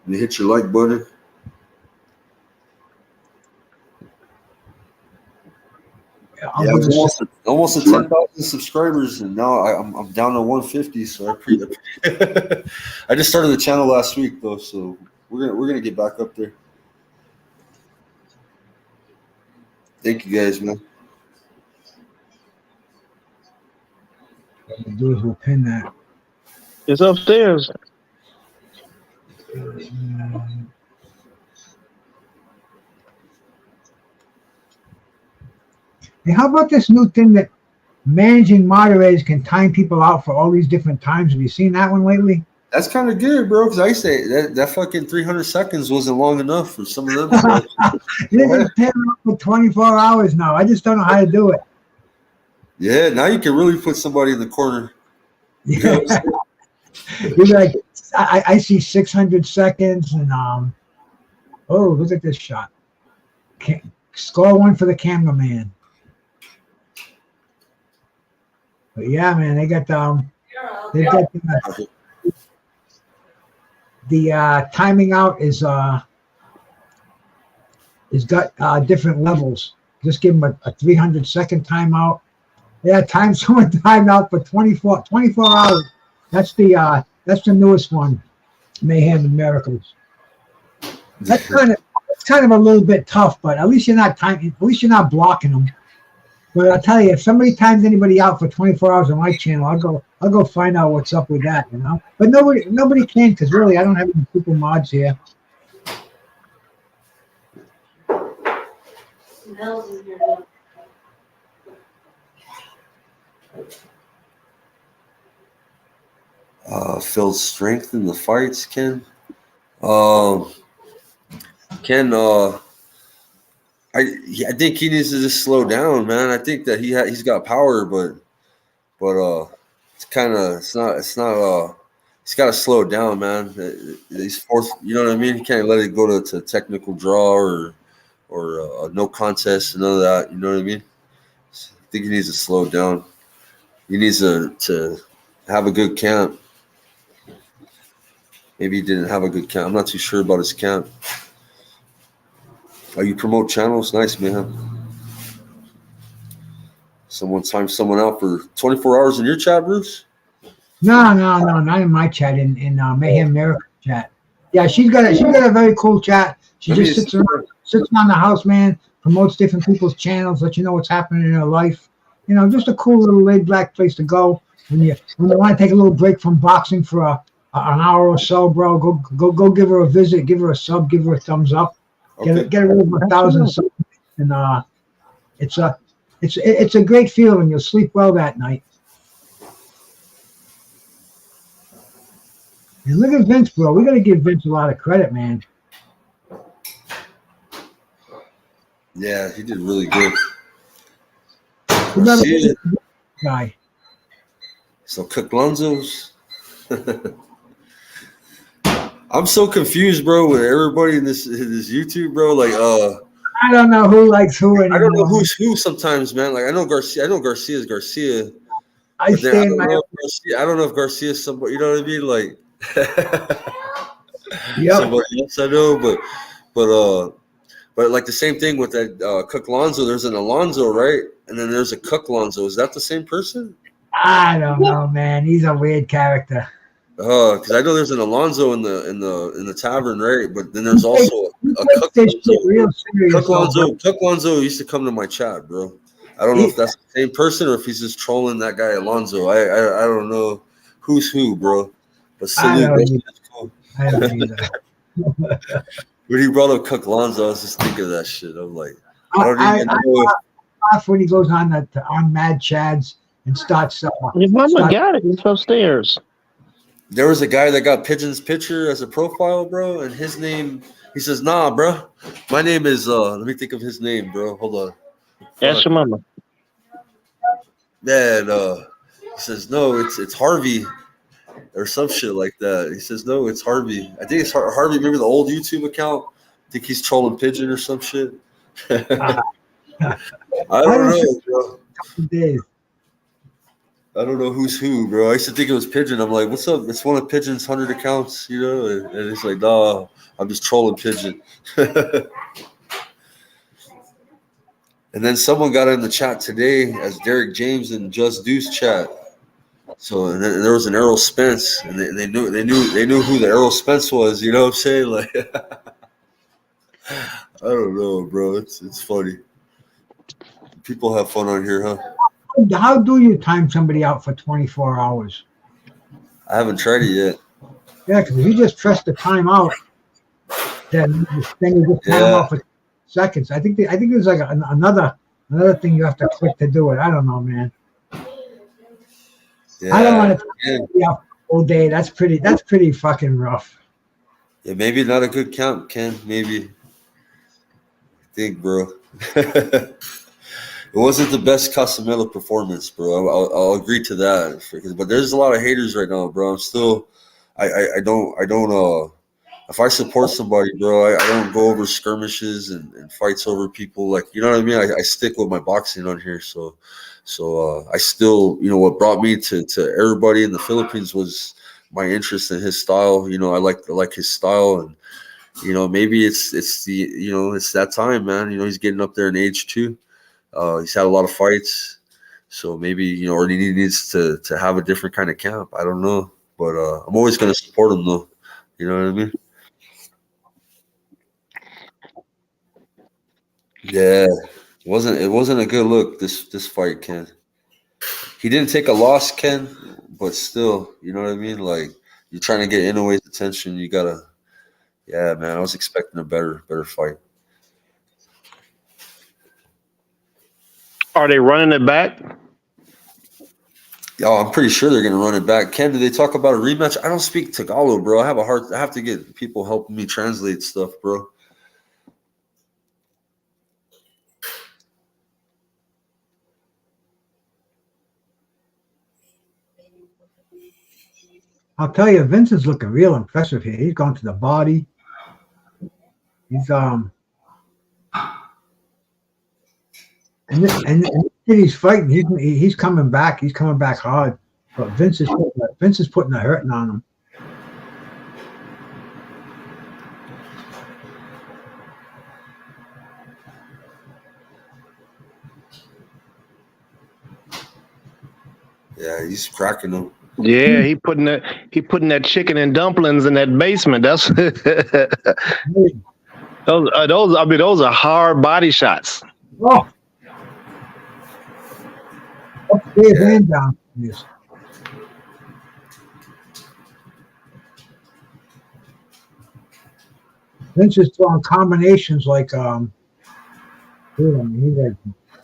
me hit your like button. Yeah, almost at 10,000 subscribers, and now I'm down to 150. So I just started the channel last week, though, so we're gonna get back up there. Thank you, guys, man. What we'll do is we'll pin that. It's upstairs. Hey, how about this new thing that managing moderators can time people out for all these different times? Have you seen that one lately? That's kind of good, bro, because I say that fucking 300 seconds wasn't long enough for some of them. You can pin up for 24 hours now. I just don't know how to do it. Yeah, now you can really put somebody in the corner. Yeah. You're like, I see 600 seconds, and oh, look at this shot. Score one for the cameraman. But yeah, man, they got the timing out is got different levels. Just give them a 300-second timeout. Yeah, someone timed out for 24 hours. That's the newest one, Mayhem and Miracles. That's kind of a little bit tough, but at least you're not blocking them. But I'll tell you, if somebody times anybody out for 24 hours on my channel, I'll go find out what's up with that, you know. But nobody can, because really I don't have any super mods here. Feel strength in the fights, Ken. Ken, I think he needs to just slow down, man. I think that he's got power, but it's not he's got to slow down, man. He's forced, you know what I mean? He can't let it go to technical draw or no contest and none of that. You know what I mean? I think he needs to slow down. He needs to have a good camp. Maybe he didn't have a good camp. I'm not too sure about his camp. Oh, you promote channels? Nice, man. Someone times someone out for 24 hours in your chat, Bruce? No, not in my chat. In Mayhem America chat. Yeah, she's got a very cool chat. She just sits around the house, man. Promotes different people's channels, let you know what's happening in her life. You know, just a cool little laid back place to go when you want to take a little break from boxing for an hour or so, bro. Go give her a visit, give her a sub, give her a thumbs up. Okay. Get her over 1,000 subs, and it's a great feeling. You'll sleep well that night. And look at Vince, bro. We got to give Vince a lot of credit, man. Yeah, he did really good. Guy. So Cook Lonzo's. I'm so confused, bro, with everybody in this YouTube, bro. Like, I don't know who likes who anymore. I don't know who's who sometimes, man. Like, I know Garcia's Garcia. I don't know if Garcia's somebody. You know what I mean? Like, yep. Somebody else I know, but like the same thing with that Cook Lonzo. There's an Alonzo, right? And then there's a Cook Lonzo. Is that the same person? I don't know, man. He's a weird character. Because I know there's an Alonzo in the tavern, right? But then there's also a Cook Lonzo. Cook Lonzo used to come to my chat, bro. I don't know if that's the same person or if he's just trolling that guy Alonzo. I don't know who's who, bro. But salute, bro. I don't either. When he brought up Cook Lonzo, I was just thinking of that shit. I'm like, I don't even know. When he goes on Mad Chads and starts. Your mama got it. It's upstairs. There was a guy that got Pigeon's picture as a profile, bro, and his name. He says, "Nah, bro, my name is." Let me think of his name, bro. Hold on. Ask your mama. Yeah, and, he says, "No, it's Harvey." Or some shit like that. He says, no, it's Harvey. I think it's Harvey. Remember the old YouTube account? I think he's trolling Pigeon or some shit. I don't know, bro. I don't know who's who, bro. I used to think it was Pigeon. I'm like, what's up? It's one of Pigeon's 100 accounts, you know? And it's like, nah, I'm just trolling Pigeon. And then someone got in the chat today as Derek James and Just Deuce chat. So and then there was an Errol Spence, and they knew who the Errol Spence was. You know what I'm saying? Like, I don't know, bro. It's funny. People have fun on here, huh? How do you time somebody out for 24 hours? I haven't tried it yet. Yeah, because if you just press the timeout, then you just time out for seconds. I think there's like another thing you have to click to do it. I don't know, man. Yeah, I don't want to be out all day. That's pretty fucking rough. Yeah, maybe not a good count, Ken. Maybe. I think, bro. It wasn't the best Casamelo performance, bro. I'll agree to that. But there's a lot of haters right now, bro. I'm still, I don't. If I support somebody, bro, I don't go over skirmishes and fights over people. Like, you know what I mean? I stick with my boxing on here, so I still, you know, what brought me to everybody in the Philippines was my interest in his style. You know, I like his style, and you know, maybe it's the, you know, it's that time, man. You know, he's getting up there in age too. He's had a lot of fights, so maybe, you know, or he needs to have a different kind of camp. I don't know, but I'm always gonna support him though. You know what I mean? Yeah, it wasn't a good look this fight, Ken. He didn't take a loss, Ken, but still, you know what I mean? Like you're trying to get Inoue's attention, you gotta. Yeah, man, I was expecting a better fight. Are they running it back? Oh, I'm pretty sure they're gonna run it back. Ken, did they talk about a rematch? I don't speak Tagalog, bro. I have to get people helping me translate stuff, bro. I'll tell you, Vince is looking real impressive here. He's going to the body. He's and he's fighting. He's coming back. He's coming back hard. But Vince is putting a hurting on him. Yeah, he's cracking them. Yeah, he putting that chicken and dumplings in that basement. That's those are hard body shots. Oh, let's get his hand down. Yes. Vince is throwing combinations like dude, I mean, he's like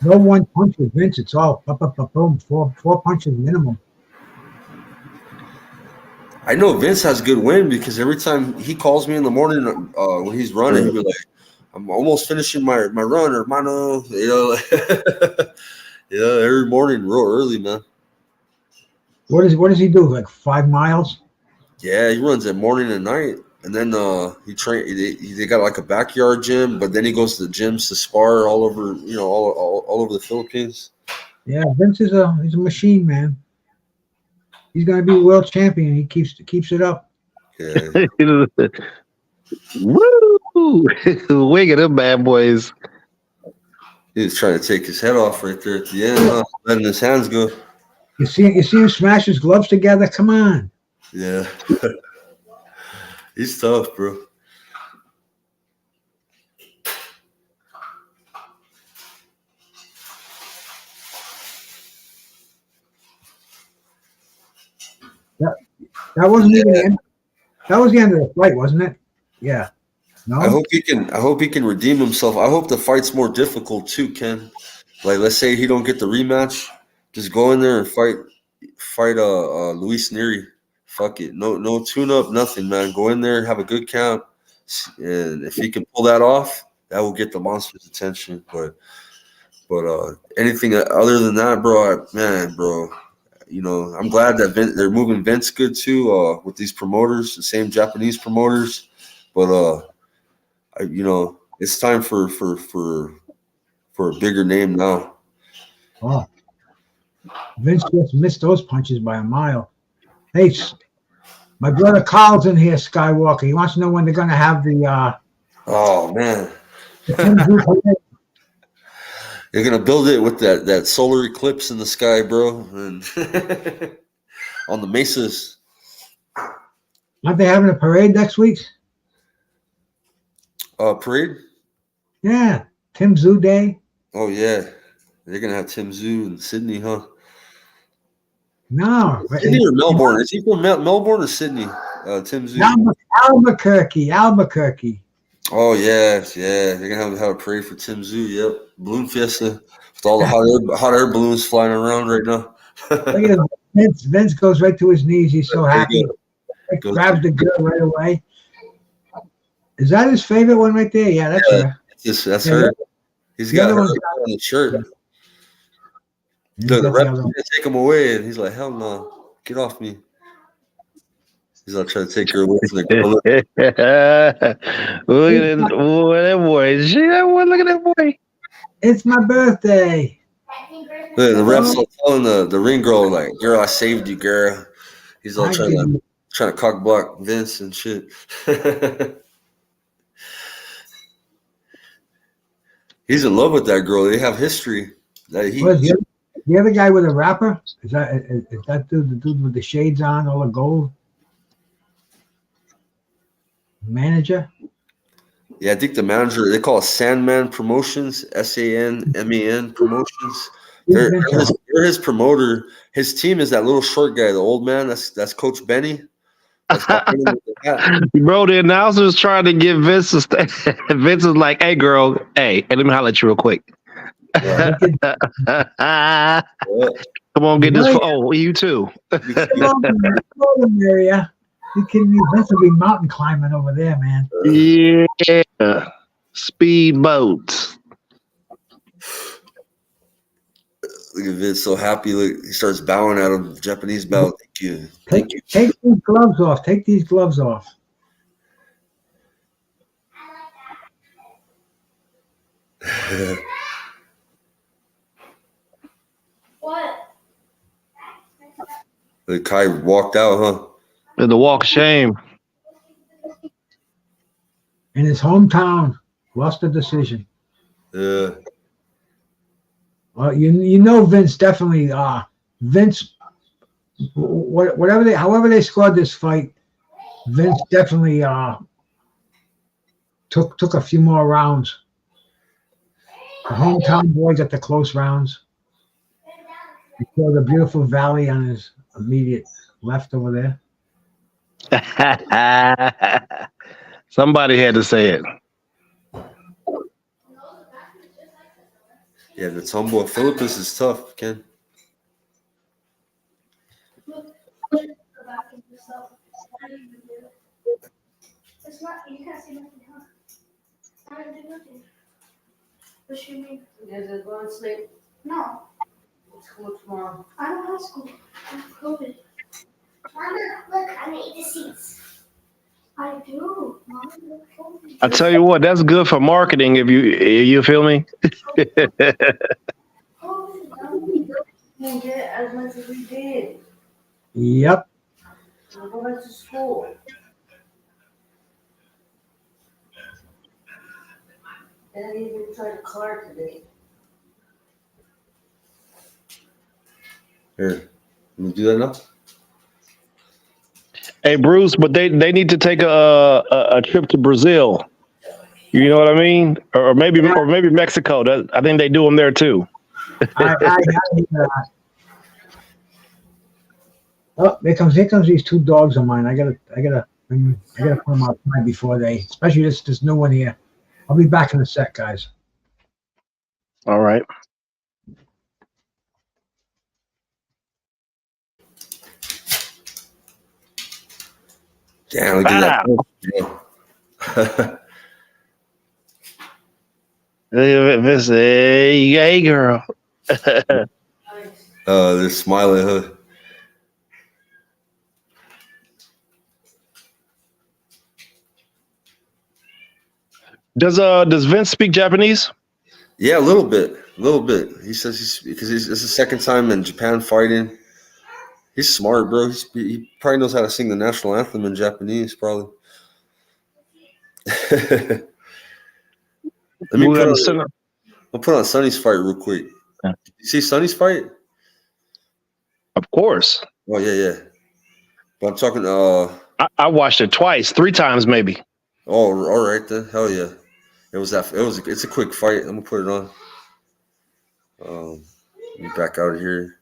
no one punch with Vince. It's all boom, four punches minimum. I know Vince has good wind because every time he calls me in the morning when he's running, he'll be like, "I'm almost finishing my run, hermano." You know, every morning, real early, man. What does he do? Like 5 miles? Yeah, he runs at morning and night, and then he train. They got like a backyard gym, but then he goes to the gyms to spar all over, all over the Philippines. Yeah, Vince he's a machine, man. He's gonna be world champion. He keeps it up. Yeah. Woo! Wig of them bad boys. He was trying to take his head off right there at the end, letting his hands go. You see him smash his gloves together? Come on. Yeah. He's tough, bro. That wasn't even the end. That was the end of the fight, wasn't it? Yeah. No. I hope he can redeem himself. I hope the fight's more difficult too, Ken. Like, let's say he don't get the rematch, just go in there and fight Luis Nery. Fuck it, no tune up, nothing, man. Go in there, have a good count, and if he can pull that off, that will get the monster's attention. But anything other than that, bro, bro. I'm glad that they're moving Vince good too with these promoters, the same Japanese promoters. But it's time for a bigger name now. Oh, Vince just missed those punches by a mile. Hey, my brother Carl's in here, Skywalker. He wants to know when they're gonna have the. Oh man. You're gonna build it with that solar eclipse in the sky, bro, and on the mesas. Aren't they having a parade next week? Parade? Yeah, Tim Zoo Day. Oh yeah, they're gonna have Tim Zoo in Sydney, huh? No, Sydney or Melbourne? Is he from Melbourne or Sydney? Tim Zoo. Albuquerque. Oh yes, yeah. They're gonna have a parade for Tim Zoo. Yep, balloon fiesta with all the hot air balloons flying around right now. Look at Vince goes right to his knees. He's so happy. Grabs the girl right away. Is that his favorite one right there? Yeah, that's her. That's her. He's got her on the shirt. Look, the ref going to take him away, and he's like, "Hell no, get off me." He's not trying to take her away from the girl. Look at that boy. Look at that boy. It's my birthday. Look, the ref's all telling the ring girl, like, "Girl, I saved you, girl." He's all trying to cock block Vince and shit. He's in love with that girl. They have history. The other guy with a rapper? Is that the dude with the shades on, all the gold? Manager? Yeah, I think the manager, they call it Sandman Promotions, SANMAN Promotions. They're his promoter. His team is that little short guy, the old man. That's Coach Benny. That's Bro, the announcer's trying to get Vince to stay. Vince is like, hey, girl, hey, let me holler at you real quick. Yeah. Come on, get this. Oh, you too. Come on, Maria. You kidding me? Vince will be mountain climbing over there, man. Yeah. Speedboats. Look at Vince, so happy. Look, he starts bowing at him. Japanese bow. Thank you. Thank you. Take these gloves off. Take these gloves off. What? The Kai walked out, huh? The walk of shame. In his hometown, lost the decision. Yeah. Well, you know Vince definitely. Vince, however they scored this fight, Vince definitely took a few more rounds. The hometown boy got the close rounds. He saw the beautiful valley on his immediate left over there. Somebody had to say it. Yeah, the Tomboy Philippines is tough, Ken. It's not, you can't see nothing, huh? I didn't do nothing. What you mean? Is it going to sleep? No, School tomorrow. I don't have school. I have COVID. Mama, look, I made the seats. I do. Mama, look, COVID. I tell you what, that's good for marketing. If you feel me. Didn't get as much as we did. Yep. We'll go back to school. And I didn't even try to car today. Here, can we do that now? Hey, Bruce, but they need to take a trip to Brazil. You know what I mean? Or maybe Mexico. I think they do them there too. Oh, here comes these two dogs of mine. I gotta put them outside before they, especially this new one here. I'll be back in a sec, guys. All right. Damn, look at that. Hey, girl. They're smiling, huh? Does Vince speak Japanese? Yeah, a little bit. He says it's the second time in Japan fighting. He's smart, bro. He probably knows how to sing the national anthem in Japanese, probably. Let me put on Sonny's fight real quick. Yeah. You see Sonny's fight? Of course. Oh yeah. But I'm talking. I watched it twice, 3 times maybe. Oh, all right then. Hell yeah. It's a quick fight. I'm gonna put it on. Let me back out of here.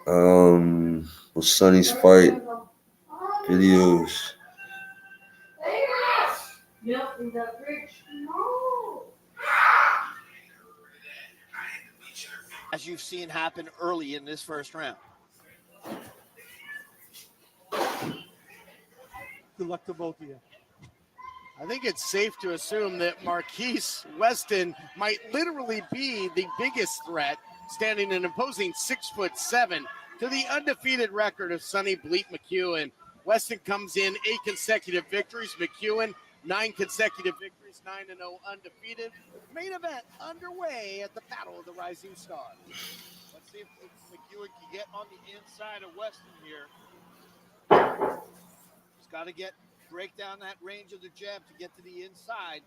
Well, Sonny's fight videos. Yep, in the fridge. No. As you've seen happen early in this first round. Good luck to both of you. I think it's safe to assume that Marquise Weston might literally be the biggest threat, standing an imposing 6'7" to the undefeated record of Sonny Bleep McEwen. Weston comes in 8 consecutive victories. McEwen 9 consecutive victories, 9-0 undefeated. Main event underway at the Battle of the Rising Stars. Let's see if McEwen can get on the inside of Weston here. He's got to break down that range of the jab to get to the inside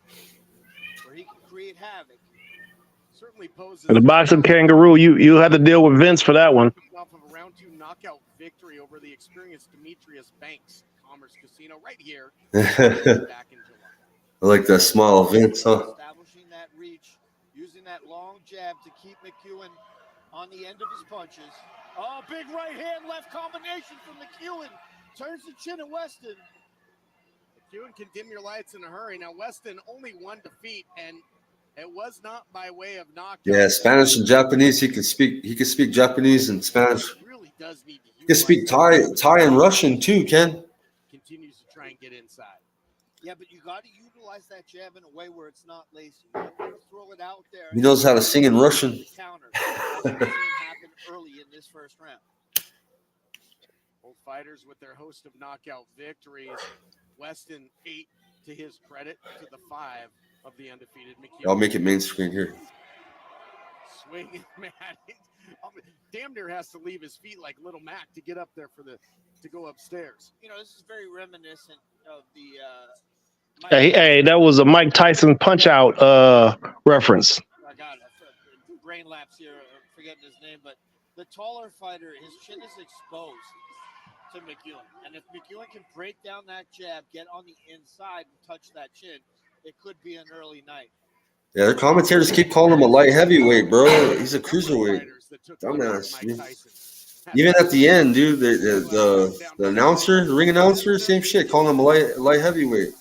where he can create havoc. Certainly poses The boxing kangaroo, you had to deal with Vince for that one. off of a round 2 knockout victory over the experienced Demetrius Banks. Commerce Casino right here I back in July. like that smile of Vince, huh? Establishing that reach, using that long jab to keep McEwen on the end of his punches. Oh, big right hand, left combination from McEwen. Turns the chin of Weston. McEwen can dim your lights in a hurry. Now, Weston only one defeat, and it was not by way of knockout. Yeah, Spanish and Japanese. He can speak Japanese and Spanish. He really does need to He can speak Thai and Russian too, Ken. Continues to try and get inside. Yeah, but you got to utilize that jab in a way where it's not lacy. You don't want to throw it out there. He knows how to sing in Russian. Counter. As we've seen happen early in this first round. Both fighters with their host of knockout victories. Weston 8 to his credit to the 5 of the undefeated McEwen. I'll make it main screen here. Swinging, man. Damn near has to leave his feet like Little Mac to get up there to go upstairs. You know, this is very reminiscent of the Hey, that was a Mike Tyson punch out reference. I got it. Brain lapse here. I'm forgetting his name, but the taller fighter, his chin is exposed to McEwen. And if McEwen can break down that jab, get on the inside and touch that chin, it could be an early night. Yeah, the commentators keep calling him a light heavyweight, bro. He's a cruiserweight. Dumbass. Even at the end, dude, the announcer, the ring announcer, same shit, calling him a light heavyweight.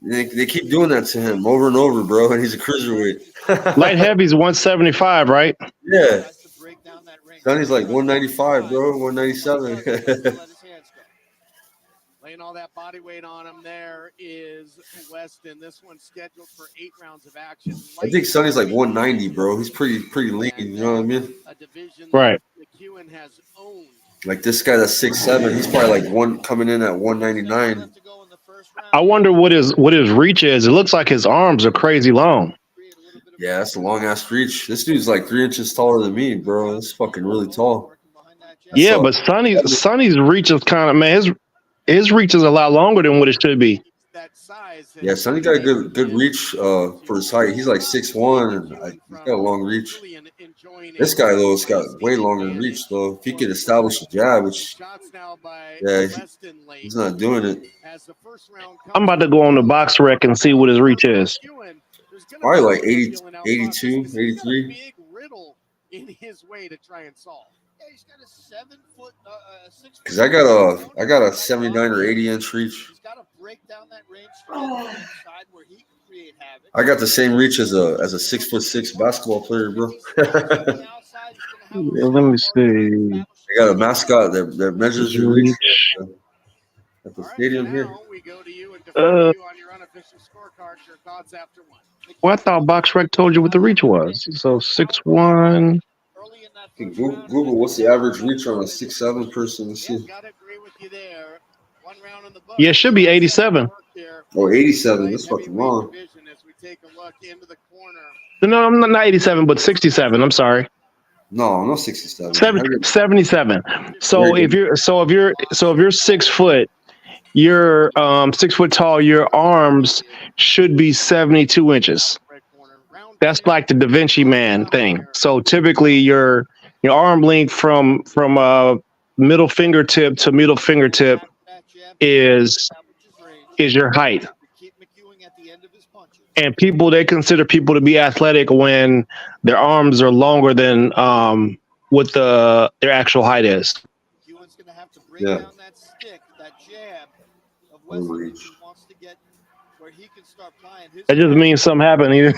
They keep doing that to him over and over, bro, and he's a cruiserweight. Light heavy's 175, right? Yeah. Sonny's like 195, bro, 197. Laying all that body weight on him there is Weston. This one's scheduled for 8 rounds of action. I think Sonny's like 190, bro. He's pretty lean, you know what I mean? Right. McEwen has owned. Like this guy that's 6'7", he's probably like coming in at 199. I wonder what his reach is. It looks like his arms are crazy long. Yeah, that's a long ass reach. This dude's like 3 inches taller than me, bro. That's fucking really tall. Yeah, but Sonny's reach is kind of, man, his reach is a lot longer than what it should be. Yeah, Sonny got a good reach for his height. He's like 6'1", and he's got a long reach. This guy though has got way longer reach though. If he could establish a jab, which he's not doing it. I'm about to go on the box rec and see what his reach is. Probably like 80, 82, 83. In his way to try and solve. Yeah, he's got a 7 foot, 6 Because I got a 79 or 80 inch reach. He's got to break down that range to get on the inside where he can create havoc. I got the same reach as a 6'6" basketball player, bro. Let me see. I got a mascot that measures your reach at the stadium here. We go to you and defer you on your unofficial scorecard. Your thoughts after one. Well, I thought box rec told you what the reach was. So 6'1". Google what's the average reach on a 6'7" person. Let's see. Yeah, it should be 87. Oh, 87. That's fucking wrong. No, I'm not 87, but 67. I'm sorry. No 67. 77. So if you're 6 foot, you're 6 foot tall. Your arms should be 72 inches. That's like the Da Vinci Man thing. So typically your arm length from middle fingertip to middle fingertip is your height. And they consider people to be athletic when their arms are longer than what their actual height is. Yeah. That just means something happened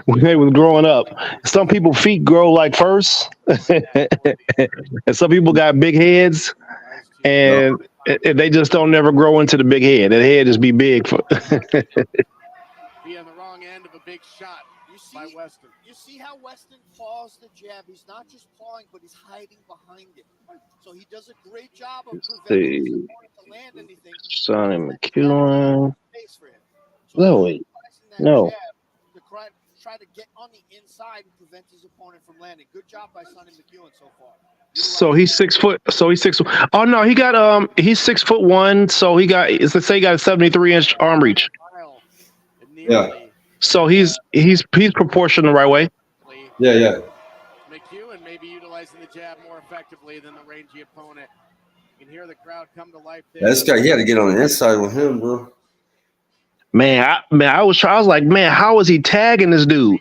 when they was growing up. Some people feet grow like first, and some people got big heads, and they just don't never grow into the big head. The head just be big. Be on the wrong end of a big shot by Weston. You see how Weston paws the jab? He's not just pawing, but he's hiding behind it. So he does a great job of preventing his opponent to land anything. Sonny McEwen. No. To try to get on the inside and prevent his opponent from landing. Good job by Sonny McEwen so far. So he's 6 foot. Oh no, he's 6'1". So let's say he got a 73-inch arm reach. Yeah. So he's proportioned the right way. Yeah. McEwen may be utilizing the jab more effectively than the rangy opponent. can hear the crowd come to life there. Yeah, this guy, he had to get on the inside with him, bro. Man, I was like, man, how is he tagging this dude?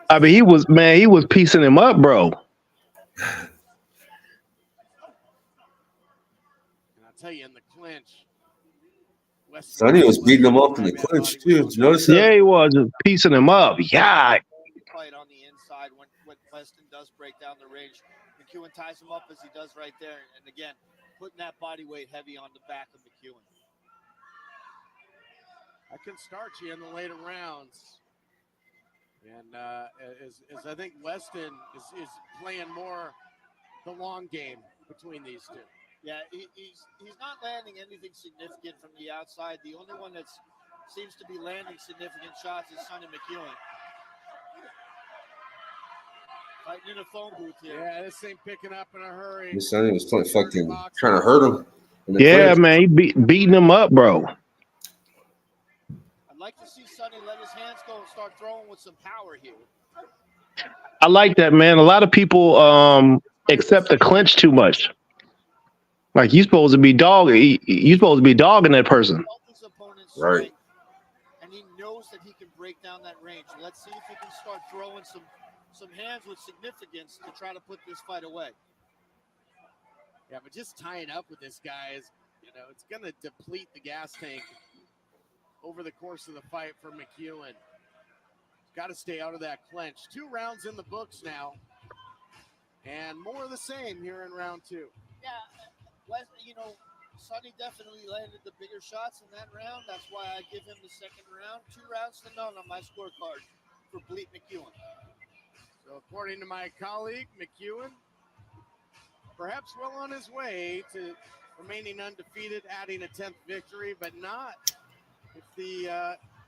I mean, he was piecing him up, bro. And I'll tell you, in the clinch, Sonny was beating him up in the clinch too. Did you notice that? Yeah, he was just piecing him up. Yeah. Fight on the inside when Weston does break down the range. McEwen ties him up as he does right there. And again, putting that body weight heavy on the back of McEwen. I can start you in the later rounds. And as I think Weston is playing more the long game between these two. Yeah, he's not landing anything significant from the outside. The only one that seems to be landing significant shots is Sonny McEwen. Fighting in a phone booth here. Yeah, this ain't picking up in a hurry. This Sonny was fucking trying to hurt him. Yeah, man, he beating him up, bro. I'd like to see Sonny let his hands go and start throwing with some power here. I like that, man. A lot of people accept the clinch too much. Like you supposed to be dogging that person. Right. And he knows that he can break down that range. Let's see if he can start throwing some hands with significance to try to put this fight away. Yeah, but just tying up with this guy is, it's going to deplete the gas tank over the course of the fight for McEwen. Got to stay out of that clinch. 2 rounds in the books now. And more of the same here in round 2. Yeah, Sonny definitely landed the bigger shots in that round. That's why I give him the second round. 2 rounds to none on my scorecard for Bleep McEwen. So according to my colleague, McEwen, perhaps well on his way to remaining undefeated, adding a 10th victory, but not if the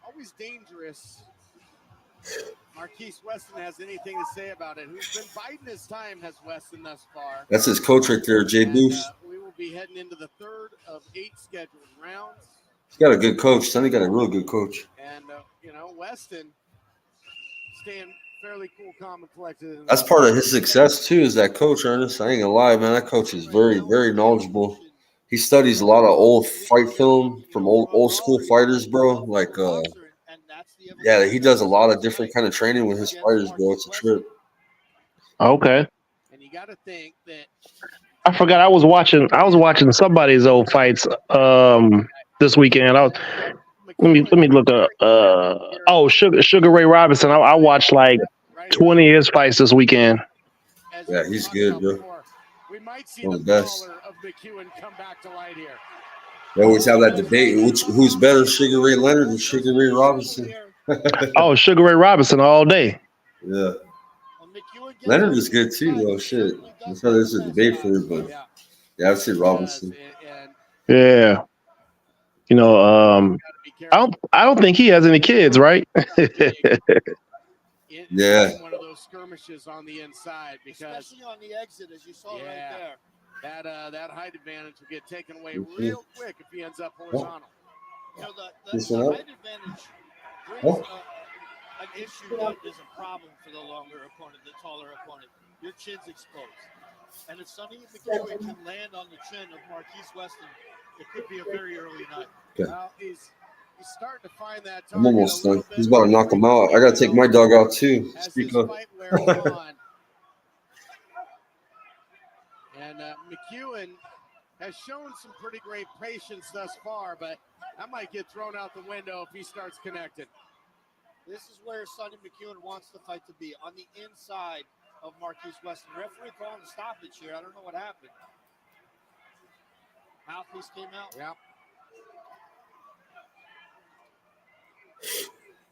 always dangerous Marquise Weston has anything to say about it. Who's been biding his time has Weston thus far. That's his coach right there, Jay Boost. We will be heading into the 3rd of 8 scheduled rounds. He's got a good coach. Sonny got a real good coach. And, Weston staying fairly cool, calm, and collected. That's part of his success, too, is that coach, Ernest. I ain't going to lie, man. That coach is very, very knowledgeable. He studies a lot of old fight film from old school fighters, bro. Like, yeah, he does a lot of different kind of training with his fighters, bro. It's a trip. Okay. And you got to think that I forgot I was watching somebody's old fights this weekend. Let me look up Sugar Ray Robinson. I watched like 20 of his fights this weekend. Yeah, he's good, bro. We might see One the of the best. of McEwen come back to light here. They always have that debate. Who's better, Sugar Ray Leonard or Sugar Ray Robinson? Oh, Sugar Ray Robinson all day. Yeah. Leonard is good too, though. Shit. That's why there's a debate for it, but yeah, I'd say Robinson. Yeah. I don't think he has any kids, right? Yeah. One of those skirmishes on the inside, because especially on the exit, as you saw right there. That height advantage will get taken away real quick if he ends up horizontal. The height advantage brings an issue that is a problem for the longer opponent, the taller opponent. Your chin's exposed. And if Sonny McEwen can land on the chin of Marquise Weston, it could be a very early night. Okay. Well, he's starting to find that I'm almost done. He's about to knock him out. I got to take my dog out too. Speak up. And McEwen has shown some pretty great patience thus far, but that might get thrown out the window if he starts connecting. This is where Sonny McEwen wants the fight to be, on the inside of Marquise Weston. Referee calling the stoppage here. I don't know what happened. Mouthpiece came out. Yep.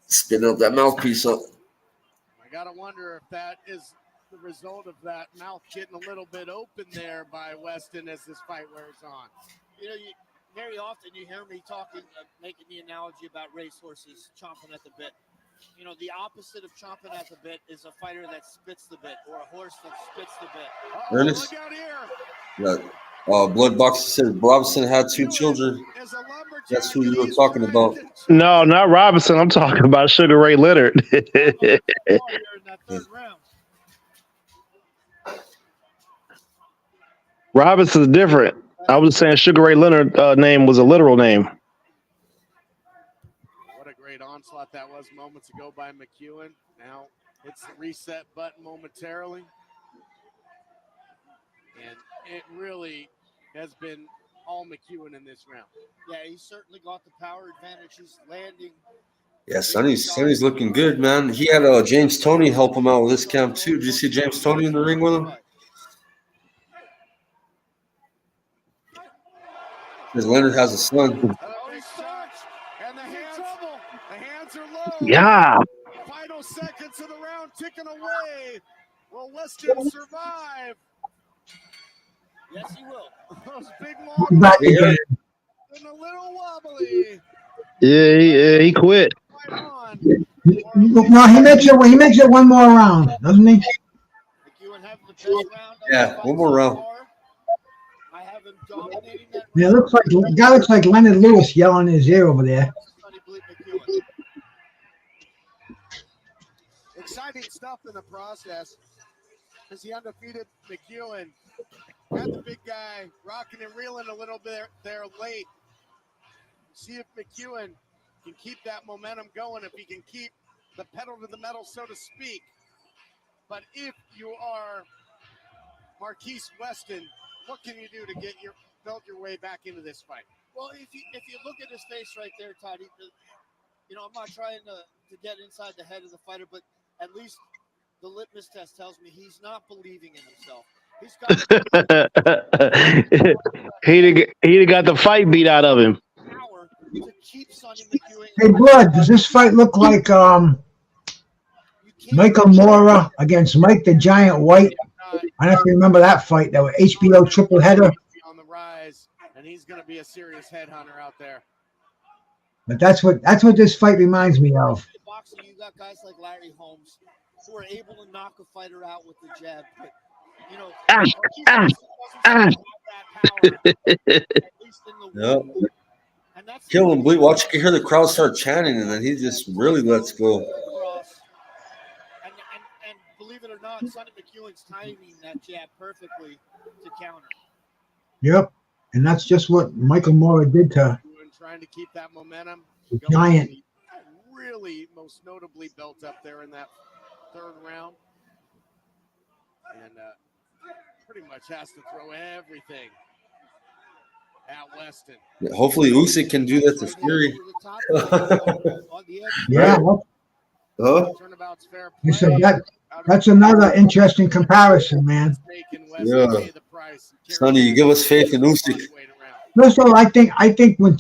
Spin up that mouthpiece up. I got to wonder if that is the result of that mouth getting a little bit open there by Weston as this fight wears on. Very often you hear me talking, making the analogy about racehorses chomping at the bit. The opposite of chomping at the bit is a fighter that spits the bit, or a horse that spits the bit. Ernest? Look out here. Yeah. Blood Boxer said Robinson had 2 children. That's who you were talking about. No, not Robinson. I'm talking about Sugar Ray Leonard. In that 3rd round. Robinson's different. I was saying Sugar Ray Leonard name was a literal name. What a great onslaught that was moments ago by McEwen. Now hits the reset button momentarily. And it really has been all McEwen in this round. Yeah, he certainly got the power advantage. He's landing. Yeah, Sonny's looking good, man. He had James Toney help him out with this camp too. Did you see James Toney in the ring with him? Because Leonard has a son. And the hands are low. Yeah. Final seconds of the round ticking away. Will Weston survive? Yes, he will. Those big long Back again. and a little wobbly. Yeah, he quit. No, he makes it one more round, doesn't he? Yeah, one more round. Yeah, the guy looks like Leonard Lewis yelling in his ear over there. Exciting stuff in the process as the undefeated McEwen had the big guy rocking and reeling a little bit there late. See if McEwen can keep that momentum going, if he can keep the pedal to the metal, so to speak. But if you are Marquise Weston, what can you do to get build your way back into this fight? Well, if you look at his face right there, Todd, I'm not trying to get inside the head of the fighter, but at least the litmus test tells me he's not believing in himself. He's got he'd got the fight beat out of him. power to keep Sonny McEwen. Hey, Blood, does this fight look like Michael Mora against Mike the Giant White? I don't know if you remember that fight. That was HBO triple header. On the rise, and he's going to be a serious headhunter out there. But that's what this fight reminds me of. Boxing, you got guys like Larry Holmes who are able to knock a fighter out with the jab. But, Yep. Kill him, Bleep. Watch, you can hear the crowd start chanting, and then he just really lets go. And believe it or not, Sonny McEwen's timing that jab perfectly to counter. Yep, and that's just what Michael Mora did to trying to keep that momentum. the Giant. Really, most notably, built up there in that third round, and pretty much has to throw everything at Weston. Yeah, hopefully Usyk can do that to Fury. Yeah. So that's another interesting comparison, man. Yeah. Sonny, you give us faith in Usyk. Also, I think when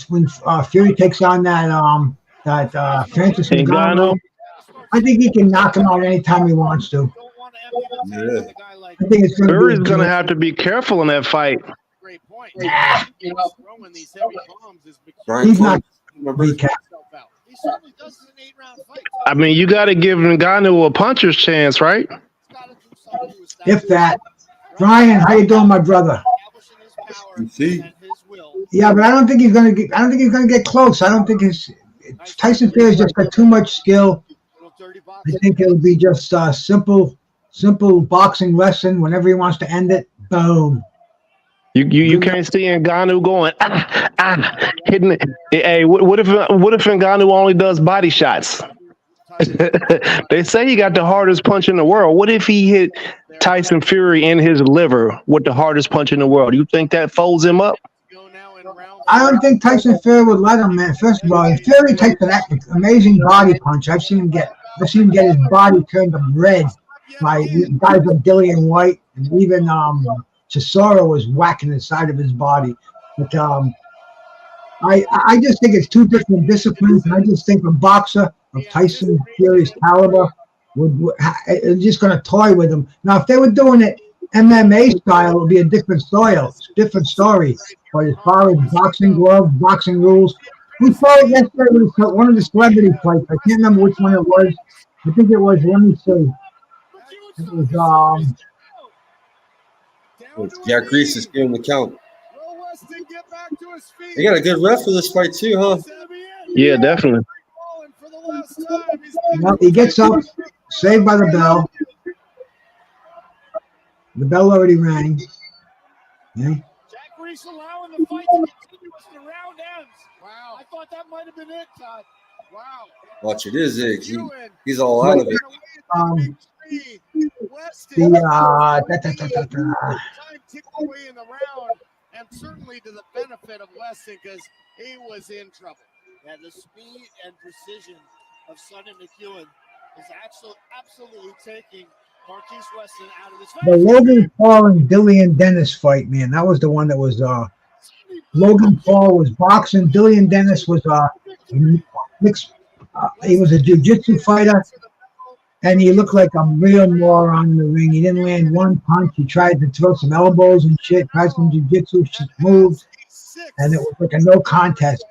Fury takes on that Francis Ngannou, I think he can knock him out anytime he wants to. Yeah. I think it's Fury's gonna have to be careful in that fight. Yeah. He's not. I mean, you got to give Ngannou a puncher's chance, right? If that. Brian, how you doing, my brother? You see? Yeah, but I don't think he's gonna get close. I don't think Tyson Fury's just got too much skill. I think it'll be just simple boxing lesson. Whenever he wants to end it, boom. You can't see Ngannou going hitting it. Hey, what if Ngannou only does body shots? They say he got the hardest punch in the world. What if he hit Tyson Fury in his liver with the hardest punch in the world? You think that folds him up? I don't think Tyson Fury would let him, man. First of all, if Fury takes an amazing body punch, I've seen him get his body turned red by guys like Dillian White, and even Chisora was whacking inside of his body. But I just think it's two different disciplines, and I just think a boxer of Tyson Fury's caliber is just going to toy with him. Now, if they were doing it MMA style, it would be a different story. But as far as boxing gloves, boxing rules, we saw it yesterday with one of the celebrity fights. I can't remember which one it was. I think it was, let me see. It was Jack Reese is giving the count. They got a good ref for this fight too, huh? Yeah, definitely. Well, he gets up, saved by the bell. The bell already rang. Yeah. the fight to continue as the round ends. Wow. I thought that might have been it, Todd. Wow. Watch it is it. He's all out of it. Time ticked away in the round, and certainly to the benefit of Weston because he was in trouble. Yeah, the speed and precision of Sonny McEwen is absolutely taking Marquise Weston out of his The Logan Paul and Dillian Dennis fight, man, that was the one that was Logan Paul was boxing, Dillian Dennis was mixed. He was a jiu-jitsu fighter, and he looked like a real moron in the ring. He didn't land one punch. He tried to throw some elbows and shit, tried some jiu-jitsu moves, and it was like a no contest.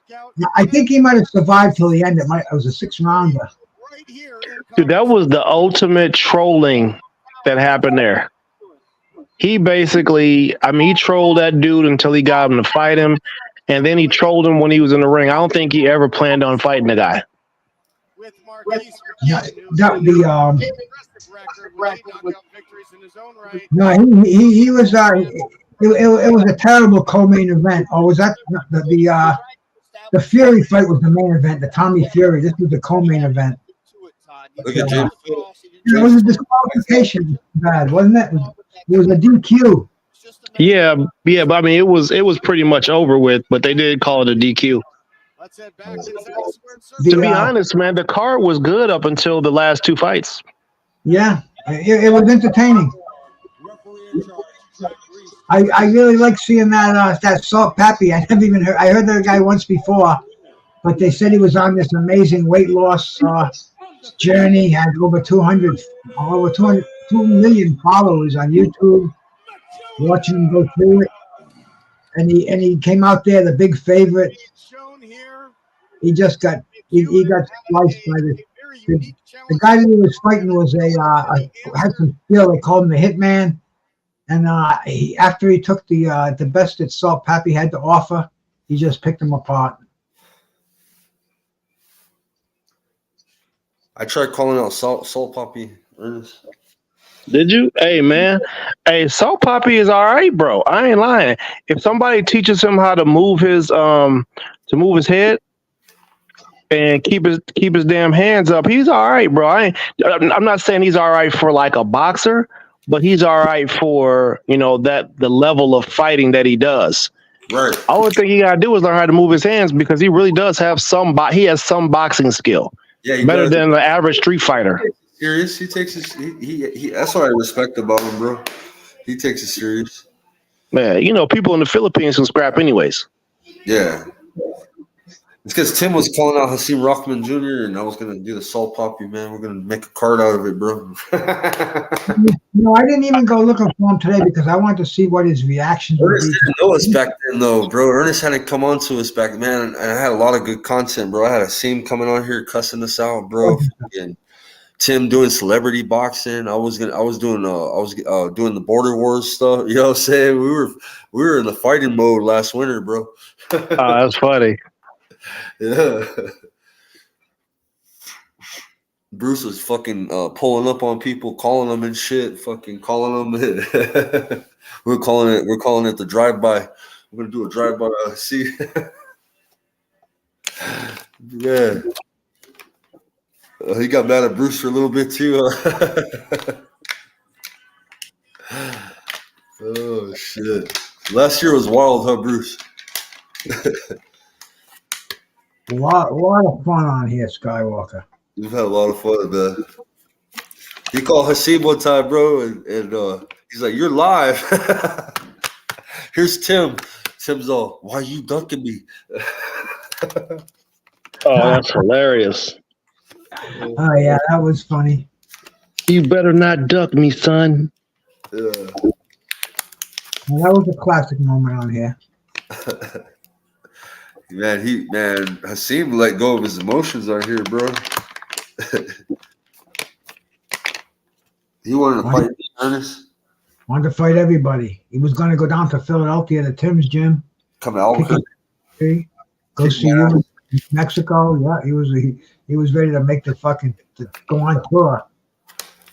Now, I think he might have survived till the end. It was a 6-rounder. Dude, that was the ultimate trolling that happened there. He basically, he trolled that dude until he got him to fight him, and then he trolled him when he was in the ring. I don't think he ever planned on fighting the guy. He was. It was a terrible co-main event. Or was that the Fury fight was the main event? The Tommy Fury. This was the co-main event. Look at James. It was a disqualification, bad, wasn't it? It was a DQ. Yeah, but it was pretty much over with. But they did call it a DQ. To be honest, man, the card was good up until the last 2 fights. Yeah, it was entertaining. I really like seeing that Salt Pappy. I never even heard. I heard that guy once before, but they said he was on this amazing weight loss journey. Had over 2 million followers on YouTube, watching him go through it. And he came out there the big favorite. He just got got sliced by the guy that he was fighting was had some skill. They called him the Hitman. And after he took the best that Salt Pappy had to offer, he just picked him apart. I tried calling out Salt Pappy, Ernest. Did you? Hey, man. Hey, Salt Pappy is all right, bro. I ain't lying. If somebody teaches him how to move his head and keep his damn hands up, he's all right, bro. I'm not saying he's all right for like a boxer, but he's all right for, the level of fighting that he does. Right. All thing he gotta do is learn how to move his hands because he really does have he has some boxing skill. Yeah, better than the average street fighter. Serious. He takes his he that's what I respect about him, bro. He takes it serious. Man, people in the Philippines can scrap anyways. Yeah. It's because Tim was calling out Hasim Rahman Jr. and I was gonna do the Salt Pappy, man. We're gonna make a card out of it, bro. I didn't even go looking for him today because I wanted to see what his reactions would Ernest be. didn't know us back then, though, bro. Ernest hadn't come on to us back then, man. And I had a lot of good content, bro. I had Hasim coming on here cussing us out, bro. And Tim doing celebrity boxing. I was doing the Border Wars stuff. You know what I'm saying? We were in the fighting mode last winter, bro. Oh, that's funny. Yeah. Bruce was fucking pulling up on people, calling them and shit, fucking calling them. We're calling it the drive-by. We're gonna do a drive-by. See, yeah. He got mad at Bruce for a little bit too. Oh shit! Last year was wild, huh, Bruce? A lot of fun on here, Skywalker. We've had a lot of fun, man. He called Hasim one time, bro, and he's like, "You're live." Here's Tim. Tim's all, "Why are you dunking me?" Oh, that's hilarious. Oh yeah, that was funny. You better not duck me, son. Yeah. Well, that was a classic moment on here. Man, Hasim let go of his emotions on here, bro. He wanted to fight Ernest. Wanted to fight everybody. He was going to go down to Philadelphia to Tim's gym. Come to Albuquerque. Go see you in Mexico. Yeah, he was ready to make to go on tour.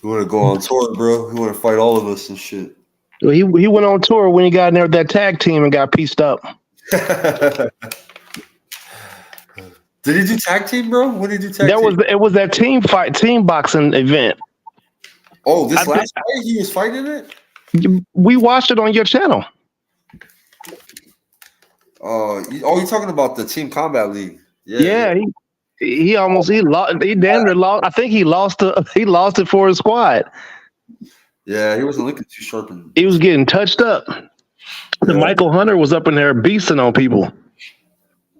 He want to go on tour, bro. He want to fight all of us and shit. Well, he went on tour when he got in there with that tag team and got pieced up. Did he do tag team, bro? What did he do tag team? It was that team boxing event. Oh, this last fight he was fighting it? We watched it on your channel. You're talking about the Team Combat League. Yeah. He damn near lost. I think he lost it for his squad. Yeah, he wasn't looking too sharp. He was getting touched up. Yeah. Michael Hunter was up in there beasting on people.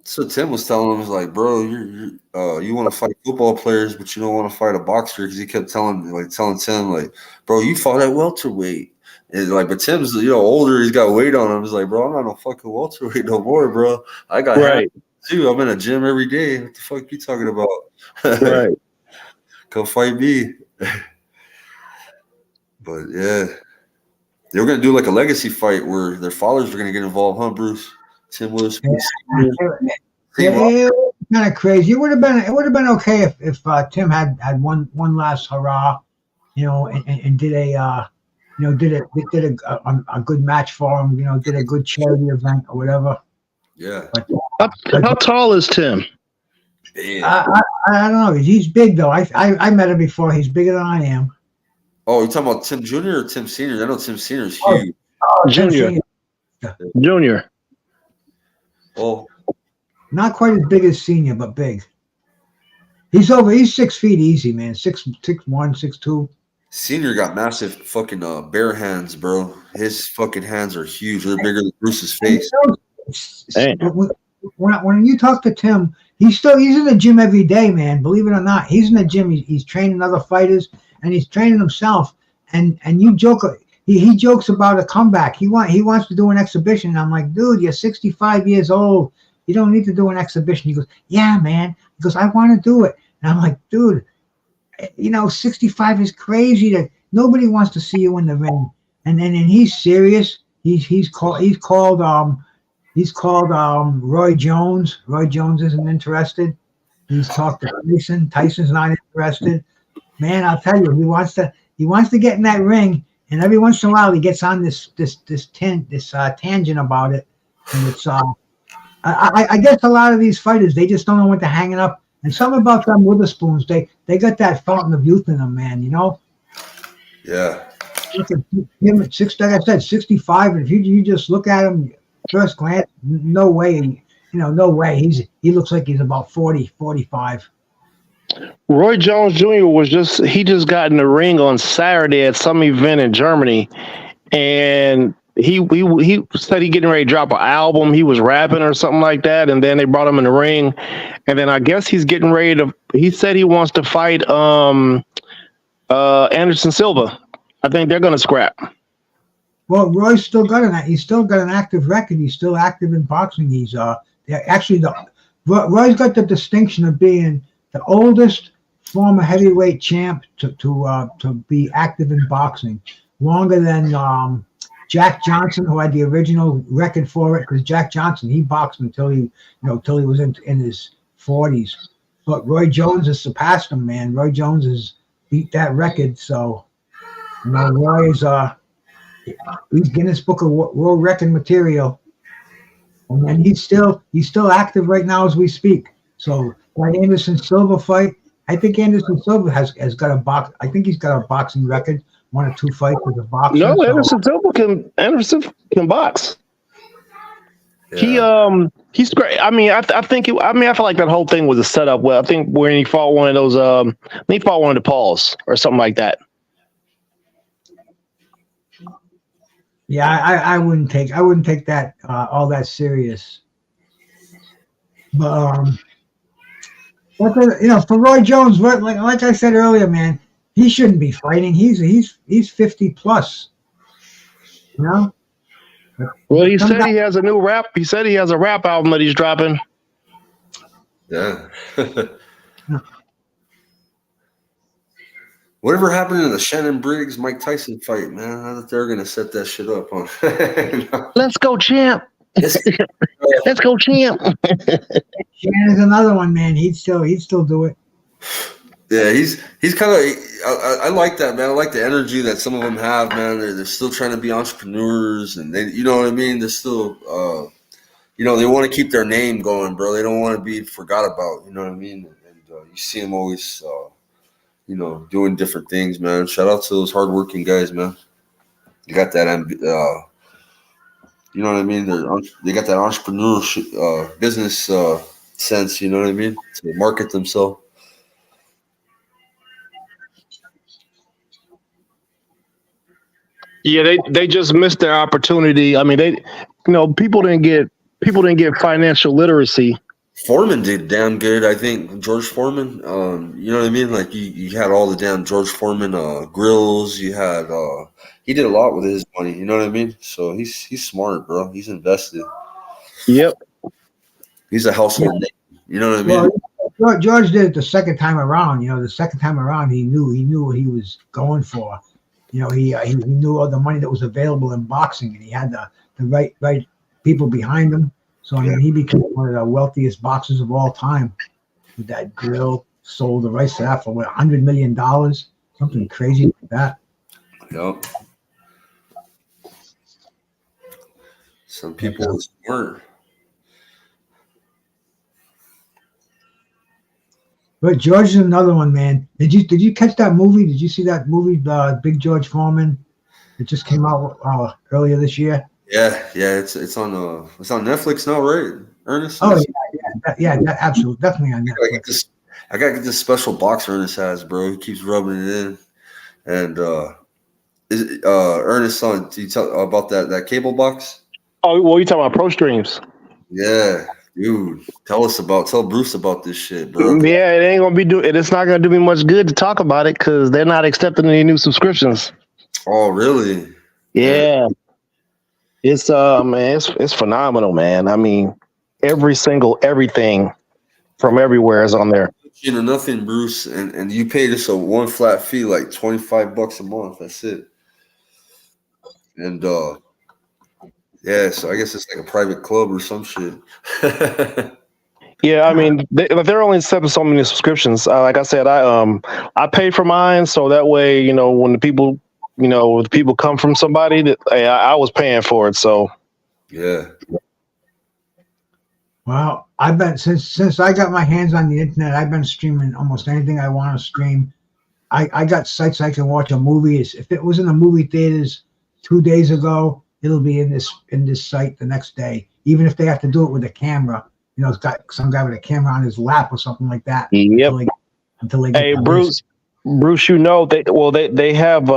So Tim was telling him, was like, bro, you want to fight football players, but you don't want to fight a boxer, because he kept telling Tim, like, bro, you fought at welterweight. And like, but Tim's older, he's got weight on him. He's like, bro, I'm not no fucking welterweight no more, bro. I got hands too. I'm in a gym every day. What the fuck you talking about? Right. Come fight me. But yeah, they were gonna do like a legacy fight where their fathers were gonna get involved, huh, Bruce? Tim Willis. It was kind of crazy. It would have been okay if Tim had one last hurrah, and did a did a good match for him, did a good charity event or whatever. Yeah. But, how tall is Tim? I don't know. He's big though. I met him before. He's bigger than I am. Oh, you're talking about Tim Jr. or Tim Sr.? I know Tim Sr. is huge. Junior. Well, not quite as big as Senior, but big. He's 6 feet easy, man. 6'1", 6'2". Senior got massive fucking bare hands, bro. His fucking hands are huge. They're bigger than Bruce's face. When you talk to Tim, he's in the gym every day, man. Believe it or not, he's in the gym. He's training other fighters, and he's training himself. And you joke. He jokes about a comeback. He wants to do an exhibition. And I'm like, dude, you're 65 years old. You don't need to do an exhibition. He goes, yeah, man. He goes, I want to do it. And I'm like, dude, 65 is crazy. Nobody wants to see you in the ring. And he's serious. He's called Roy Jones. Roy Jones isn't interested. He's talked to Tyson. Tyson's not interested. Man, I'll tell you, he wants to get in that ring. And every once in a while, he gets on this tangent about it, and it's I guess a lot of these fighters, they just don't know when to hang it up. And something about them Witherspoons, they got that fountain of youth in them, man. Yeah. Look at him at like I said, 65. And if you just look at him first glance, no way, no way. He looks like he's about 40, 45. Roy Jones Jr. he just got in the ring on Saturday at some event in Germany, and he said he getting ready to drop an album. He was rapping or something like that, and then they brought him in the ring, and then I guess he's getting ready to. He said he wants to fight Anderson Silva. I think they're going to scrap. Well, Roy's still got an active record. He's still active in boxing. He's Roy's got the distinction of being the oldest former heavyweight champ to be active in boxing, longer than Jack Johnson, who had the original record for it. Because Jack Johnson, he boxed until he was in his 40s. But Roy Jones has surpassed him, man. Roy Jones has beat that record. So, Roy's he's Guinness Book of World Record material, and he's still active right now as we speak. So. That Anderson Silva fight, I think Anderson Silva has got a box. I think he's got a boxing record, 1 or 2 fights as a boxer. No, Anderson Silva can box. Yeah. He's great. I mean, I feel like that whole thing was a setup. Well, I think when he fought one of those, he fought one of the Pauls or something like that. Yeah, I wouldn't take that all that serious. But for Roy Jones, like I said earlier, man, he shouldn't be fighting. He's 50 plus. Well, he said he has a new rap. He said he has a rap album that he's dropping. Yeah. Whatever happened to the Shannon Briggs Mike Tyson fight, man? I thought they were gonna set that shit up on. Let's go, champ. Let's go, champ. Shannon's another one, man. He'd still do it. Yeah, he's kind of. I like that, man. I like the energy that some of them have, man. They're still trying to be entrepreneurs, and they, you know what I mean. They're still, you know, they want to keep their name going, bro. They don't want to be forgot about. You know what I mean? And you see them always, you know, doing different things, man. Shout out to those hardworking guys, man. You got that, you know what I mean? They got that entrepreneurship, business sense. You know what I mean? To market themselves. Yeah, they just missed their opportunity. I mean, people didn't get financial literacy. Foreman did damn good, I think. George Foreman, you know what I mean? Like you had all the damn George Foreman grills. You had he did a lot with his money. You know what I mean? So he's smart, bro. He's invested. Yep. He's a household name. You know what I mean? Well, George did it the second time around. You know, the second time around, he knew what he was going for. You know, he knew all the money that was available in boxing, and he had the right people behind him. So I mean, he became one of the wealthiest boxers of all time with that grill. Sold the rights to that for what, $100 million, something crazy like that. Yep. Some people weren't. But George is another one, man. Did you catch that movie? Did you see that movie, Big George Foreman? It just came out earlier this year. Yeah, it's on Netflix now, right, Ernest? Oh yeah, absolutely, definitely on Netflix. I gotta get this special box Ernest has, bro. He keeps rubbing it in, and Ernest on. Do you tell about that cable box? Oh, well, you talking about Pro Streams? Yeah, dude. Tell Bruce about this shit, bro. Yeah, it ain't gonna it's not gonna do me much good to talk about it because they're not accepting any new subscriptions. Oh, really? Yeah. It's man, it's phenomenal, man. I mean, everything from everywhere is on there. You know nothing, Bruce, and you pay just a one flat fee, like $25 a month. That's it. And yeah, so I guess it's like a private club or some shit. Yeah, I mean, they're only accepting so many subscriptions. Like I said, I pay for mine, so that way, you know, when the people come from somebody that I was paying for it. So yeah. Well, I've been since I got my hands on the internet, I've been streaming almost anything I want to stream. I got sites I can watch a movie. If it was in the movie theaters 2 days ago, it'll be in this site the next day. Even if they have to do it with a camera, you know, it's got some guy with a camera on his lap or something like that. Yep. Until they get hey, Bruce, you know they have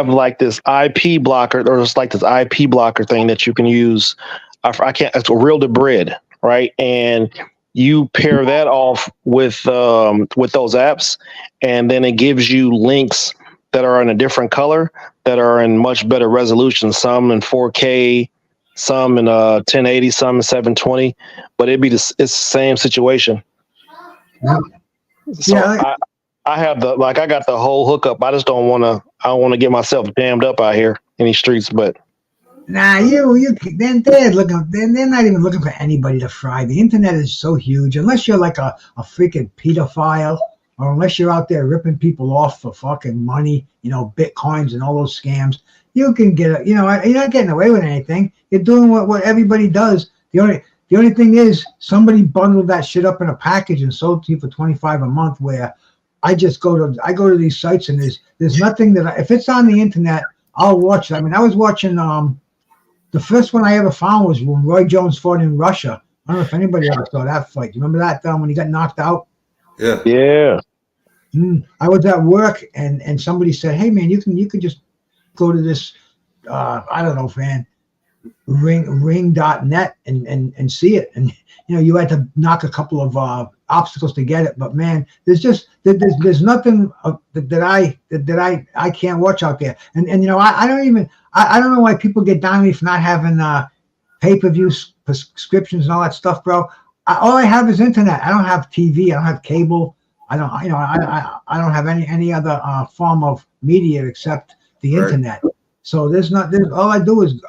like this IP blocker, or it's like this IP blocker thing that you can use. It's a Real to Bread, right? And you pair that off with those apps, and then it gives you links that are in a different color, that are in much better resolution. Some in 4K, some in 1080, some in 720. But it's the same situation. Yeah. So I have I got the whole hookup. I just don't want to get myself jammed up out here in these streets, but. Nah, they're not even looking for anybody to fry. The internet is so huge. Unless you're like a freaking pedophile, or unless you're out there ripping people off for fucking money, you know, bitcoins and all those scams, you can get you're not getting away with anything. You're doing what everybody does. The only thing is somebody bundled that shit up in a package and sold it to you for $25 a month. Where I go to these sites and there's nothing that if it's on the internet, I'll watch it. I mean, I was watching the first one I ever found was when Roy Jones fought in Russia. I don't know if anybody ever saw that fight. You remember that when he got knocked out? Yeah. Yeah. I was at work and somebody said, "Hey man, you can just go to this I don't know, man, ring.net and see it." And you know, you had to knock a couple of obstacles to get it. But man, there's nothing that I can't watch out there. And you know, I don't know why people get down on me for not having pay-per-view prescriptions and all that stuff, bro. All I have is internet. I don't have TV. I don't have cable. I don't have any other form of media except the internet. So all I do is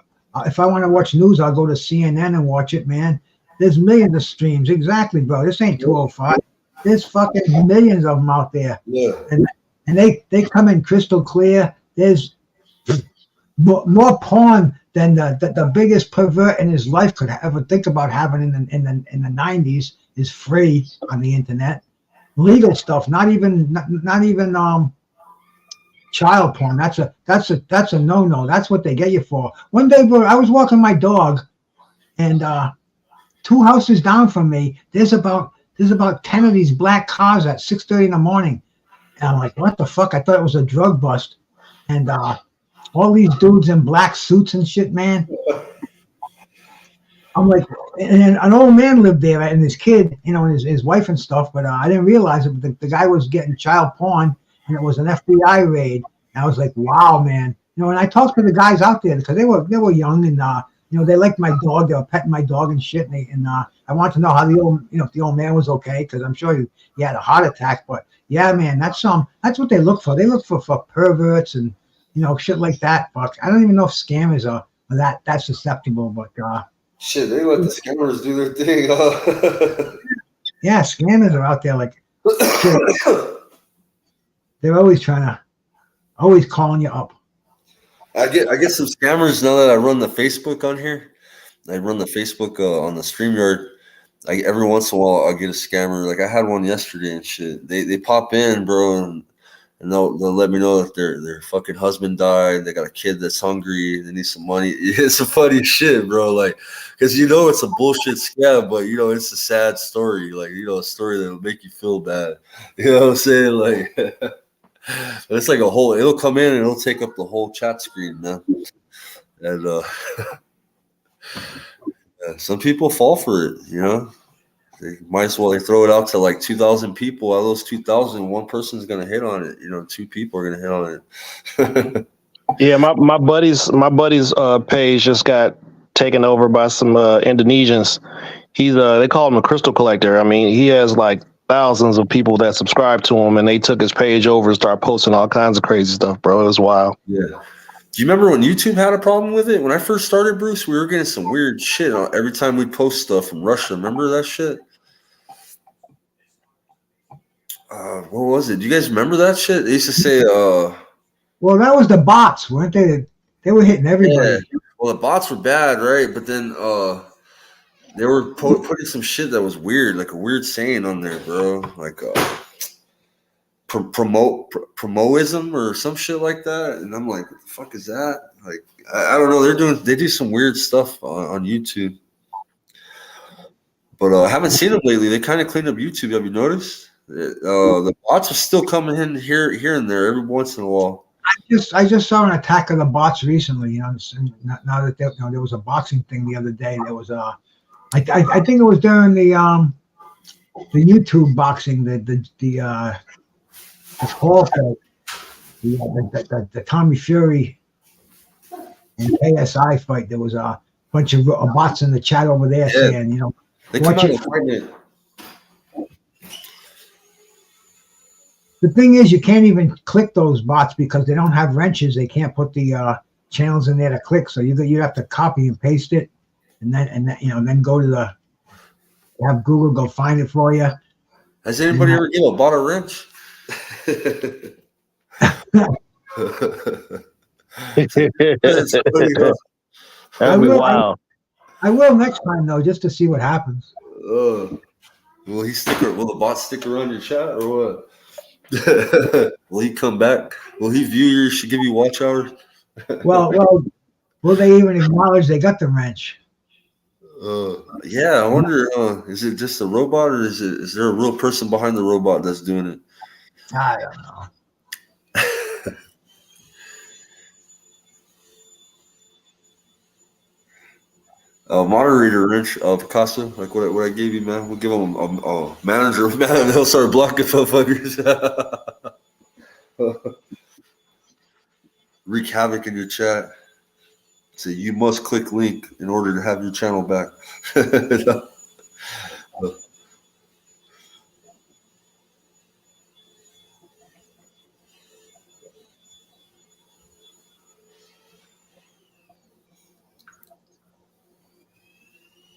if I want to watch news, I'll go to CNN and watch it, man. There's millions of streams. Exactly, bro. This ain't 205. There's fucking millions of them out there. Yeah. And they come in crystal clear. There's more porn than the biggest pervert in his life could ever think about having in the 90s is free on the internet. Legal stuff, not even child porn. That's a no-no. That's what they get you for. One day, bro, I was walking my dog, and 2 houses down from me, there's about 10 of these black cars at 6:30 in the morning. And I'm like, what the fuck? I thought it was a drug bust. And all these dudes in black suits and shit, man. I'm like, and an old man lived there and his kid, and his wife and stuff, but I didn't realize it. But the guy was getting child porn, and it was an FBI raid. And I was like, wow, man. And I talked to the guys out there because they were young and they liked my dog. They were petting my dog and shit. And I wanted to know how if the old man was okay, because I'm sure he had a heart attack. But yeah, man, that's what they look for. They look for perverts and shit like that. But I don't even know if scammers are that susceptible. But shit, they let the scammers do their thing. Huh? Yeah, scammers are out there like shit. They're always calling you up. I get some scammers now that I run the Facebook on here. I run the Facebook on the StreamYard. Every once in a while I'll get a scammer. Like I had one yesterday and shit. They pop in, bro, and they'll let me know that their fucking husband died. They got a kid that's hungry. They need some money. It's some funny shit, bro. Like, because it's a bullshit scam, but it's a sad story. Like a story that'll make you feel bad. You know what I'm saying? Like. It's like it'll come in and it'll take up the whole chat screen, man. And some people fall for it, They might as well they throw it out to like 2,000 people. Out of those 2,000, one person's gonna hit on it. 2 people are gonna hit on it. Yeah, my buddy's page just got taken over by some Indonesians. He's they call him a crystal collector. I mean, he has like thousands of people that subscribe to him, and they took his page over and started posting all kinds of crazy stuff, bro. It was wild. Yeah. Do you remember when YouTube had a problem with it? When I first started, Bruce, we were getting some weird shit every time we post stuff from Russia. Remember that shit? What was it? Do you guys remember that shit? They used to say, well, that was the bots, weren't they? They were hitting everybody. Yeah. Well, the bots were bad, right? But then they were putting some shit that was weird, like a weird saying on there, bro. Like promoism or some shit like that. And I'm like, what the fuck is that? Like, I don't know. They do some weird stuff on YouTube. But I haven't seen them lately. They kind of cleaned up YouTube. Have you noticed? The bots are still coming in here and there every once in a while. I just saw an attack of the bots recently. Now that there was a boxing thing the other day. There was I think it was during the YouTube boxing, the call for the Tommy Fury and KSI fight. There was a bunch of bots in the chat over there saying, they come out and fight it. The thing is, you can't even click those bots because they don't have wrenches. They can't put the channels in there to click. So you have to copy and paste it, and then go to have Google go find it for you. Has anybody ever bought a wrench? That'd be wild. I will next time though, just to see what happens. Will the bot stick around your chat or what? Will he come back? Will he view give you watch hours? Well, will they even acknowledge they got the wrench? Yeah, I wonder. Is it just a robot, or is there a real person behind the robot that's doing it? I don't know. Moderator wrench Picasso, like what I gave you, man. We'll give him a manager, man. They'll start blocking motherfuckers. Wreak havoc in your chat. Say you must click link in order to have your channel back.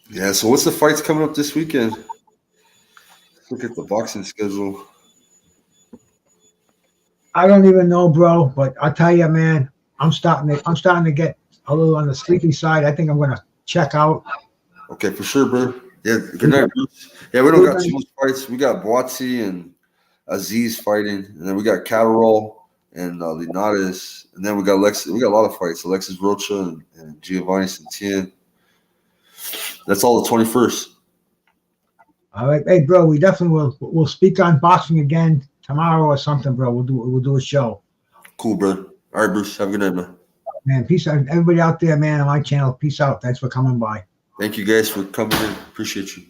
Yeah, so what's the fights coming up this weekend? Look at the boxing schedule. I don't even know, bro. But I tell you, man, I'm starting to get a little on the sleepy side. I think I'm gonna check out. Okay, for sure, bro. Yeah, good night, Bruce. Yeah, we don't got too much fights. We got BOXEO and Aziz fighting, and then we got Catterall and Linares, and then we got Lex. We got a lot of fights. Alexis Rocha and Giovanni Santien. That's all the 21st. All right, hey, bro. We definitely we'll speak on boxing again tomorrow or something, bro. We'll do a show. Cool, bro. All right, Bruce. Have a good night, man. Man, peace out, everybody out there, man, on my channel. Peace out. Thanks for coming by. Thank you guys for coming in. Appreciate you.